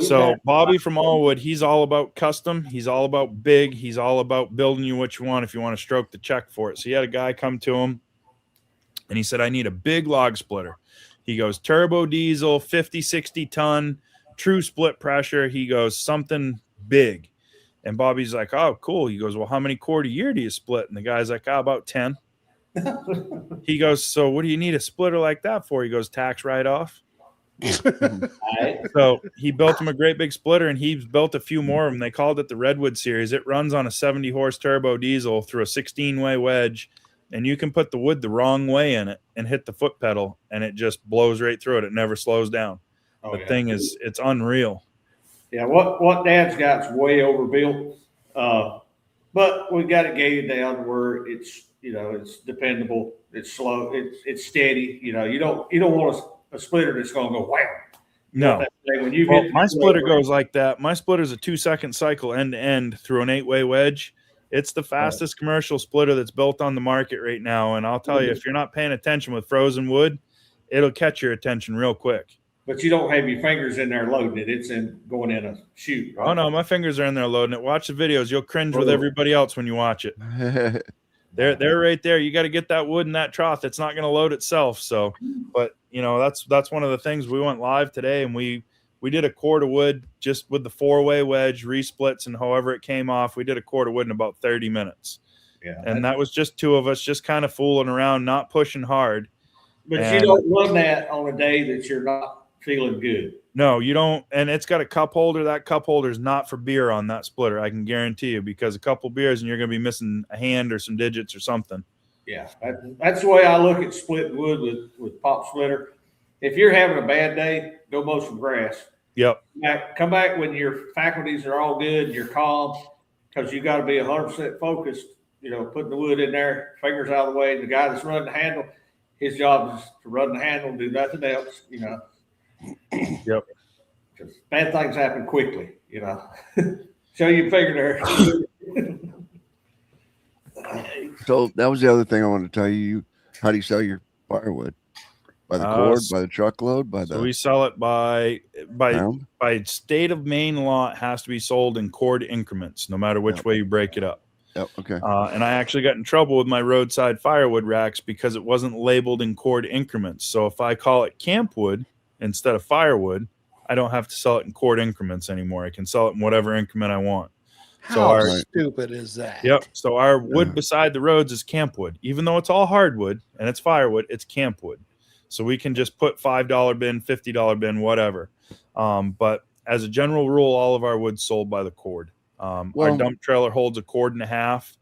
So Bobby from Allwood, he's all about custom. He's all about big. He's all about building you what you want if you want to stroke the check for it. So he had a guy come to him, and he said, I need a big log splitter. He goes, turbo diesel, 50, 60 ton, true split pressure. He goes, something big. And Bobby's like, oh, cool. He goes, well, how many cord a year do you split? And the guy's like, oh, about 10. He goes, so what do you need a splitter like that for? He goes, tax write-off. So he built him a great big splitter, and he's built a few more of them. They called it the Redwood series. It runs on a 70-horse turbo diesel through a 16-way wedge, and you can put the wood the wrong way in it and hit the foot pedal, and it just blows right through it. It never slows down. The thing is, it's unreal. Yeah, what Dad's got's way overbuilt, but we got it gated down where it's it's dependable, it's slow, it's steady. You don't want a splitter that's going to go wham. No, when my splitter goes like that. My splitter's a 2-second cycle end to end through an 8-way wedge. It's the fastest commercial splitter that's built on the market right now. And I'll tell you, if you're not paying attention with frozen wood, it'll catch your attention real quick. But you don't have your fingers in there loading it. It's going in a chute. Right? Oh, no, my fingers are in there loading it. Watch the videos. You'll cringe with everybody else when you watch it. They're right there. You got to get that wood in that trough. It's not going to load itself. So, but, that's one of the things. We went live today, and we did a cord of wood just with the 4-way wedge, resplits, and however it came off. We did a cord of wood in about 30 minutes. Yeah. And that was just two of us just kind of fooling around, not pushing hard. But you don't run that on a day that you're not feeling good. No, you don't. And it's got a cup holder. That cup holder is not for beer on that splitter. I can guarantee you, because a couple beers and you're going to be missing a hand or some digits or something. Yeah. That's the way I look at splitting wood with pop splitter. If you're having a bad day, go mow some grass. Yep. Come back when your faculties are all good and you're calm, because you got to be 100% focused, putting the wood in there, fingers out of the way. The guy that's running the handle, his job is to run the handle and do nothing else, Yep. Because bad things happen quickly, Show your finger there. So that was the other thing I wanted to tell you. How do you sell your firewood? By the cord, by the truckload, So we sell it by state of Maine law. It has to be sold in cord increments, no matter which way you break it up. Yep. Okay. And I actually got in trouble with my roadside firewood racks because it wasn't labeled in cord increments. So if I call it campwood instead of firewood, I don't have to sell it in cord increments anymore. I can sell it in whatever increment I want. How stupid is that? Yep. So our wood beside the roads is campwood. Even though it's all hardwood and it's firewood, it's campwood. So we can just put $5 bin, $50 bin, whatever. But as a general rule, all of our wood's sold by the cord. Our dump trailer holds 1.5 cords,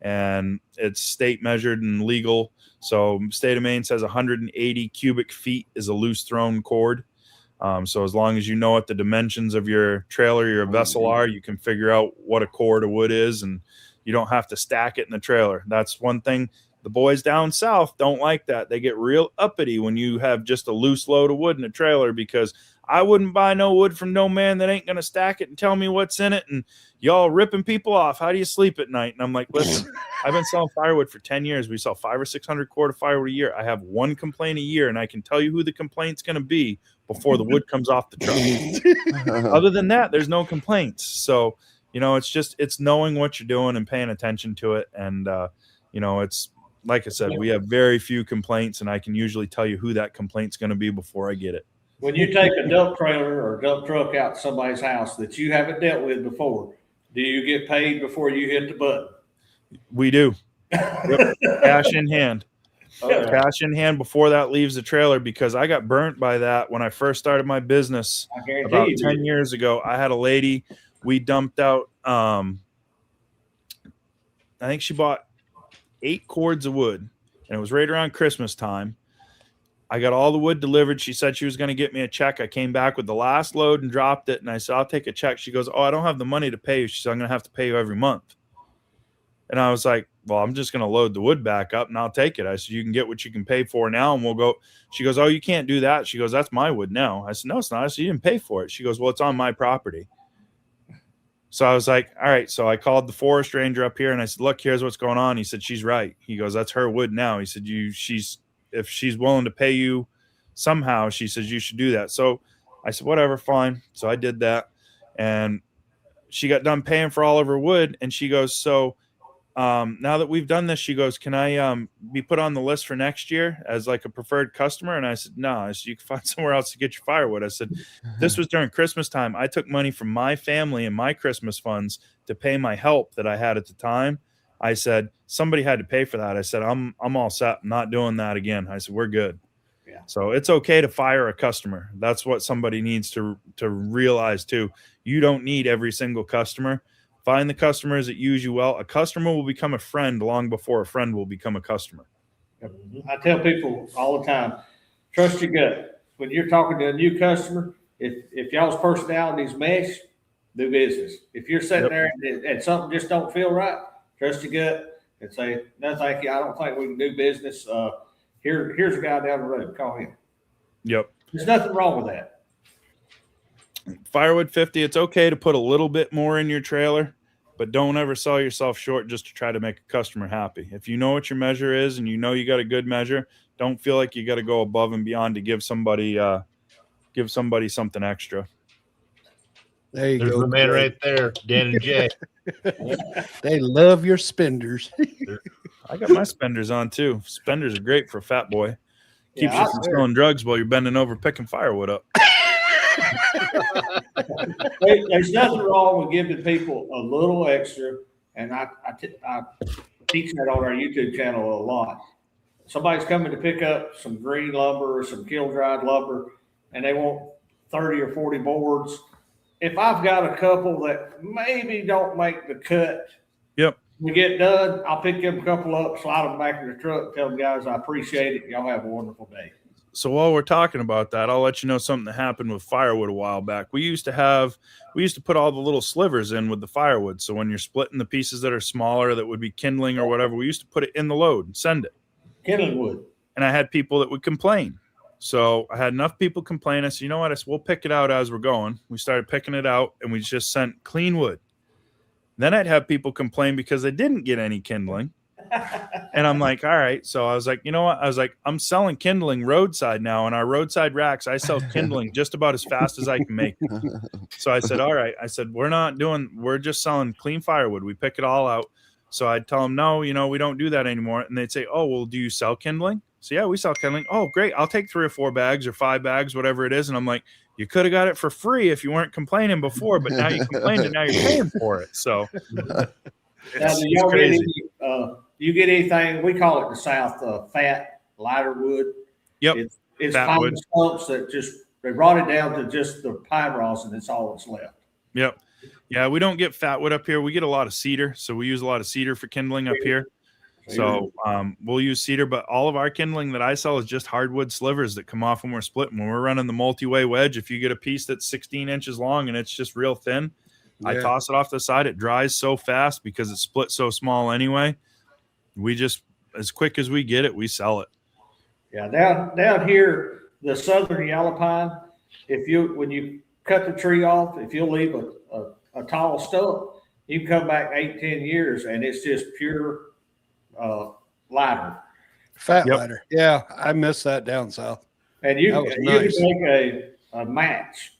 and it's state measured and legal. So state of Maine says 180 cubic feet is a loose thrown cord. So as long as you know what the dimensions of your trailer, your vessel are, you can figure out what a cord of wood is, and you don't have to stack it in the trailer. That's one thing. The boys down south don't like that. They get real uppity when you have just a loose load of wood in a trailer, because I wouldn't buy no wood from no man that ain't going to stack it and tell me what's in it. And y'all ripping people off. How do you sleep at night? And I'm like, listen, I've been selling firewood for 10 years. We sell 500 or 600 cord of firewood a year. I have one complaint a year, and I can tell you who the complaint's going to be before the wood comes off the truck. Other than that, there's no complaints. So, it's knowing what you're doing and paying attention to it. And, it's, like I said, we have very few complaints, and I can usually tell you who that complaint's going to be before I get it. When you take a dump trailer or a dump truck out to somebody's house that you haven't dealt with before, do you get paid before you hit the button? We do. Yep. Cash in hand. Okay. Cash in hand before that leaves the trailer, because I got burnt by that when I first started my business I guarantee about you 10 years ago. I had a lady, we dumped out, I think she bought 8 cords of wood, and it was right around Christmas time. I got all the wood delivered. She said she was going to get me a check. I came back with the last load and dropped it, and I said, I'll take a check. She goes, oh, I don't have the money to pay you. She said, I'm going to have to pay you every month. And I was like, well, I'm just going to load the wood back up and I'll take it. I said, you can get what you can pay for now and we'll go. She goes, oh, you can't do that. She goes, that's my wood now. I said, no, it's not. I said, you didn't pay for it. She goes, well, it's on my property. So I was like, all right. So I called the forest ranger up here and I said, look, here's what's going on. He said, she's right. He goes, that's her wood now. He said, if she's willing to pay you somehow, she says you should do that. So I said, whatever, fine. So I did that. And she got done paying for all of her wood. And she goes, so now that we've done this, she goes, can I be put on the list for next year as like a preferred customer? And I said, no. I said, you can find somewhere else to get your firewood. I said, this was during Christmas time. I took money from my family and my Christmas funds to pay my help that I had at the time. I said, somebody had to pay for that. I said, I'm all set. I'm not doing that again. I said, we're good. Yeah. So it's okay to fire a customer. That's what somebody needs to realize too. You don't need every single customer. Find the customers that use you well. A customer will become a friend long before a friend will become a customer. I tell people all the time, trust your gut. When you're talking to a new customer, if y'all's personalities mesh, do business. If you're sitting there and something just don't feel right, trust your gut and say, no, thank you. I don't think we can do business. Here's a guy down the road. Call him. Yep. There's nothing wrong with that. Firewood 50, it's okay to put a little bit more in your trailer, but don't ever sell yourself short just to try to make a customer happy. If you know what your measure is and you know you got a good measure, don't feel like you got to go above and beyond to give somebody something extra. There you There's go. the man right there, Dan and Jay. They love your spenders. I got my spenders on too. Spenders are great for a fat boy. Keeps you from selling drugs while you're bending over picking firewood up. There's nothing wrong with giving people a little extra, and I teach that on our YouTube channel a lot. Somebody's coming to pick up some green lumber or some kiln-dried lumber, and they want 30 or 40 boards. If I've got a couple that maybe don't make the cut, yep, we get done, I'll pick them a couple up, slide them back in the truck, tell them guys I appreciate it. Y'all have a wonderful day. So while we're talking about that, I'll let you know something that happened with firewood a while back. We used to put all the little slivers in with the firewood. So when you're splitting the pieces that are smaller that would be kindling or whatever, we used to put it in the load and send it. Kindling wood. And I had people that would complain. So I had enough people complain. I said, you know what? I said, we'll pick it out as we're going. We started picking it out and we just sent clean wood. Then I'd have people complain because they didn't get any kindling. And I'm like, all right. So I was like, you know what? I was like, I'm selling kindling roadside now. On our roadside racks, I sell kindling just about as fast as I can make it. So I said, all right. I said, we're just selling clean firewood. We pick it all out. So I'd tell them, no, we don't do that anymore. And they'd say, oh, well, do you sell kindling? So yeah, we sell kindling. Oh, great. I'll take 3 or 4 bags or 5 bags, whatever it is. And I'm like, you could have got it for free if you weren't complaining before, but now you complained and now you're paying for it. So it's crazy. You get anything, we call it the South, fat, lighter wood. Yep. It's fat pine wood. stumps that they brought it down to just the pine rosin. That's all that's left. Yep. Yeah, we don't get fat wood up here. We get a lot of cedar. So we use a lot of cedar for kindling up here. So we'll use cedar, but all of our kindling that I sell is just hardwood slivers that come off when we're splitting. When we're running the multi-way wedge, if you get a piece that's 16 inches long and it's just real thin, I toss it off the side. It dries so fast because it's split so small anyway. We just, as quick as we get it, we sell it. Yeah, down here, the southern yellow pine, when you cut the tree off, if you'll leave a tall stump, you can come back 8-10 years and it's just pure lighter. Fat lighter. Yeah, I miss that down south. And you can make a match.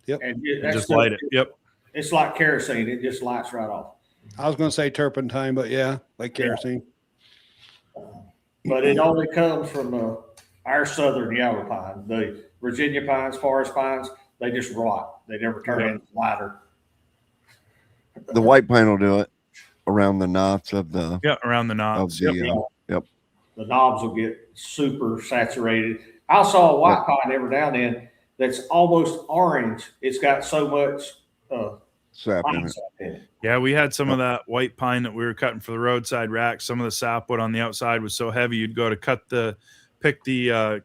Yep. And just light it. Yep. It's like kerosene. It just lights right off. I was going to say turpentine, but yeah, like kerosene. But it only comes from our southern yellow pine. The Virginia pines, forest pines, they just rot. They never turn into lighter. The white pine will do it. around the knots of the around the knots. Yep. The knobs will get super saturated. I saw a white pine every now and then that's almost orange. It's got so much sap in it. Yeah, we had some of that white pine that we were cutting for the roadside rack. Some of the sapwood on the outside was so heavy you'd go to pick the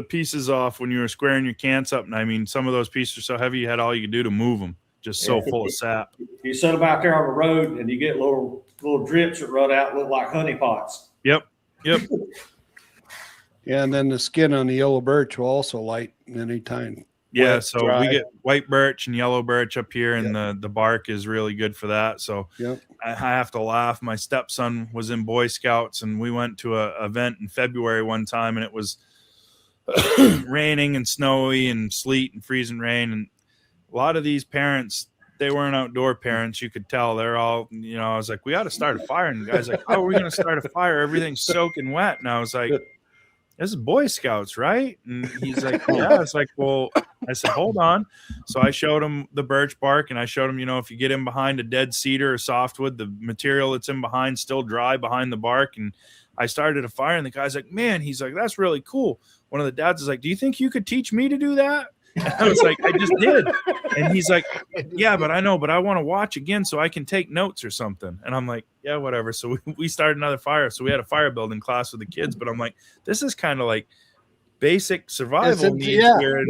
pieces off when you were squaring your cants up. And I mean, some of those pieces are so heavy you had all you could do to move them. Just so full of sap. You set them out there on the road and you get little drips that run out, look like honey pots. Yep. Yeah, and then the skin on the yellow birch will also light anytime. Yeah, so dry. We get white birch and yellow birch up here, and the bark is really good for that. So I have to laugh. My stepson was in Boy Scouts, and we went to an event in February one time, and it was raining and snowy and sleet and freezing rain. And a lot of these parents, they weren't outdoor parents. You could tell they're all, I was like, we got to start a fire. And the guy's like, how are we going to start a fire? Everything's soaking wet. And I was like, this is Boy Scouts, right? And he's like, yeah. It's like, well, I said, hold on. So I showed him the birch bark, and I showed him, if you get in behind a dead cedar or softwood, the material that's in behind still dry behind the bark. And I started a fire, and the guy's like, man, he's like, that's really cool. One of the dads is like, do you think you could teach me to do that? And I was like, I just did. And he's like, yeah, but I know, but I want to watch again so I can take notes or something. And I'm like, yeah, whatever. So we started another fire. So we had a fire building class with the kids, but I'm like, this is kind of like basic survival needs. Yeah. Where,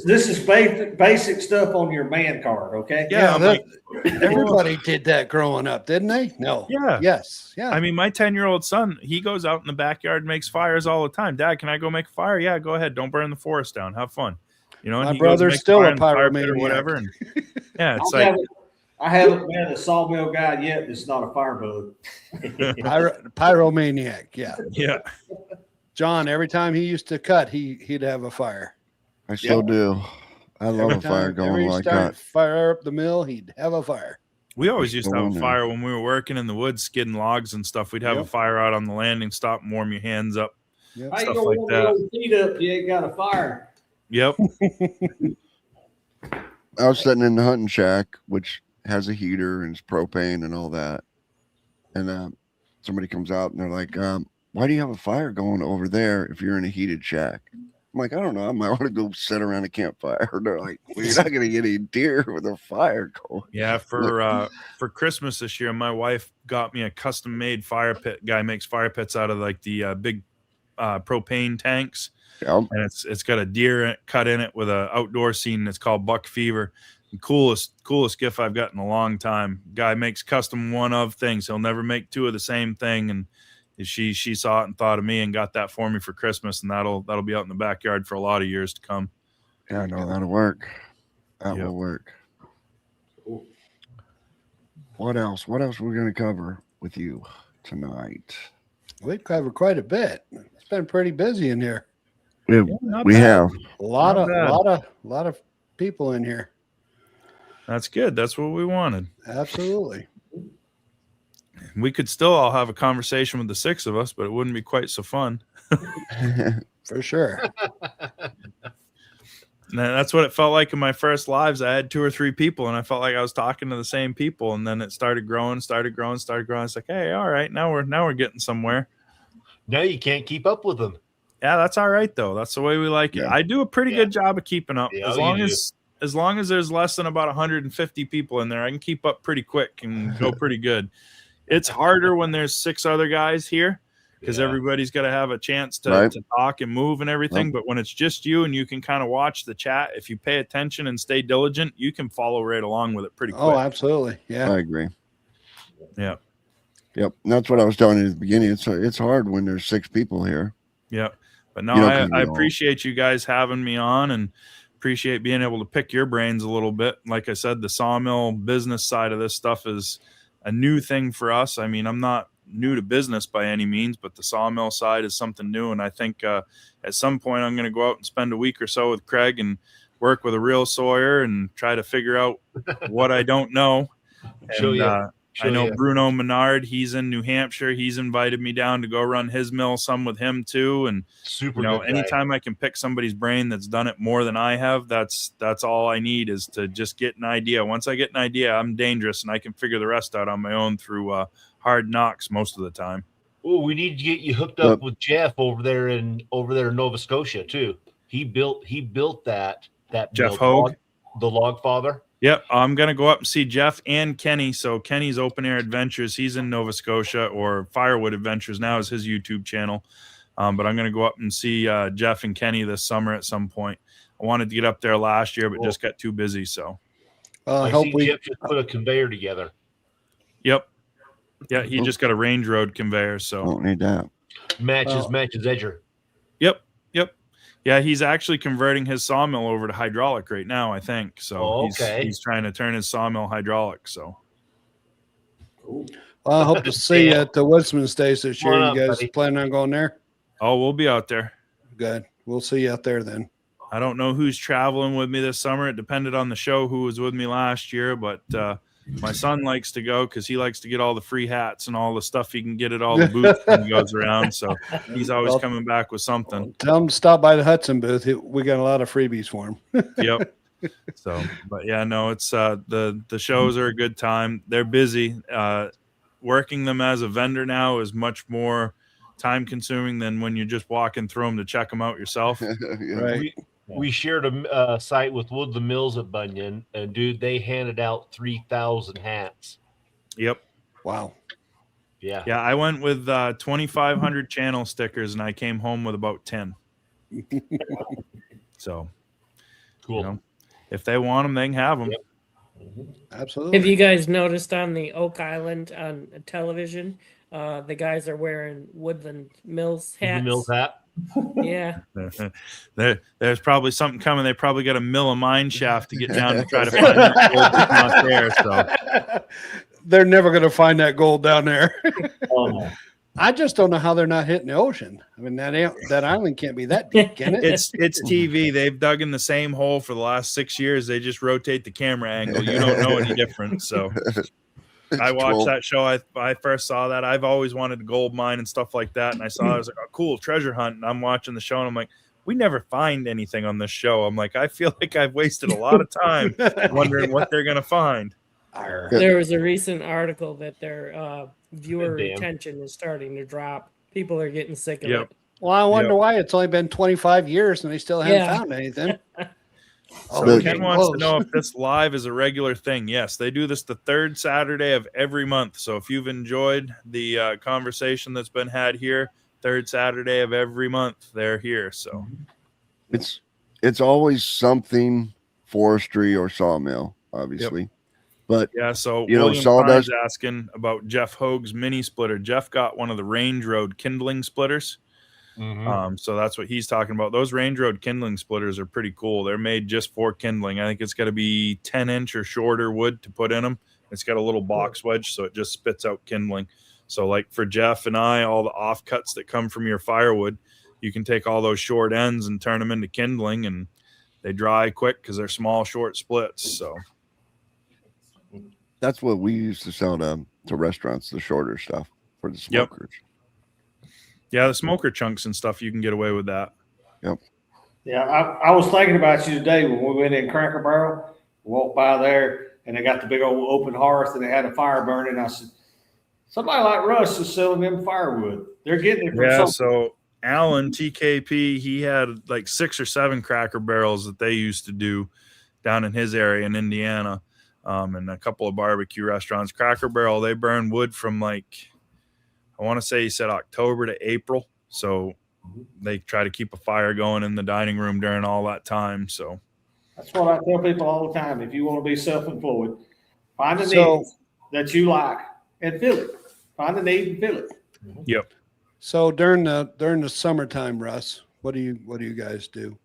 This is basic stuff on your man card, okay? Yeah, everybody did that growing up, didn't they? No. Yeah. Yes. Yeah. I mean, my 10-year-old son, he goes out in the backyard, makes fires all the time. Dad, can I go make a fire? Yeah, go ahead. Don't burn the forest down. Have fun. And my brother's still a pyromaniac or whatever. And, yeah, it's I haven't met a sawmill guy yet that's not a firebug. Pyromaniac, yeah. Yeah. John, every time he used to cut, he'd have a fire. I still do. I love a fire going like that. Fire up the mill, he'd have a fire. We always used to have a fire when we were working in the woods, skidding logs and stuff. We'd have a fire out on the landing, stop and warm your hands up. Yep. Stuff like that. Feet up, you ain't got a fire. Yep. I was sitting in the hunting shack, which has a heater and it's propane and all that. And somebody comes out and they're like, why do you have a fire going over there if you're in a heated shack? I'm like, I don't know. I might want to go sit around a campfire. They're like, well, you're not going to get any deer with a fire going. Yeah, for Christmas this year, my wife got me a custom-made fire pit. Guy makes fire pits out of like the big propane tanks. Yep. And it's got a deer cut in it with an outdoor scene. It's called Buck Fever. The coolest gift I've got in a long time. Guy makes custom one of things. He'll never make two of the same thing. And she saw it and thought of me and got that for me for Christmas. And that'll be out in the backyard for a lot of years to come. Yeah, no, that'll work. That will work. Cool. What else? What else are we going to cover with you tonight? We've covered quite a bit. It's been pretty busy in here. We have a lot of people in here. That's good. That's what we wanted. Absolutely. We could still all have a conversation with the six of us, but it wouldn't be quite so fun. For sure. And that's what it felt like in my first lives. I had 2 or 3 people, and I felt like I was talking to the same people. And then it started growing. It's like, hey, all right, now we're getting somewhere. Now you can't keep up with them. Yeah, that's all right though. That's the way we like it. I do a pretty good job of keeping up. Yeah, as long as there's less than about 150 people in there, I can keep up pretty quick and go pretty good. It's harder when there's 6 other guys here because everybody's got to have a chance to talk and move and everything. But when it's just you and you can kind of watch the chat, if you pay attention and stay diligent, you can follow right along with it pretty quick. Oh, absolutely. Yeah, I agree. Yeah. Yep. And that's what I was telling you at the beginning. It's hard when there's 6 people here. Yep. But no, I appreciate you guys having me on and appreciate being able to pick your brains a little bit. Like I said, the sawmill business side of this stuff is a new thing for us. I mean, I'm not new to business by any means, but the sawmill side is something new. And I think at some point I'm going to go out and spend a week or so with Craig and work with a real sawyer and try to figure out what I don't know. I know Bruno Menard, he's in New Hampshire. He's invited me down to go run his mill some with him too. And anytime I can pick somebody's brain that's done it more than I have, that's all I need, is to just get an idea. Once I get an idea, I'm dangerous and I can figure the rest out on my own through hard knocks most of the time. Oh, we need to get you hooked up with Jeff over there in Nova Scotia too. He built that Jeff Hogue, the Log Father. Yep, I'm going to go up and see Jeff and Kenny. So Kenny's Open Air Adventures, he's in Nova Scotia, or Firewood Adventures now is his YouTube channel. But I'm going to go up and see Jeff and Kenny this summer at some point. I wanted to get up there last year, but just got too busy. So I hope Jeff just put a conveyor together. Yep. Yeah, he just got a range road conveyor. So don't need that. Matches Edger. Yep. Yeah, he's actually converting his sawmill over to hydraulic right now, I think. So he's trying to turn his sawmill hydraulic. So well, I hope to see you at the Woodsman Stage this year. You guys planning on going there? Oh, we'll be out there. Good. We'll see you out there then. I don't know who's traveling with me this summer. It depended on the show who was with me last year, but my son likes to go because he likes to get all the free hats and all the stuff he can get at all the booths when he goes around. So he's always coming back with something. Tell him to stop by the Hudson booth. We got a lot of freebies for him. Yep. So, but yeah, no, it's the shows are a good time. They're busy. Working them as a vendor now is much more time consuming than when you're just walking through them to check them out yourself. Right. We shared a site with Woodland Mills at Bunyan, and dude, they handed out 3,000 hats. Yep. Wow. Yeah. Yeah. I went with 2,500 channel stickers, and I came home with about 10. So cool. If they want them, they can have them. Yep. Absolutely. Have you guys noticed on the Oak Island on television, the guys are wearing Woodland Mills hats? The Mills hat. Yeah. There's probably something coming. They probably got to mill a mine shaft to get down to try to find that gold that's not there. So they're never going to find that gold down there. Oh, no. I just don't know how they're not hitting the ocean. I mean, that island can't be that deep, can it? It's TV. They've dug in the same hole for the last 6 years. They just rotate the camera angle. You don't know any different. So I watched that show. I first saw that. I've always wanted a gold mine and stuff like that. And I saw it. I was like, oh, cool, treasure hunt. And I'm watching the show and I'm like, we never find anything on this show. I'm like, I feel like I've wasted a lot of time wondering what they're going to find. There was a recent article that their viewer retention is starting to drop. People are getting sick of it. Well, I wonder why. It's only been 25 years and they still haven't found anything. So Ken wants to know if this live is a regular thing. Yes, they do this the third Saturday of every month. So if you've enjoyed the conversation that's been had here, third Saturday of every month, they're here. So it's always something forestry or sawmill, obviously. Yep. But so William Sawdust asking about Jeff Hogue's mini splitter. Jeff got one of the Range Road kindling splitters. Mm-hmm. So that's what he's talking about. Those Range Road kindling splitters are pretty cool. They're made just for kindling. I think it's got to be 10-inch or shorter wood to put in them. It's got a little box wedge, so it just spits out kindling. So like for Jeff and I, all the offcuts that come from your firewood, you can take all those short ends and turn them into kindling, and they dry quick because they're small, short splits. So that's what we used to sell to restaurants, the shorter stuff for the smokers. Yep. Yeah, the smoker chunks and stuff, you can get away with that. Yep. Yeah, I was thinking about you today when we went in Cracker Barrel, walked by there, and they got the big old open hearth, and they had a fire burning. I said, somebody like Russ is selling them firewood. They're getting it from so Alan, TKP, he had like 6 or 7 Cracker Barrels that they used to do down in his area in Indiana, and a couple of barbecue restaurants. Cracker Barrel, they burn wood from like, I want to say he said October to April. So they try to keep a fire going in the dining room during all that time. So that's what I tell people all the time. If you want to be self-employed, find a need that you like and fill it. Find a need and fill it. Yep. So during the summertime, Russ, what do you guys do?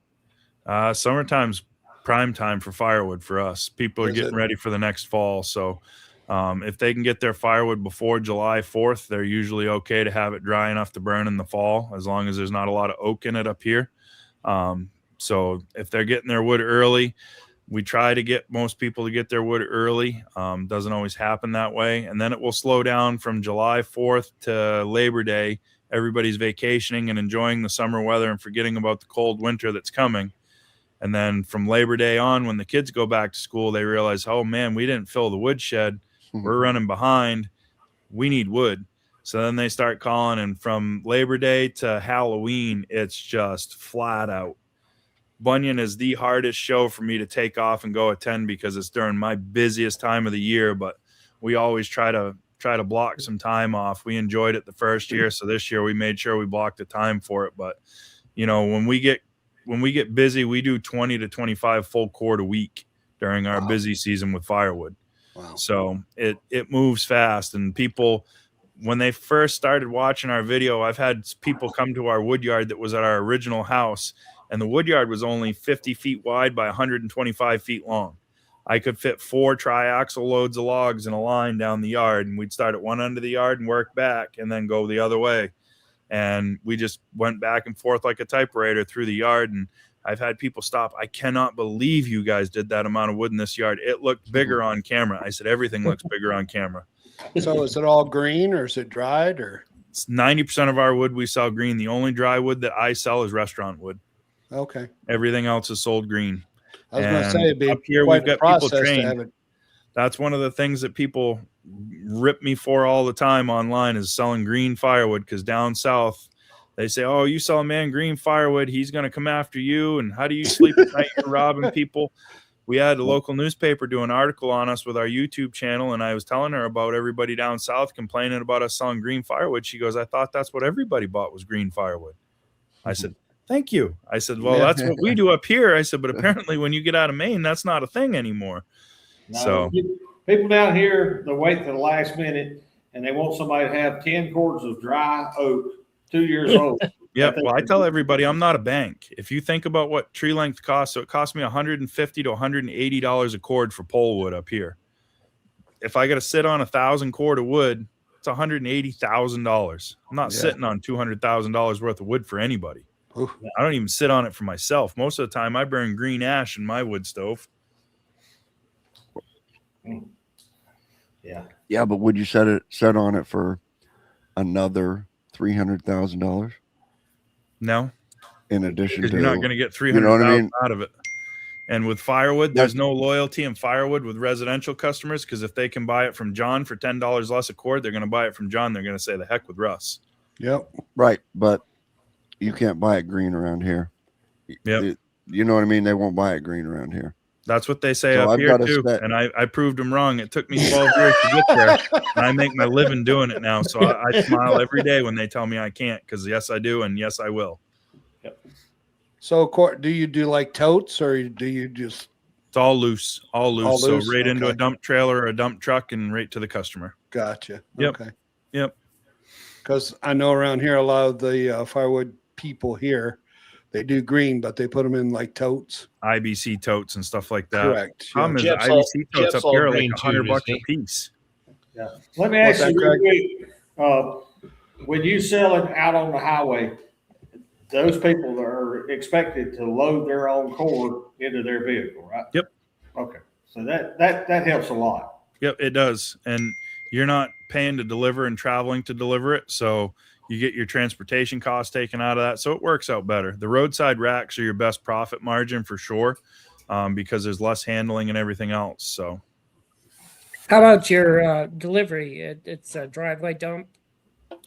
Summertime's prime time for firewood for us. People are getting ready for the next fall. So if they can get their firewood before July 4th, they're usually okay to have it dry enough to burn in the fall, as long as there's not a lot of oak in it up here. So if they're getting their wood early, We try to get most people to get their wood early. Doesn't always happen that way. And then it will slow down from July 4th to Labor Day. Everybody's vacationing and enjoying the summer weather and forgetting about the cold winter that's coming. And then from Labor Day on, when the kids go back to school, they realize, oh man, we didn't fill the wood shed. We're running behind. We need wood. So then they start calling, and from Labor Day to Halloween, it's just flat out. Bunyan is the hardest show for me to take off and go attend because it's during my busiest time of the year, but we always try to block some time off. We enjoyed it the first year, so this year we made sure we blocked the time for it. But you know, when we get busy, we do 20 to 25 full cord a week during our busy season with firewood. Wow. So it moves fast, and people, when they first started watching our video, I've had people come to our wood yard that was at our original house, and the wood yard was only 50 feet wide by 125 feet long. I could fit 4 triaxle loads of logs in a line down the yard, and we'd start at one end of the yard and work back and then go the other way. And we just went back and forth like a typewriter through the yard. And I've had people stop. I cannot believe you guys did that amount of wood in this yard. It looked bigger on camera. I said, everything looks bigger on camera. So is it all green, or is it dried, or? It's 90% of our wood we sell green. The only dry wood that I sell is restaurant wood. Okay. Everything else is sold green. I was going to say, it'd be up here quite we've got people trained. That's one of the things that people rip me for all the time online, is selling green firewood, because down south they say, oh, you sell a man green firewood, he's going to come after you, and how do you sleep at night? You're robbing people. We had a local newspaper do an article on us with our YouTube channel, and I was telling her about everybody down south complaining about us selling green firewood. She goes, I thought that's what everybody bought was green firewood. I said, thank you. I said, well, that's what we do up here. I said, but apparently when you get out of Maine, that's not a thing anymore. No, so people down here, they wait to the last minute, and they want somebody to have 10 cords of dry oak, 2 years old. Yeah. Well, I tell everybody, I'm not a bank. If you think about what tree length costs, so it cost me $150 to $180 a cord for pole wood up here. If I got to sit on 1,000 cord of wood, it's $180,000. I'm not sitting on $200,000 worth of wood for anybody. Oof. I don't even sit on it for myself. Most of the time I burn green ash in my wood stove. Yeah. Yeah, but would you set on it for another $300,000? No. In addition to, you're not going to get $300,000 out of it. And with firewood, there's no loyalty in firewood with residential customers, because if they can buy it from John for $10 less a cord, they're going to buy it from John. They're going to say the heck with Russ. Yep. Right. But you can't buy it green around here. Yep. You know what I mean? They won't buy it green around here. That's what they say up here too. And I proved them wrong. It took me 12 years to get there, and I make my living doing it now. So I smile every day when they tell me I can't, because yes, I do. And yes, I will. Yep. So do you do like totes, or do you just? It's all loose. So right into a dump trailer or a dump truck and right to the customer. Gotcha. Yep. Okay. Yep. Because I know around here, a lot of the firewood people here, they do green, but they put them in like totes. IBC totes and stuff like that. Correct. Problem is IBC totes up here are like $100 a piece. Yeah. Let me ask you real quick, when you sell it out on the highway, those people are expected to load their own cord into their vehicle, right? Yep. Okay. So that helps a lot. Yep, it does. And you're not paying to deliver and traveling to deliver it. So you get your transportation costs taken out of that. So it works out better. The roadside racks are your best profit margin for sure, because there's less handling and everything else. So how about your delivery? It's a driveway dump?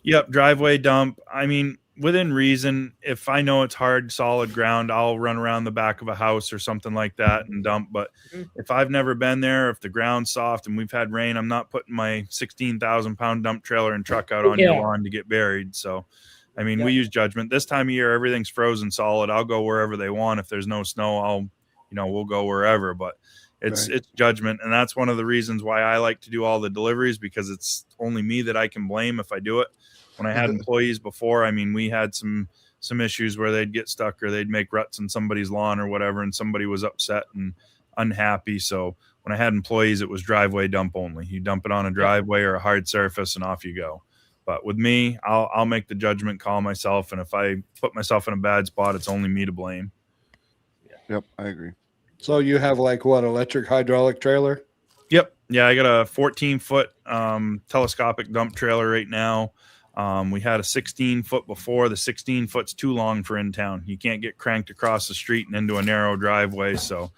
Yep, driveway dump. I mean, within reason, if I know it's hard, solid ground, I'll run around the back of a house or something like that and dump. But if I've never been there, if the ground's soft and we've had rain, I'm not putting my 16,000-pound dump trailer and truck out on your lawn to get buried. So, I mean, we use judgment. This time of year, everything's frozen solid. I'll go wherever they want. If there's no snow, we'll go wherever. But it's judgment. And that's one of the reasons why I like to do all the deliveries, because it's only me that I can blame if I do it. When I had employees before, I mean, we had some issues where they'd get stuck or they'd make ruts in somebody's lawn or whatever, and somebody was upset and unhappy. So when I had employees, it was driveway dump only. You dump it on a driveway or a hard surface and off you go. But with me, I'll make the judgment call myself. And if I put myself in a bad spot, it's only me to blame. Yep, I agree. So you have like what, electric hydraulic trailer? Yep. Yeah, I got a 14-foot telescopic dump trailer right now. We had a 16-foot before. The 16-foot's too long for in town. You can't get cranked across the street and into a narrow driveway. So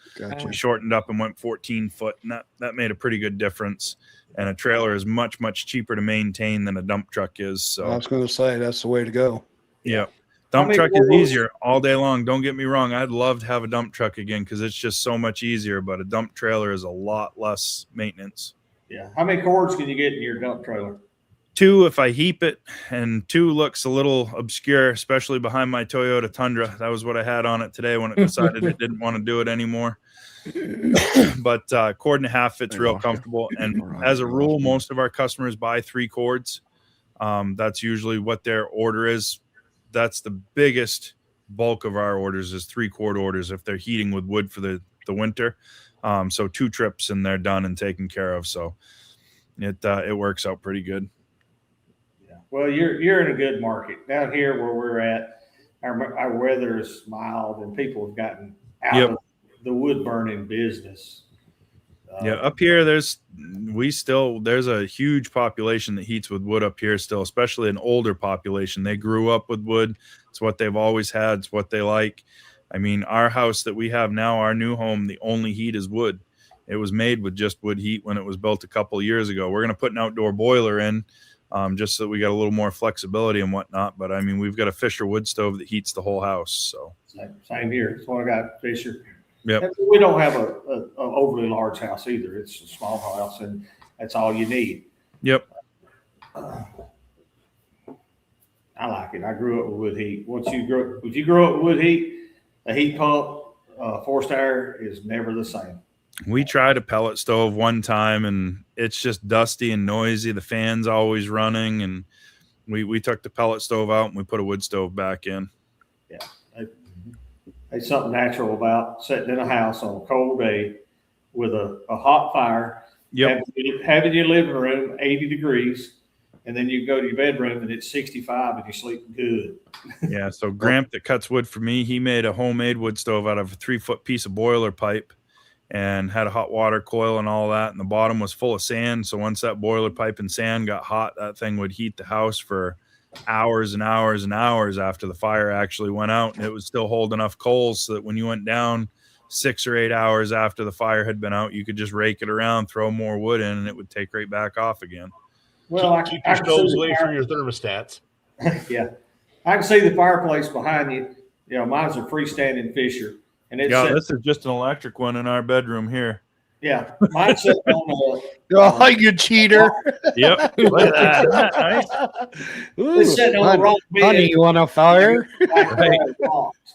we shortened up and went 14-foot, and that made a pretty good difference. And a trailer is much, much cheaper to maintain than a dump truck is. So I was going to say that's the way to go. Yeah. Dump truck is easier all day long. Don't get me wrong. I'd love to have a dump truck again because it's just so much easier, but a dump trailer is a lot less maintenance. Yeah. How many cords can you get in your dump trailer? 2 if I heap it, and 2 looks a little obscure, especially behind my Toyota Tundra. That was what I had on it today when it decided it didn't want to do it anymore. But 1.5 cord fits real comfortable. And as a rule, most of our customers buy 3 cords. That's usually what their order is. That's the biggest bulk of our orders is 3-cord orders if they're heating with wood for the winter. So 2 trips and they're done and taken care of. So it works out pretty good. Yeah. Well, you're in a good market down here where we're at. Our weather is mild and people have gotten out of the wood burning business. Up here there's a huge population that heats with wood up here still, especially an older population. They grew up with wood. It's what they've always had. It's what they like. I mean, our house that we have now, our new home, the only heat is wood. It was made with just wood heat when it was built a couple of years ago. We're going to put an outdoor boiler in just so that we got a little more flexibility and whatnot. But I mean, we've got a Fisher wood stove that heats the whole house. So same here. That's what I got, Fisher. Yep. We don't have a overly large house either. It's a small house, and that's all you need. Yep. I like it. I grew up with wood heat. If you grow up with wood heat, a heat pump, forced air is never the same. We tried a pellet stove one time, and it's just dusty and noisy. The fan's always running, and we took the pellet stove out and we put a wood stove back in. Yeah. There's something natural about sitting in a house on a cold day with a hot fire, having your living room 80 degrees, and then you go to your bedroom and it's 65 and you're sleeping good. Yeah, so Gramp that cuts wood for me, he made a homemade wood stove out of a 3-foot piece of boiler pipe and had a hot water coil and all that, and the bottom was full of sand. So once that boiler pipe and sand got hot, that thing would heat the house for hours and hours and hours after the fire actually went out, and it would still hold enough coals so that when you went down 6 or 8 hours after the fire had been out, you could just rake it around, throw more wood in, and it would take right back off again. Well, keep your stoves away from your thermostats. Yeah, I can see the fireplace behind you. You know, mine's a freestanding Fisher, and it's this is just an electric one in our bedroom here. Yeah, mine's sitting on oh, you cheater! Yep. It's sitting on the wrong bed. Honey, you want a fire? Right.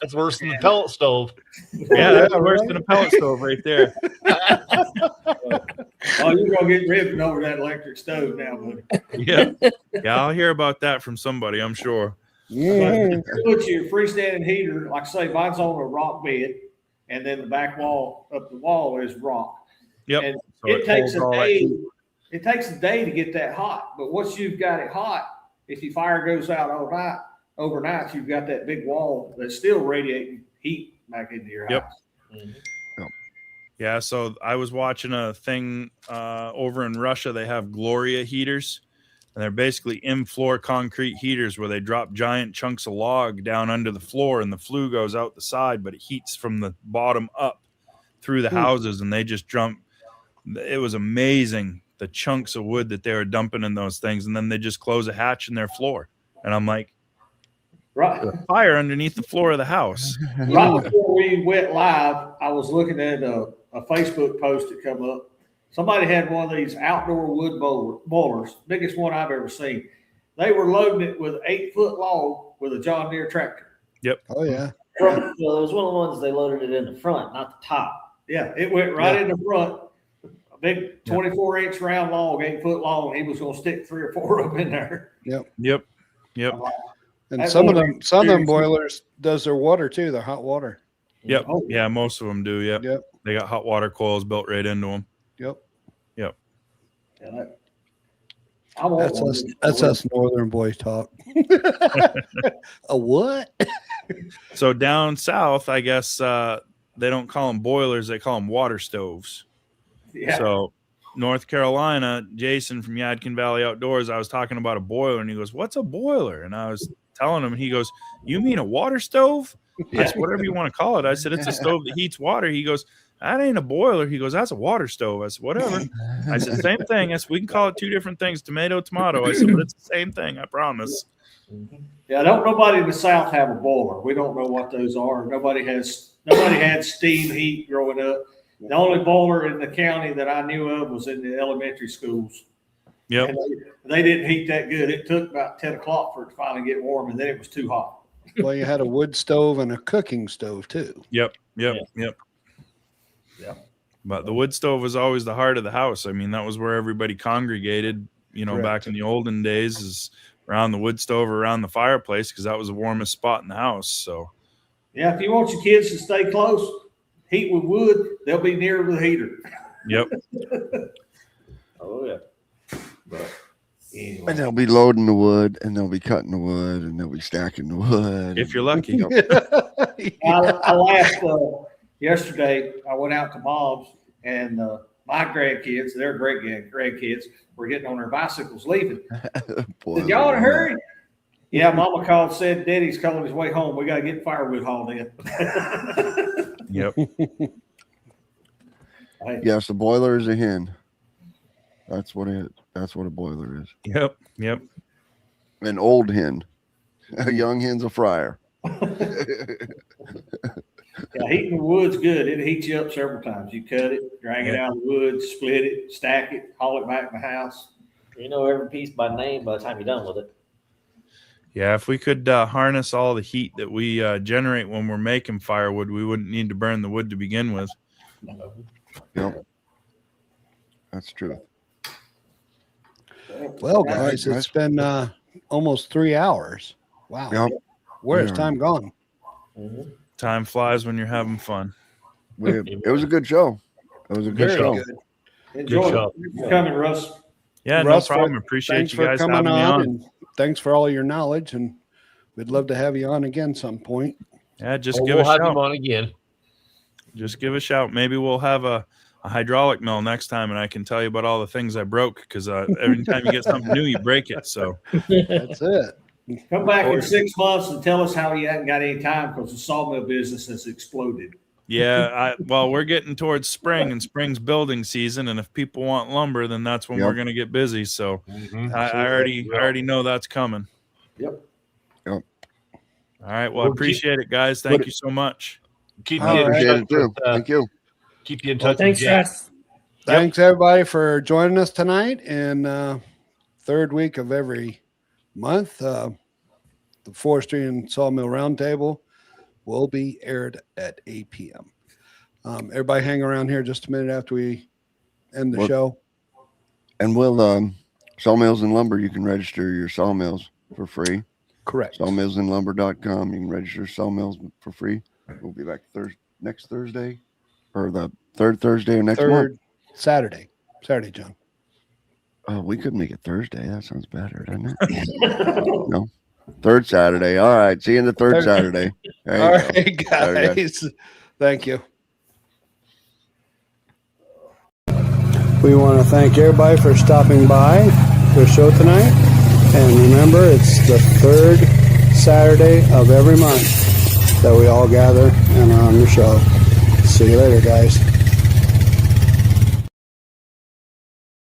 That's worse than the pellet stove. Yeah, that's worse than a pellet stove right there. Oh, you're gonna get ripping over that electric stove now, buddy. Yeah, I'll hear about that from somebody, I'm sure. Yeah. Put your freestanding heater, like I say, mine's on a rock bed, and then the back wall up the wall is rock. Yep. And So it takes a holds all that day. heat. It takes a day to get that hot, but once you've got it hot, if your fire goes out overnight, you've got that big wall that's still radiating heat back into your house. Mm-hmm. Yeah, so I was watching a thing over in Russia. They have Gloria heaters, and they're basically in-floor concrete heaters where they drop giant chunks of log down under the floor, and the flue goes out the side, but it heats from the bottom up through the houses, and they just jump. It was amazing, the chunks of wood that they were dumping in those things, and then they just close a hatch in their floor. And I'm like, right, fire underneath the floor of the house. Right before we went live, I was looking at a Facebook post that come up. Somebody had one of these outdoor wood boilers, biggest one I've ever seen. They were loading it with an 8-foot log with a John Deere tractor. Yep. Oh yeah. Well, it was one of the ones they loaded it in the front, not the top. Yeah, it went right in the front. A big 24-inch round log, 8-foot long. He was going to stick 3 or 4 of them in there. Yep. And some of them boilers does their water too, their hot water. Yep. Oh. Yeah, most of them do. Yep. They got hot water coils built right into them. Yep. Yep. Yeah, that's us northern boys talk. A what? So down south, I guess they don't call them boilers, they call them water stoves. Yeah. So North Carolina, Jason from Yadkin Valley Outdoors, I was talking about a boiler, and he goes, "What's a boiler?" And I was telling him, and he goes, "You mean a water stove?" I said, "Whatever you want to call it." I said, "It's a stove that heats water." He goes, "That ain't a boiler." He goes, "That's a water stove." I said, "Whatever." I said, "Same thing." I said, "We can call it two different things, tomato, tomato." I said, "But it's the same thing, I promise." Yeah, nobody in the South have a boiler. We don't know what those are. Nobody had steam heat growing up. The only boiler in the county that I knew of was in the elementary schools. Yep. And they didn't heat that good. It took about 10 o'clock for it to finally get warm, and then it was too hot. Well, you had a wood stove and a cooking stove too. Yep. But the wood stove was always the heart of the house. I mean, that was where everybody congregated, Correct. Back in the olden days, is around the wood stove or around the fireplace, because that was the warmest spot in the house. So Yeah, if you want your kids to stay close, heat with wood, they'll be near the heater. yep. Oh, yeah. But anyway. And they'll be loading the wood, and they'll be cutting the wood, and they'll be stacking the wood. If you're lucky. I laughed yesterday. I went out to Mom's, and my grandkids, their great grandkids, were getting on their bicycles leaving. Boy, Did y'all in a hurry? Yeah, Mama called, said Daddy's calling his way home. We got to get firewood hauled in. Yep. Yes, the boiler is a hen. That's what a boiler is. Yep. An old hen. A young hen's a fryer. Yeah, heating the wood's good. It heats you up several times. You cut it, drag it out of the wood, split it, stack it, haul it back in the house. You know every piece by name by the time you're done with it. Yeah, if we could harness all the heat that we generate when we're making firewood, we wouldn't need to burn the wood to begin with. Yep. That's true. Well, guys, it's been almost 3 hours. Wow. Yep. Where has time gone? Mm-hmm. Time flies when you're having fun. It was a good show. It was a good Very show. good. Enjoy Good job. Thanks for coming, Russ. Yeah, Russ, no problem. Appreciate Thanks you for guys coming having me on. and thanks for all your knowledge, and we'd love to have you on again some point. Yeah, just Oh, give we'll a have shout. him on again. Just give a shout. Maybe we'll have a hydraulic mill next time, and I can tell you about all the things I broke, because every time you get something new, you break it. So That's it. Come back in 6 months and tell us how you haven't got any time because the sawmill business has exploded. yeah, well, we're getting towards spring, and spring's building season, and if people want lumber, then that's when we're going to get busy. So I already know that's coming. Yep. All right. Well, I appreciate it, guys. Thank you so much. Keep All you in right. touch with, Thank you. keep you in touch with Thanks, Jack. Russ. Thanks everybody for joining us tonight. And third week of every month, the Forestry and Sawmill Roundtable will be aired at 8 p.m. Everybody hang around here just a minute after we end the show. And we'll Sawmills and Lumber, you can register your sawmills for free. Correct. Sawmillsandlumber.com. You can register sawmills for free. We'll be back next Thursday, or the third Thursday of next month. Saturday, John. Oh, we could make it Thursday. That sounds better, doesn't it? No. Third Saturday. All right. See you in the third Saturday. All right, guys. Thank you. We want to thank everybody for stopping by the show tonight. And remember, it's the third Saturday of every month that we all gather and on the show. See you later, guys.